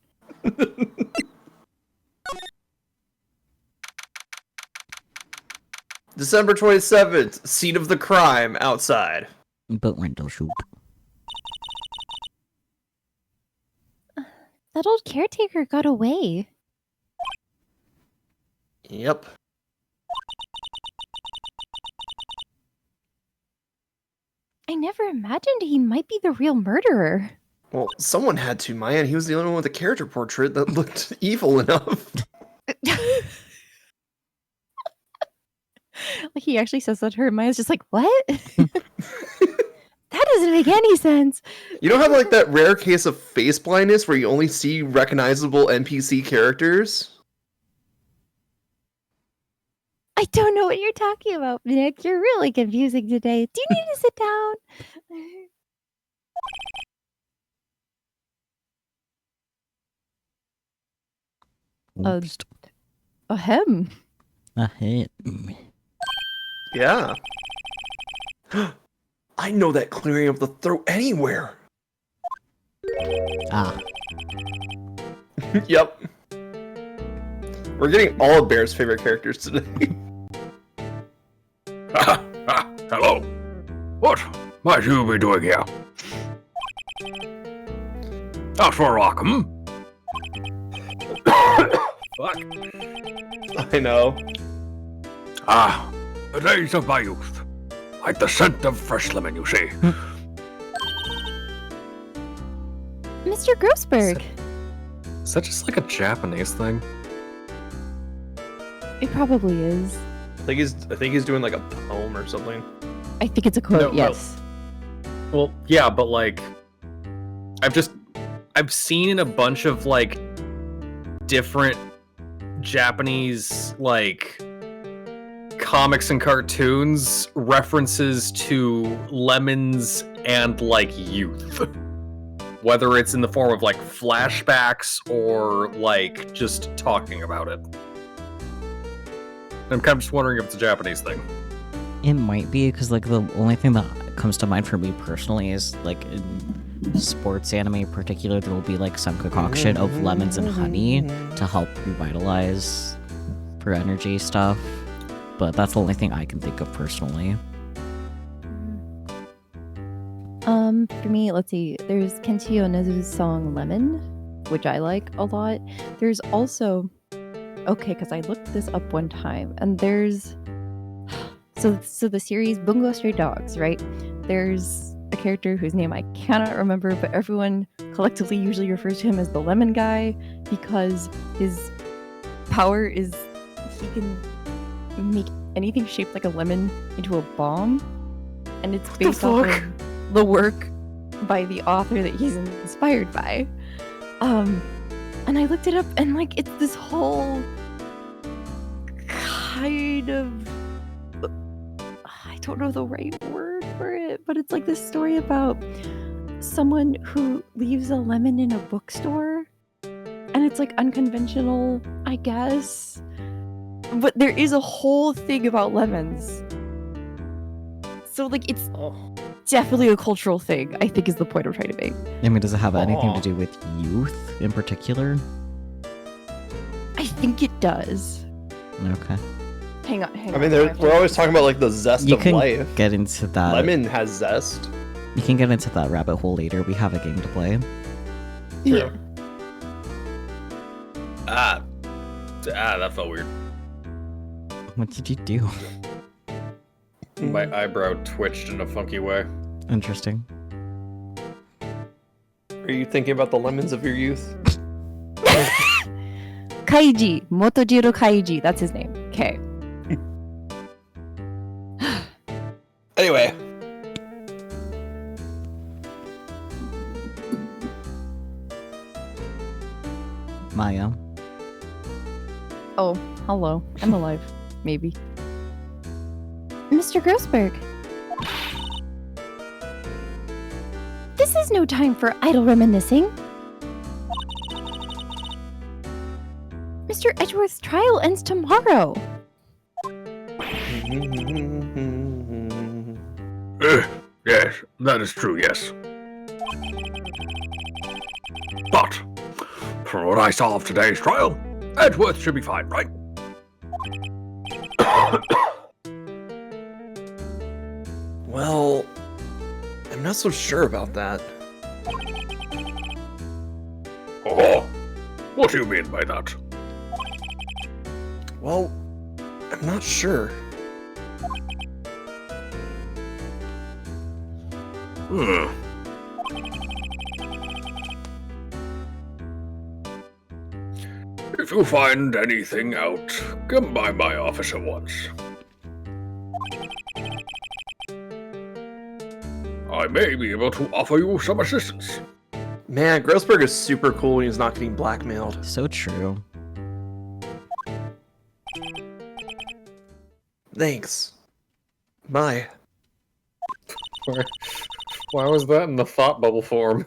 December 27th, scene of the crime outside. Boat rental shoot. That old caretaker got away. Yep. I never imagined he might be the real murderer. Well, someone had to, Maya, and he was the only one with a character portrait that looked evil enough. He actually says that to her. Maya's just like, what? That doesn't make any sense. You don't have like that rare case of face blindness where you only see recognizable NPC characters? I don't know what you're talking about, Nick. You're really confusing today. Do you need to sit down? Oops. Ahem. Ahem. Yeah. I know that clearing of the throat anywhere. Ah. Yep. We're getting all of Bear's favorite characters today. Hello. What might you be doing here? That's for Rockham. Fuck. I know. Ah, the days of my youth. Like the scent of fresh lemon, you see. Mr. Grossberg. Is that just like a Japanese thing? It probably is. I think he's doing like a poem or something. I think it's a quote, No, yes. Well, yeah, but like, I've seen a bunch of like different Japanese like comics and cartoons, references to lemons and like youth. Whether it's in the form of like flashbacks or like just talking about it. I'm kind of just wondering if it's a Japanese thing. It might be, because like the only thing that comes to mind for me personally is like in sports anime in particular, there will be like some concoction of lemons and honey to help revitalize for energy stuff. But that's the only thing I can think of personally. For me, let's see. There's Kenshi Onezu's song "Lemon," which I like a lot. There's also, okay, because I looked this up one time, and there's so the series Bungo Stray Dogs, right? There's a character whose name I cannot remember, but everyone collectively usually refers to him as the Lemon Guy because his power is he can make anything shaped like a lemon into a bomb, and it's based off of the work by the author that he's inspired by. And I looked it up, and like it's this whole kind of, I don't know the right word for it, but it's like this story about someone who leaves a lemon in a bookstore, and it's like unconventional, I guess, but there is a whole thing about lemons. So like it's definitely a cultural thing, I think, is the point I'm trying to make. I mean, does it have anything to do with youth in particular? I think it does. Okay. Hang on. I mean, we're always talking about like the zest You of can life. get into that. Lemon has zest. You can get into that rabbit hole later. We have a game to play. Yeah. That felt weird. What did you do? My eyebrow twitched in a funky way. Interesting. Are you thinking about the lemons of your youth? Kaiji. Motojiro Kaiji. That's his name. Okay. Anyway. Maya. Oh, hello. I'm alive. Maybe. Mr. Grossberg. This is no time for idle reminiscing. Mr. Edgeworth's trial ends tomorrow. Yes, that is true, yes. But, from what I saw of today's trial, Edgeworth should be fine, right? Well, I'm not so sure about that. Oh, what do you mean by that? Well, I'm not sure. If you find anything out, come by my office at once. I may be able to offer you some assistance. Man, Grossberg is super cool when he's not getting blackmailed. So true. Thanks. Bye. Why was that in the thought bubble form?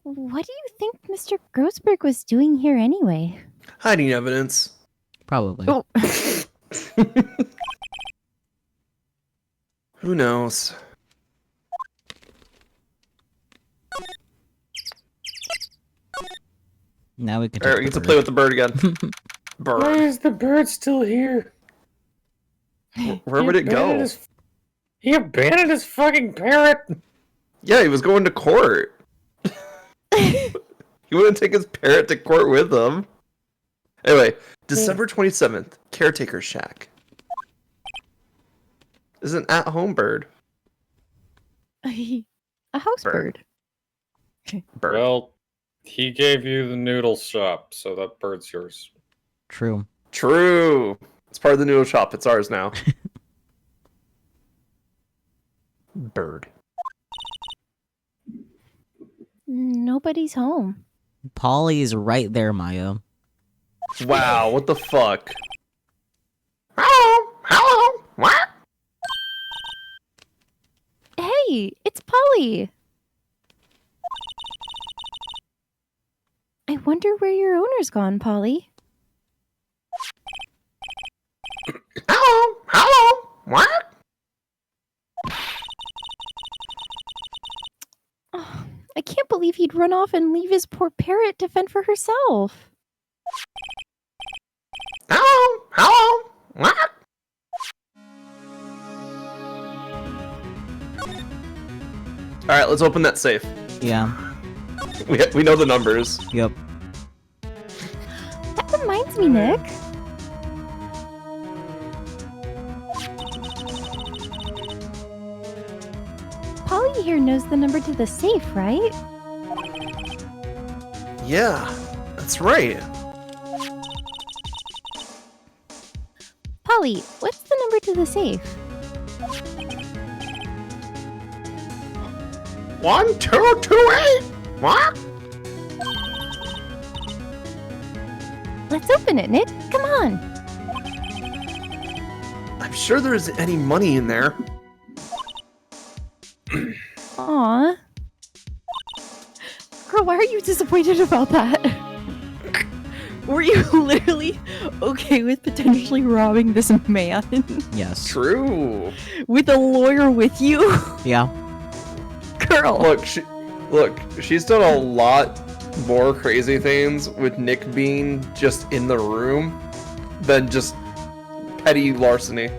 What do you think Mr. Grossberg was doing here anyway? Hiding evidence. Probably. Oh. Who knows? Now we can. Alright, we get to play with the bird again. Bird. Why is the bird still here? Where would it go? He abandoned his fucking parrot. Yeah, he was going to court. He wouldn't take his parrot to court with him. Anyway, December 27th, Caretaker Shack. Is an at-home bird. A house bird. Bird. Well, he gave you the noodle shop, so that bird's yours. True. True. It's part of the noodle shop. It's ours now. Bird. Nobody's home. Polly's right there, Maya. Wow, what the fuck? Hello? Hello? What? Hey, it's Polly. I wonder where your owner's gone, Polly. Hello? Hello? What? Oh, I can't believe he'd run off and leave his poor parrot to fend for herself. Hello? Hello? What? All right, let's open that safe. Yeah. We know the numbers. Yep. That reminds me, Nick. Polly here knows the number to the safe, right? Yeah, that's right. Polly, what's the number to the safe? 1228? What? Let's open it, Nick. Come on. I'm sure there isn't any money in there. Aw. Girl, why are you disappointed about that? Were you literally okay with potentially robbing this man Yes. True. with a lawyer with you? Yeah. Girl. Look, she's done a lot more crazy things with Nick being just in the room than just petty larceny.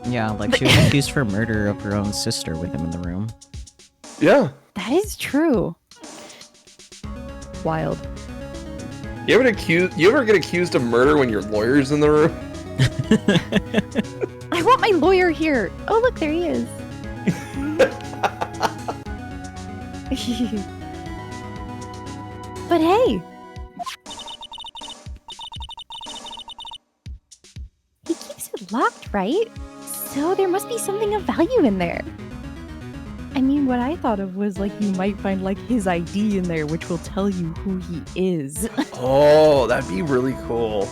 Yeah, like she was accused for murder of her own sister with him in the room. Yeah. That is true. Wild. You ever get accused of murder when your lawyer's in the room? I want my lawyer here. Oh, look, there he is. But hey, he keeps it locked, right? So there must be something of value in there. I mean, what I thought of was like you might find like his ID in there, which will tell you who he is, Oh, that'd be really cool.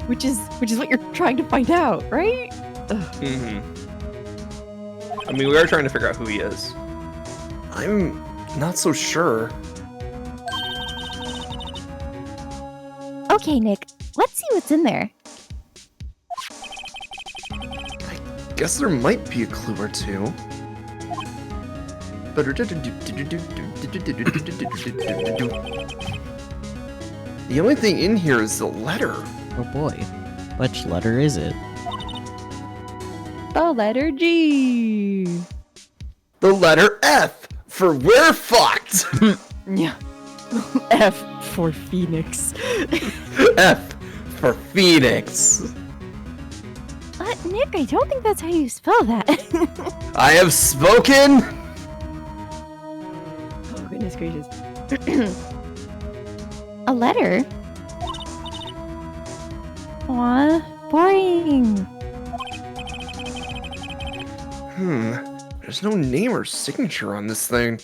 which is what you're trying to find out, right? Mm-hmm. I mean, we are trying to figure out who he is. I'm not so sure. Okay, Nick, let's see what's in there. Guess there might be a clue or two. The only thing in here is the letter. Oh boy. Which letter is it? The letter G. The letter F for we're fucked. Yeah. F for Phoenix. F for Phoenix. Nick, I don't think that's how you spell that. I have spoken. Oh goodness gracious. A letter? Aw, boring. There's no name or signature on this thing.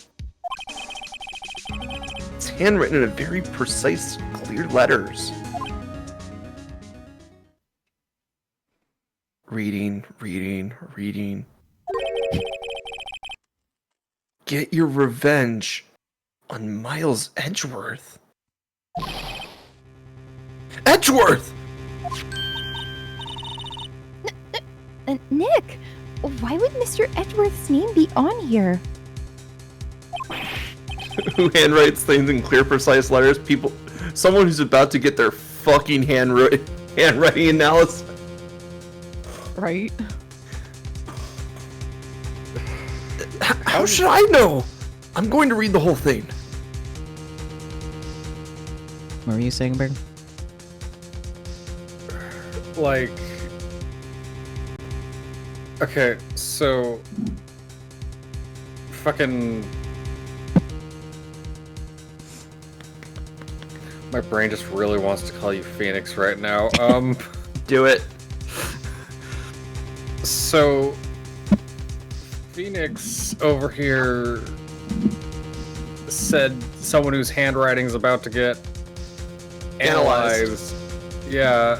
It's handwritten in very precise, clear letters. Reading. Get your revenge on Miles Edgeworth. Edgeworth! Nick, why would Mr. Edgeworth's name be on here? Who handwrites things in clear, precise letters? Someone who's about to get their fucking handwriting analysis. Right? How should I know? I'm going to read the whole thing. What were you saying, Berg? Like, okay, so fucking my brain just really wants to call you Phoenix right now. Do it. So Phoenix over here said someone whose handwriting's about to get analyzed. Yeah.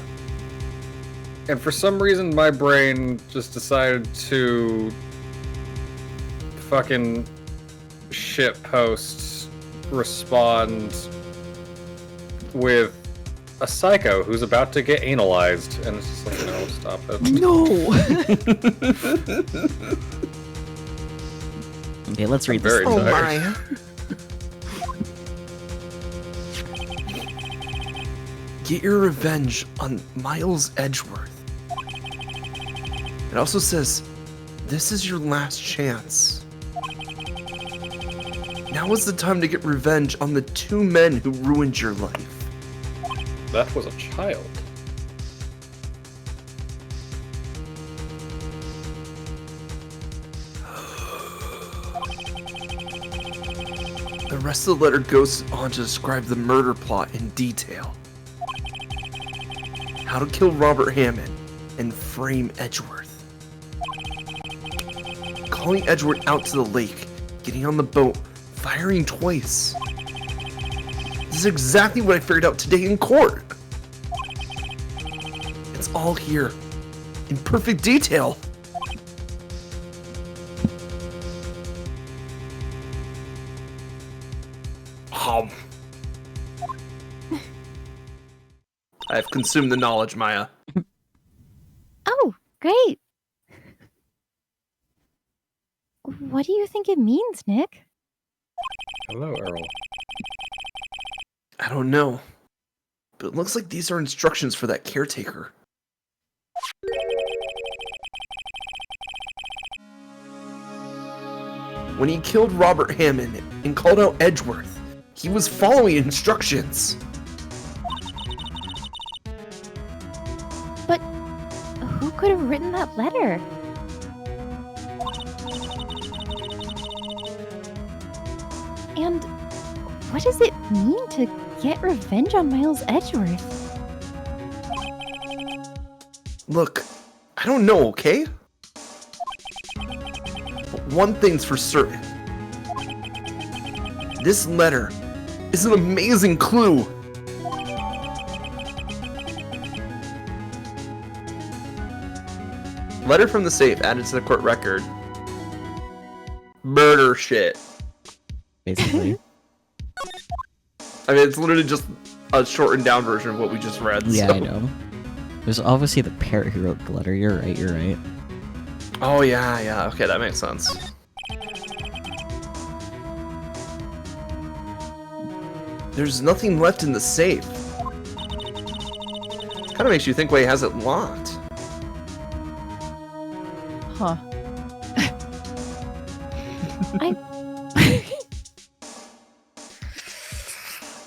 And for some reason, my brain just decided to fucking shitpost respond with a psycho who's about to get analyzed, and it's just like, no, stop it. No. Okay, let's read this. Very Oh tired. my. Get your revenge on Miles Edgeworth. It also says, this is your last chance. Now is the time to get revenge on the 2 men who ruined your life. That was a child. The rest of the letter goes on to describe the murder plot in detail. How to kill Robert Hammond and frame Edgeworth. Calling Edgeworth out to the lake, getting on the boat, firing twice. This is exactly what I figured out today in court. It's all here, in perfect detail. I've consumed the knowledge, Maya. Oh, great. What do you think it means, Nick? Hello, Earl. I don't know, but it looks like these are instructions for that caretaker. When he killed Robert Hammond and called out Edgeworth, he was following instructions. But who could have written that letter? And what does it mean to get revenge on Miles Edgeworth? Look, I don't know, okay? But one thing's for certain. This letter is an amazing clue. Letter from the safe added to the court record. Murder shit. Basically. I mean, it's literally just a shortened down version of what we just read. Yeah, so. I know. There's obviously the parrot who wrote the letter. You're right. Oh, yeah. Okay, that makes sense. There's nothing left in the safe. Kind of makes you think why he has it locked. Huh.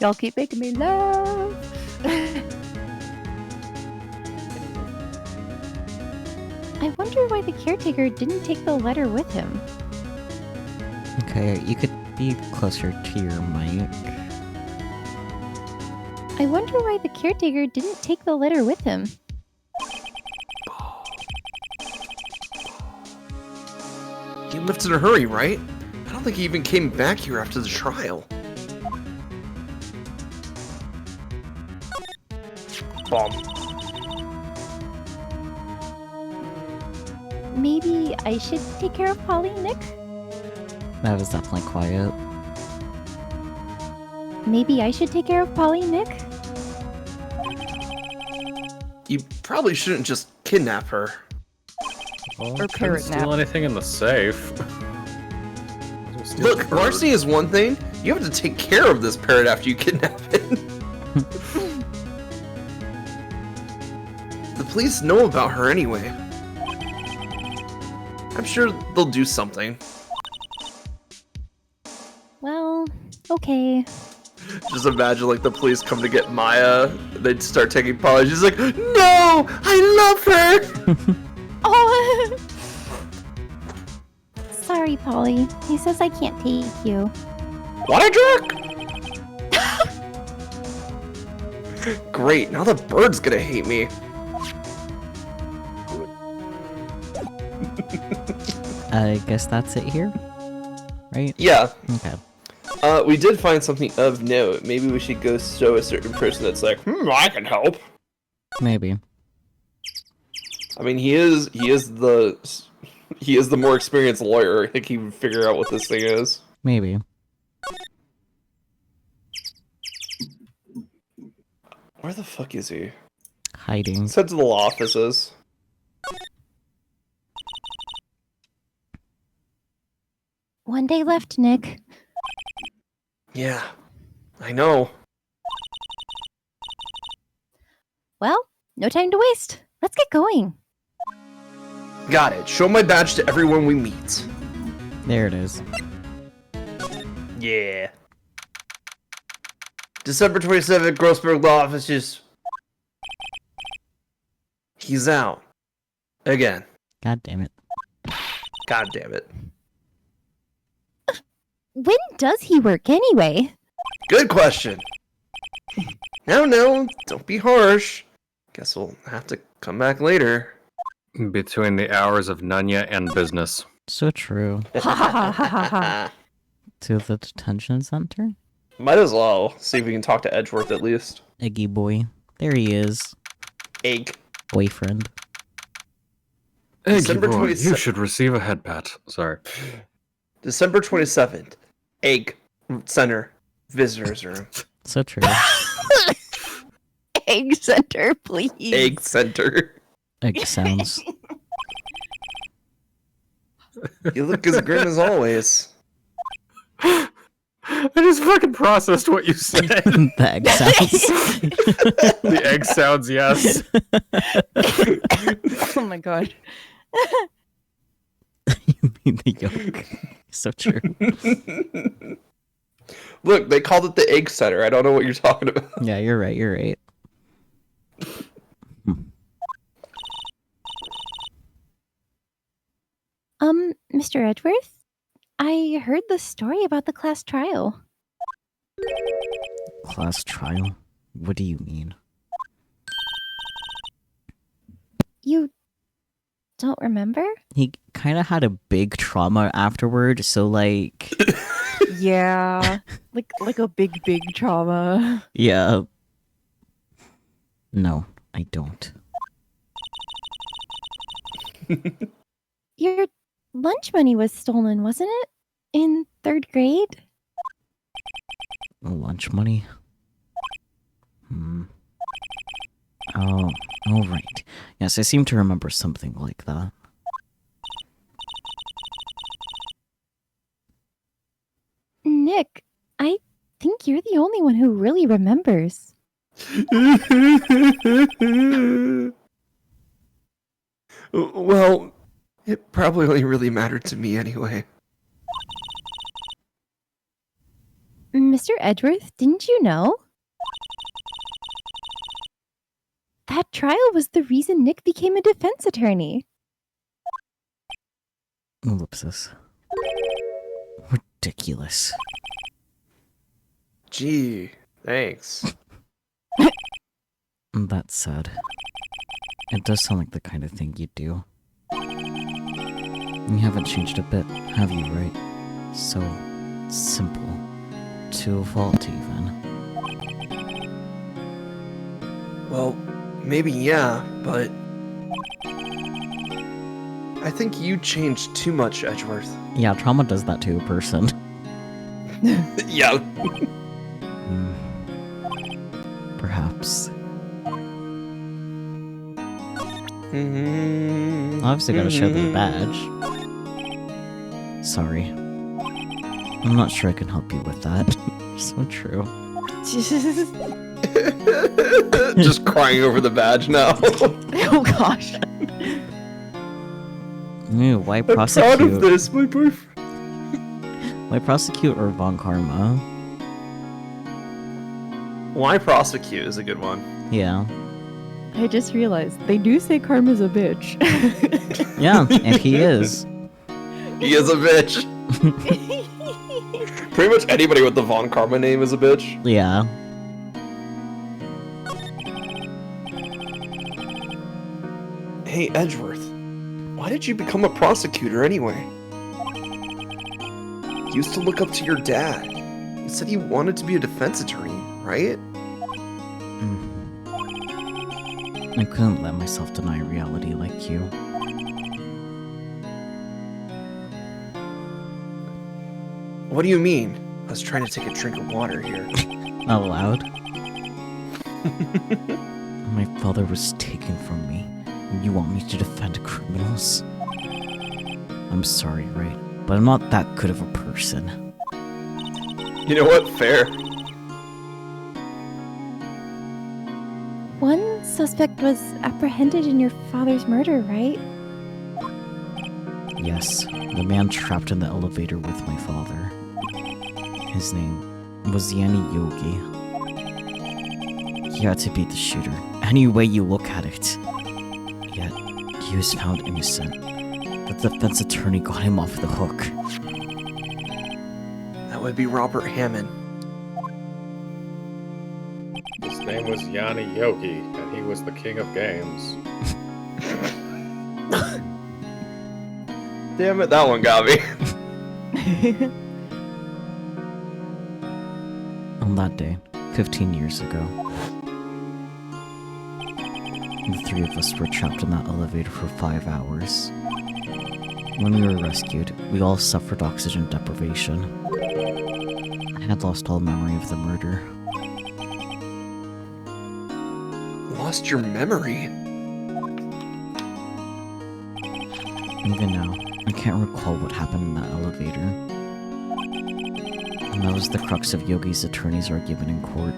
Y'all keep making me laugh. I wonder why the caretaker didn't take the letter with him. Okay, you could be closer to your mic. I wonder why the caretaker didn't take the letter with him. He left in a hurry, right? I don't think he even came back here after the trial. Bomb. Maybe I should take care of Polly, Nick? That was definitely quiet. Maybe I should take care of Polly, Nick? You probably shouldn't just kidnap her. Well, Or couldn't parrot steal nap. anything in the safe. Steal Look, the bird. larceny is one thing. You have to take care of this parrot after you kidnap it. The police know about her anyway. I'm sure they'll do something. Well, okay. Just imagine like the police come to get Maya, they'd start taking Polly. She's like, no, I love her. Oh! Sorry, Polly. He says I can't take you. What a jerk! Great, now the bird's gonna hate me. I guess that's it here, right? Yeah, Okay. we did find something of note. Maybe we should go show a certain person that's like, I can help. Maybe. I mean, he is the more experienced lawyer. I think he would figure out what this thing is. Maybe. Where the fuck is he? Hiding. Let's head to the law offices. One day left, Nick. Yeah, I know. Well, no time to waste. Let's get going. Got it. Show my badge to everyone we meet. There it is. Yeah. December 27th, Grossberg Law Offices. He's out. Again. God damn it. God damn it. When does he work anyway? Good question. No, don't be harsh. Guess we'll have to come back later. Between the hours of Nunya and business. So true. Ha ha ha ha ha. To the detention center? Might as well see if we can talk to Edgeworth at least. Eggy boy. There he is. Egg. Boyfriend. Eggy December boy, 27th. you should receive a head pat. Sorry. December 27th. Egg Center. Visitors room. So true. Egg center, please. Egg Center. Egg sounds. You look as grim as always. I just fucking processed what you said. The egg sounds. The egg sounds, yes. Oh my god. You mean the yolk. So true. Look, they called it the Egg Center. I don't know what you're talking about. Yeah, you're right. You're right. Mr. Edgeworth? I heard the story about the class trial. Class trial? What do you mean? You don't remember? He kind of had a big trauma afterward, so like, Yeah. like a big trauma. yeah. No, I don't. Your lunch money was stolen, wasn't it? In 3rd grade? Lunch money? Oh, right. Yes, I seem to remember something like that. Nick, I think you're the only one who really remembers. Well, it probably only really mattered to me anyway. Mr. Edgeworth, didn't you know? That trial was the reason Nick became a defense attorney. Ellipsis. Ridiculous. Gee, thanks. That said, it does sound like the kind of thing you'd do. You haven't changed a bit, have you, right? So simple. To a fault, even. Well, maybe yeah, but I think you changed too much, Edgeworth. Yeah, trauma does that to a person. Yeah. Perhaps. Mm-hmm. Obviously gotta show the badge. Sorry. I'm not sure I can help you with that. So true. Just crying over the badge now. Oh gosh. Ew, why I'm proud of prosecute? this, my boyfriend. Why prosecute or Von Karma? Why prosecute is a good one. Yeah. I just realized they do say Karma's a bitch. Yeah, and he is. He is a bitch. Pretty much anybody with the Von Karma name is a bitch. Yeah. Hey, Edgeworth. Why did you become a prosecutor anyway? You used to look up to your dad. You said you wanted to be a defense attorney, right? I couldn't let myself deny reality like you. What do you mean? I was trying to take a drink of water here. Out loud? My father was taken from me, and you want me to defend criminals? I'm sorry, right? But I'm not that good of a person. You know what? Fair. One suspect was apprehended in your father's murder, right? Yes, the man trapped in the elevator with my father. His name was Yanni Yogi. He had to be the shooter, any way you look at it. Yet, he was found innocent. The defense attorney got him off the hook. That would be Robert Hammond. His name was Yanni Yogi, and he was the king of games. Damn it, that one got me. On that day, 15 years ago, the three of us were trapped in that elevator for 5 hours. When we were rescued, we all suffered oxygen deprivation. I had lost all memory of the murder. Lost your memory? Even now, I can't recall what happened in that elevator. And that was the crux of Yogi's attorney's argument in court.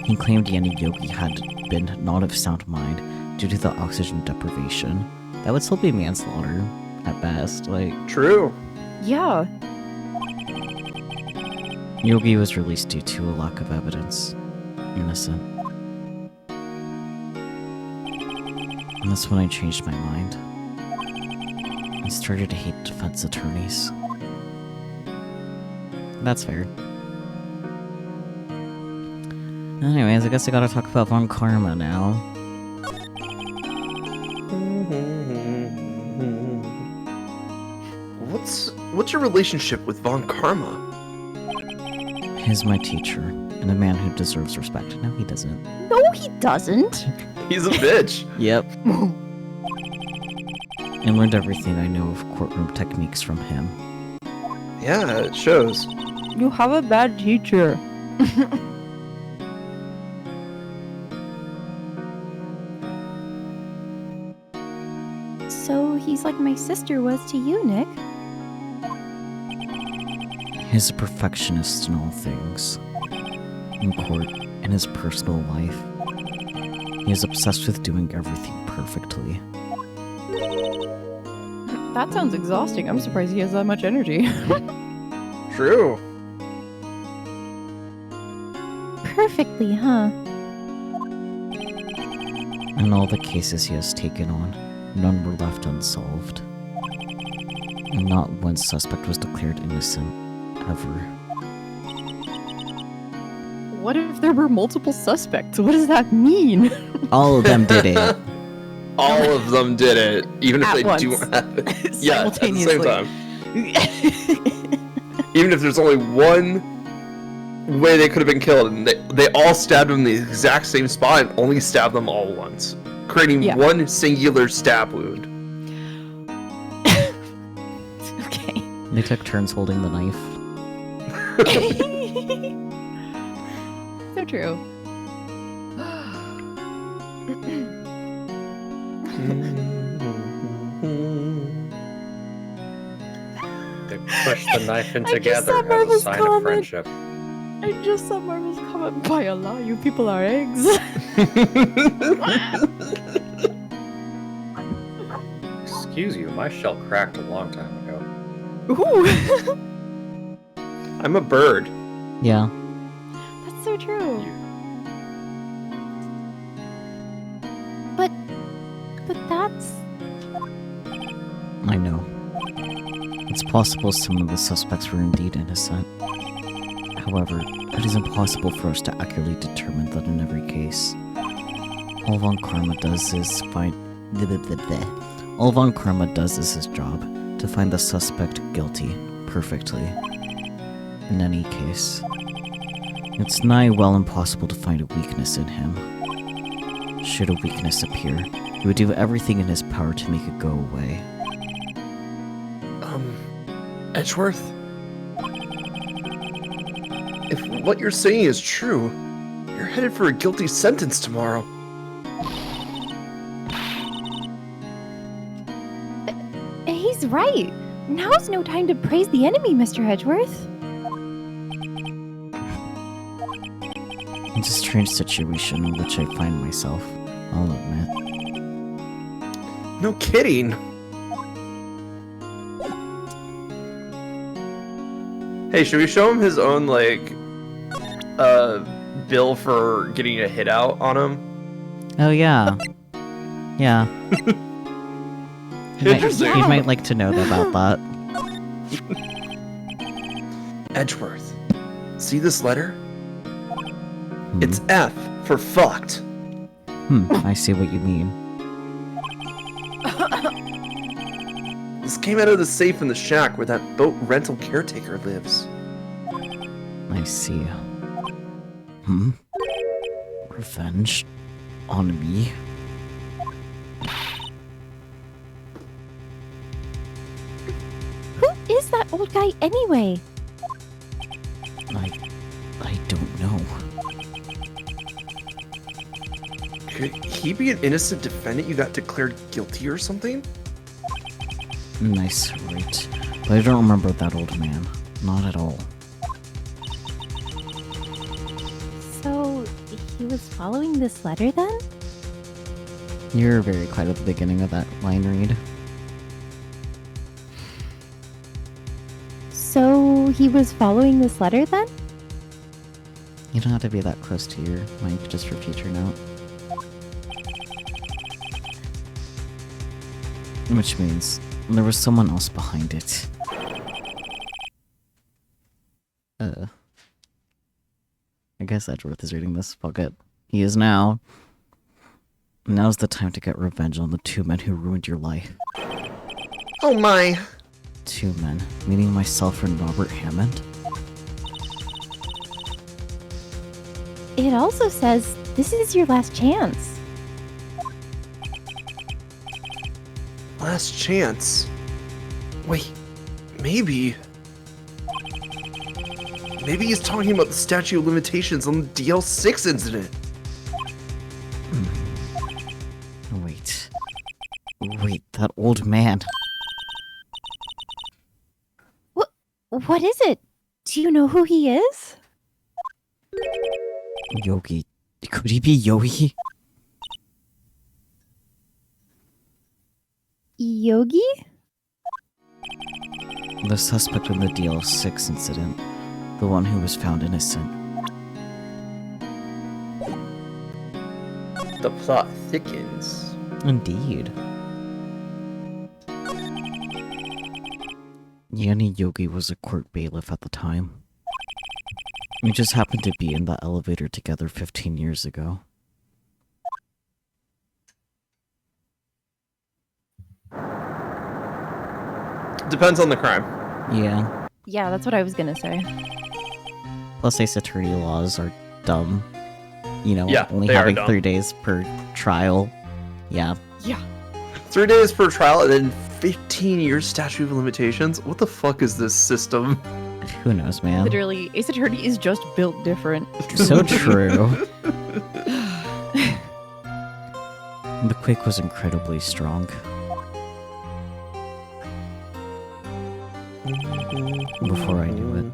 He claimed Yanni Yogi had been not of sound mind due to the oxygen deprivation. That would still be manslaughter, at best, like... True. Yeah. Yogi was released due to a lack of evidence. Innocent. And that's when I changed my mind. I started to hate defense attorneys. That's fair. Anyways, I guess I gotta talk about Von Karma now. What's your relationship with Von Karma? He's my teacher, and a man who deserves respect. No, he doesn't. No, he doesn't. He's a bitch. Yep. I learned everything I know of courtroom techniques from him. Yeah, it shows. You have a bad teacher. So he's like my sister was to you, Nick. He's a perfectionist in all things. In court, in his personal life. He is obsessed with doing everything perfectly. That sounds exhausting. I'm surprised he has that much energy. True. Perfectly, huh? In all the cases he has taken on, none were left unsolved. And not one suspect was declared innocent, ever. What if there were multiple suspects? What does that mean? All of them did it. All of them did it, even if At they once. do have it. Yeah, at the same Simultaneously. time. Even if there's only one way they could have been killed, and they all stabbed them in the exact same spot and only stabbed them all once, creating Yeah. one singular stab wound. Okay. They took turns holding the knife. So true. They pushed the knife in I just together saw as a Marvel's sign comment. of friendship. I just saw Marvel's comment. By Allah, you people are eggs. Excuse you, my shell cracked a long time ago. Ooh. I'm a bird. Yeah. That's so true. But that's... I know. It's possible some of the suspects were indeed innocent. However, it is impossible for us to accurately determine that in every case. All Von Karma does is All Von Karma does is his job, to find the suspect guilty, perfectly. In any case, it's nigh well impossible to find a weakness in him. should a weakness appear, he would do everything in his power to make it go away. Edgeworth? If what you're saying is true, you're headed for a guilty sentence tomorrow. He's right. Now's no time to praise the enemy, Mr. Edgeworth. It's a strange situation in which I find myself, I'll admit. No kidding. Hey, should we show him his own, like, bill for getting a hit out on him? Oh yeah. Yeah. Interesting. You might like to know about that. Edgeworth, see this letter? Hmm. It's F for fucked. I see what you mean. This came out of the safe in the shack where that boat rental caretaker lives. I see. Revenge? On me? Who is that old guy anyway? I don't know. Could he be an innocent defendant you got declared guilty or something? Nice, right. But I don't remember that old man. Not at all. So, he was following this letter then? You're very quiet at the beginning of that line read. So, he was following this letter then? You don't have to be that close to your mic just for future note. Which means there was someone else behind it. I guess Edgeworth is reading this. Fuck it. He is now. Now's the time to get revenge on the two men who ruined your life. Oh my. Two men, meaning myself and Robert Hammond? It also says this is your last chance. Last chance. Wait, maybe. Maybe he's talking about the statute of limitations on the DL6 incident. Wait, that old man. What is it? Do you know who he is? Yogi. Could he be Yogi? Yogi? The suspect in the DL6 incident. The one who was found innocent. The plot thickens. Indeed. Yanni Yogi was a court bailiff at the time. We just happened to be in the elevator together 15 years ago. Depends on the crime. Yeah. Yeah, that's what I was gonna say. Plus, ace attorney laws are dumb. You know, Yeah, only they are having dumb. 3 days per trial. Yeah. 3 days per trial and then 15 years statute of limitations? What the fuck is this system? Who knows, man? Literally, Ace Attorney is just built different. So true. The quake was incredibly strong. Before I knew it,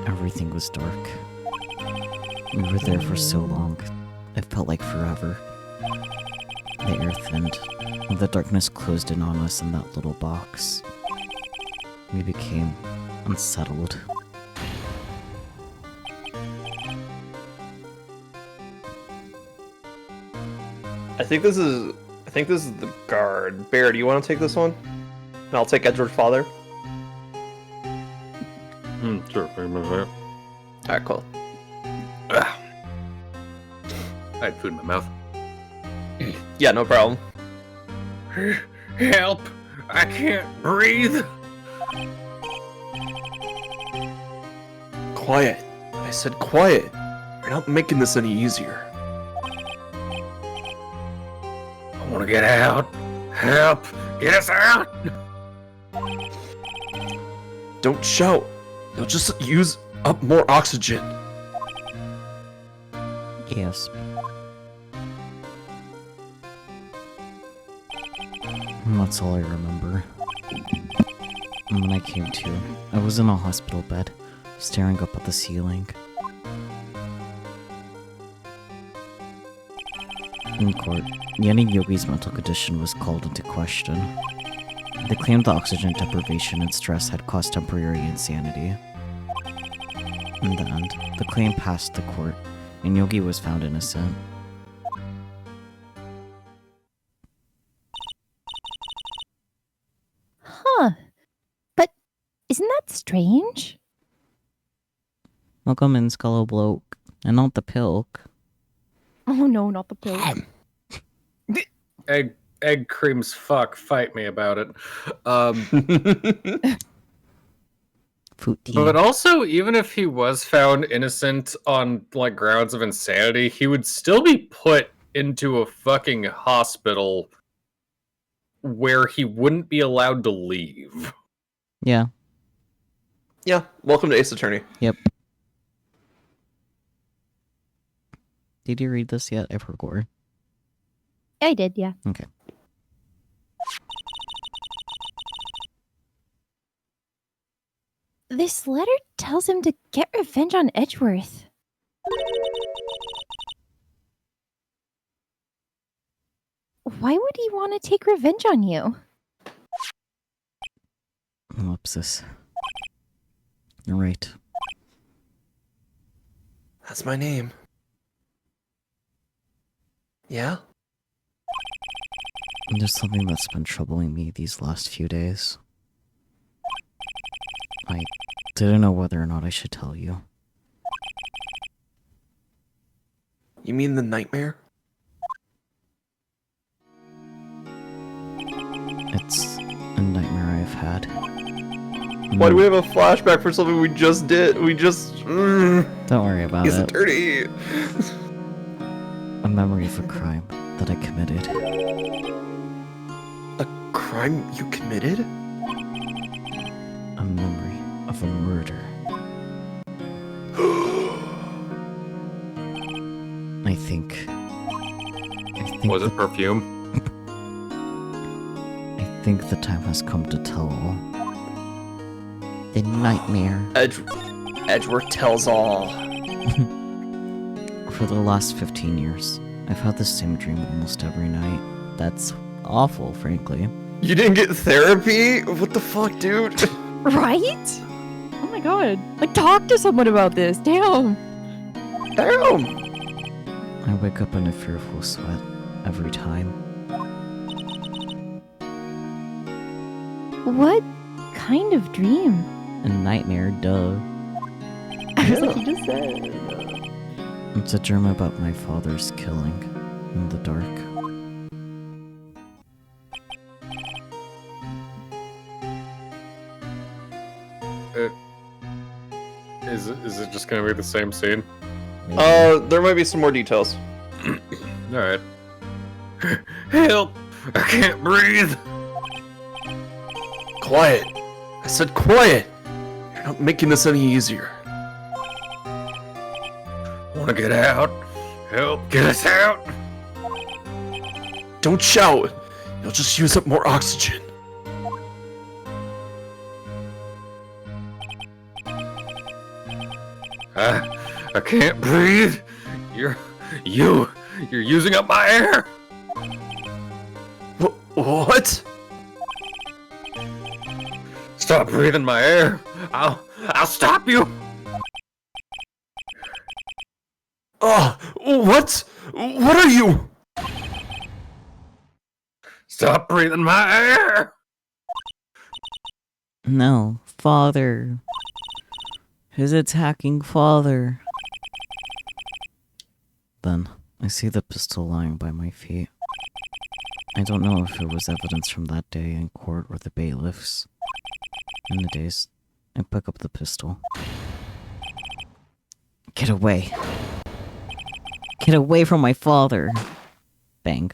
everything was dark. We were there for so long, it felt like forever. The air thinned, and the darkness closed in on us in that little box. We became unsettled. I think this is the guard. Bear, do you want to take this one? And I'll take Edward's father. Sure. Alright, cool. I had food in my mouth. Yeah, no problem. Help! I can't breathe. Quiet. I said quiet. You're not making this any easier. get out. Help! Get us out! Don't shout. You'll just use up more oxygen. Yes. That's all I remember. And when I came to, I was in a hospital bed, staring up at the ceiling. In court, Yanni Yogi's mental condition was called into question. They claimed the oxygen deprivation and stress had caused temporary insanity. In the end, the claim passed the court, and Yogi was found innocent. Huh. But isn't that strange? Welcome in, Scullo Bloke, and not the pilk. Oh no, not the pill. Egg creams fuck, fight me about it. Footy. But also, even if he was found innocent on like grounds of insanity, he would still be put into a fucking hospital where he wouldn't be allowed to leave. Yeah. Yeah, welcome to Ace Attorney. Yep. Did you read this yet? I forgot. I did, yeah. Okay. This letter tells him to get revenge on Edgeworth. Why would he want to take revenge on you? Ellipsis. You're right. That's my name. Yeah? There's something that's been troubling me these last few days. I didn't know whether or not I should tell you. You mean the nightmare? It's a nightmare I've had. Why do we have a flashback for something we just did? We just... Don't worry about He's it. dirty. A memory of a crime that I committed. A crime you committed? A memory of a murder. I think Was it perfume? I think the time has come to tell all. The nightmare. Edgeworth tells all. For the last 15 years, I've had the same dream almost every night. That's awful, frankly. You didn't get therapy? What the fuck, dude? Right? Oh my god. Like, talk to someone about this. Damn. Damn! I wake up in a fearful sweat every time. What kind of dream? A nightmare, duh. That's what you just said. It's a dream about my father's killing in the dark. Is it just gonna be the same scene? Maybe. There might be some more details. Alright. Help! I can't breathe! Quiet. I said quiet. You're not making this any easier. Wanna get out? Help! Get us out! Don't shout. You'll just use up more oxygen. I can't breathe. You're using up my air. What? Stop breathing my air. I'll stop you. What? What are you? Stop breathing my air. No, father. His attacking father. Then, I see the pistol lying by my feet. I don't know if it was evidence from that day in court or the bailiffs. In the days, I pick up the pistol. Get away. Get away from my father. Bang.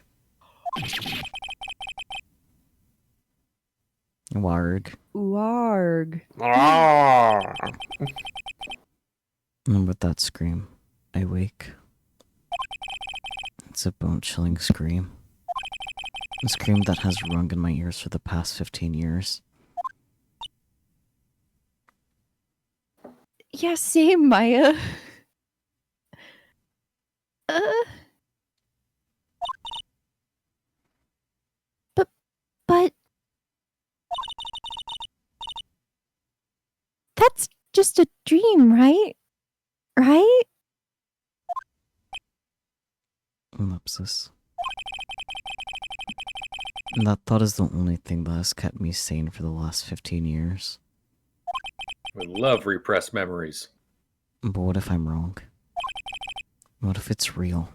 Warg. Warg. And with that scream, I wake. It's a bone-chilling scream. A scream that has rung in my ears for the past 15 years. Yeah, same, Maya. But that's just a dream, right? Right? Ellipsis. And that thought is the only thing that has kept me sane for the last 15 years. We love repressed memories. But what if I'm wrong? What if it's real?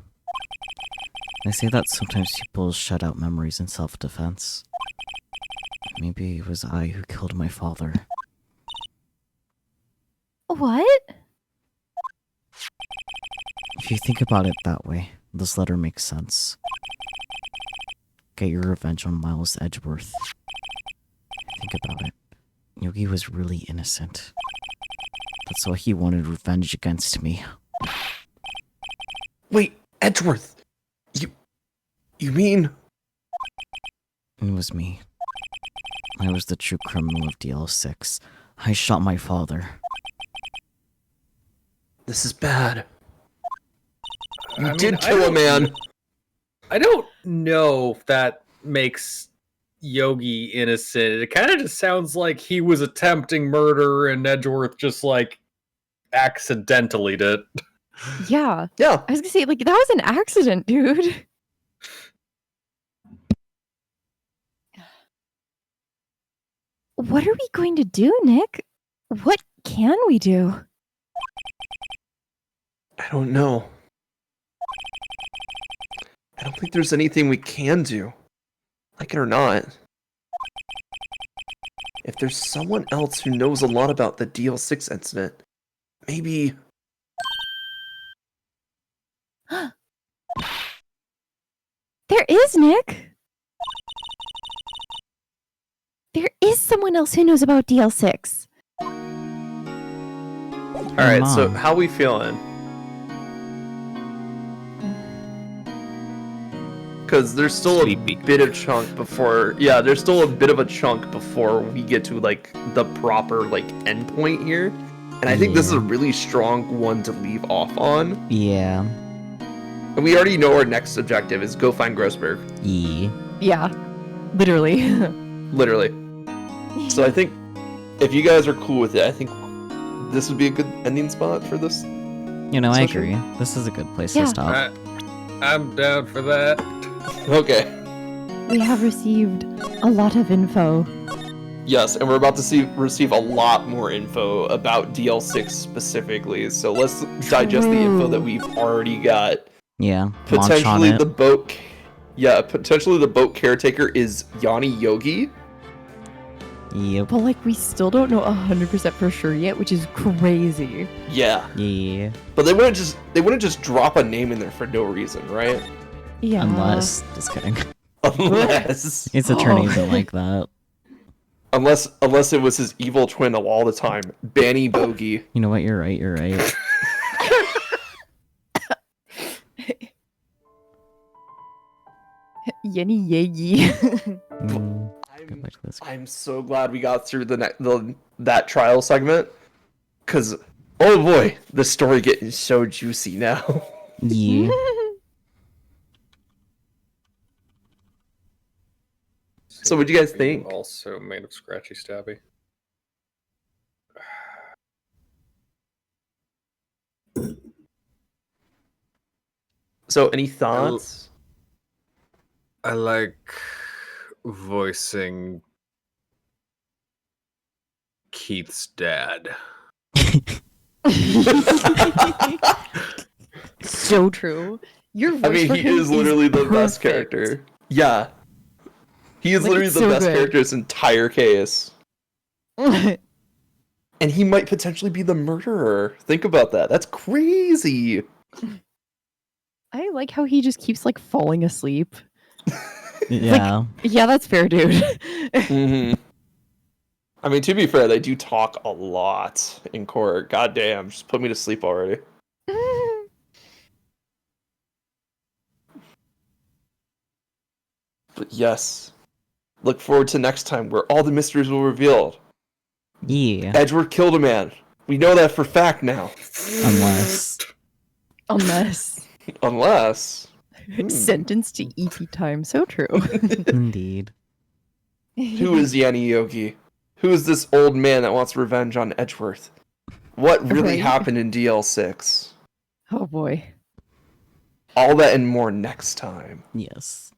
I say that sometimes people shut out memories in self-defense. Maybe it was I who killed my father. What? If you think about it that way, this letter makes sense. Get your revenge on Miles Edgeworth. Think about it. Yogi was really innocent. That's why he wanted revenge against me. Wait, Edgeworth! You mean... It was me. I was the true criminal of DL6. I shot my father. This is bad. You I mean, did kill a man! I don't know if that makes Yogi innocent. It kind of just sounds like he was attempting murder and Edgeworth just like accidentally did. Yeah. Yeah. I was gonna say, like, that was an accident, dude. What are we going to do, Nick? What can we do? I don't know. I don't think there's anything we can do. Like it or not. If there's someone else who knows a lot about the DL6 incident, maybe... There is, Nick. There is someone else who knows about DL6. Alright, so Mom. how we feeling? Because there's still Sleepy. a bit of chunk before... Yeah, there's still a bit of a chunk before we get to, like, the proper, like, endpoint here. And I think this is a really strong one to leave off on. Yeah. And we already know our next objective is go find Grossberg. Yeah. Yeah. Literally. Literally. So I think if you guys are cool with it, I think this would be a good ending spot for this. You know, I Session? agree. This is a good place Yeah. to stop. I'm down for that. Okay. We have received a lot of info. Yes, and we're about to receive a lot more info about DL6 specifically. So let's digest the info that we've already got. Yeah. Launch on Potentially it. the boat. Yeah, potentially the boat caretaker is Yanni Yogi. Yep. But, like, we still don't know 100% for sure yet, which is crazy. Yeah, Yeah. but they wouldn't just drop a name in there for no reason, right? Yeah. Unless. Just kidding. Unless Its attorney isn't like that. unless it was his evil twin of all the time, Banny Bogey. You know what? You're right. You're right. Yenny Yagi. Go back to this. I'm so glad we got through that trial segment, cause oh boy, the story getting so juicy now. Yeah. So what'd you guys think? Also made of scratchy stabby. So any thoughts? I like voicing Keith's dad. So true. Your voice I mean, for he him is literally the best perfect. character. Yeah. He is Like, literally it's the so best good. character in this entire case. And he might potentially be the murderer. Think about that. That's crazy. I like how he just keeps, like, falling asleep. Yeah. Yeah, that's fair, dude. Mm-hmm. I mean, to be fair, they do talk a lot in court. God damn, just put me to sleep already. But yes, look forward to next time where all the mysteries will be revealed. Yeah. Edward killed a man. We know that for fact now. Unless. Unless. Sentenced to EP time. So true. Indeed. Who is Yanni Yogi? Who is this old man that wants revenge on Edgeworth? What really Right. happened in DL6? Oh boy. All that and more next time. Yes.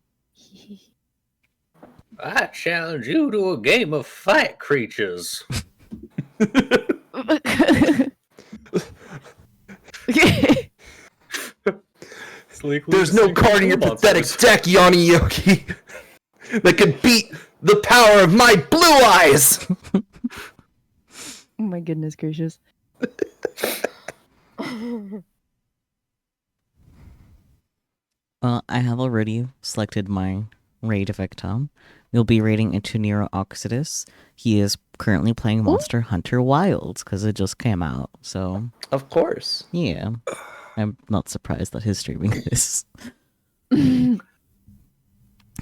I challenge you to a game of fight creatures. There's no card in your pathetic deck, Yanni Yogi, that could beat the power of my blue eyes! Oh my goodness gracious. Well, I have already selected my raid victim. We'll be raiding into Nero Oxidus. He is currently playing Monster Hunter Wilds because it just came out. So, Of course. yeah. I'm not surprised that he's streaming this.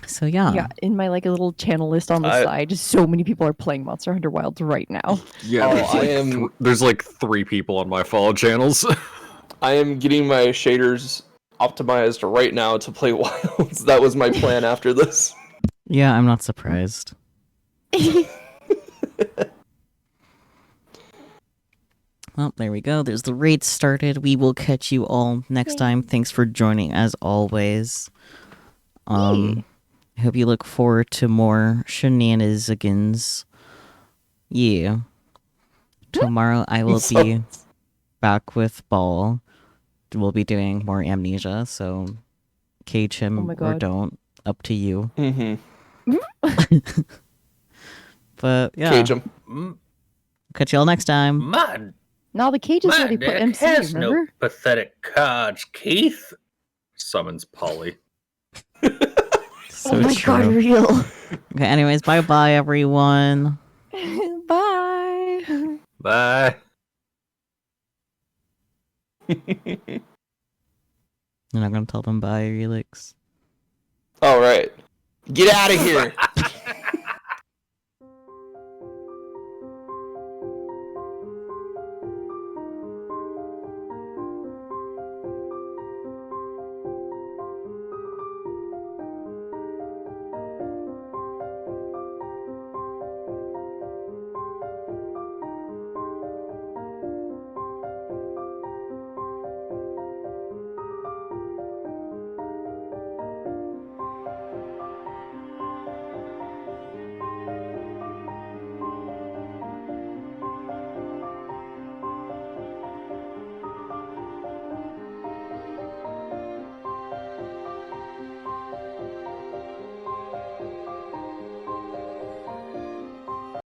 So, yeah. Yeah, in my like a little channel list on the side, so many people are playing Monster Hunter Wilds right now. Yeah, Oh, there's, I like am- there's like 3 people on my follow channels. I am getting my shaders optimized right now to play Wilds. That was my plan after this. Yeah, I'm not surprised. Well, there we go. There's the raid started. We will catch you all next time. Thanks for joining as always. I hope you look forward to more shenanigans. Yeah. Tomorrow I will be back with Ball. We'll be doing more Amnesia, so cage him Oh my or God. don't. Up to you. Mm-hmm. But yeah. Cage him. Catch y'all next time. My, Now the cage is my already put deck MC, has remember? no pathetic cards, Keith. Summons Polly. So oh my true. god, real. Okay, anyways, bye-bye, everyone. Bye. Bye. You're not gonna tell them bye, Relix? All right. Get out of here.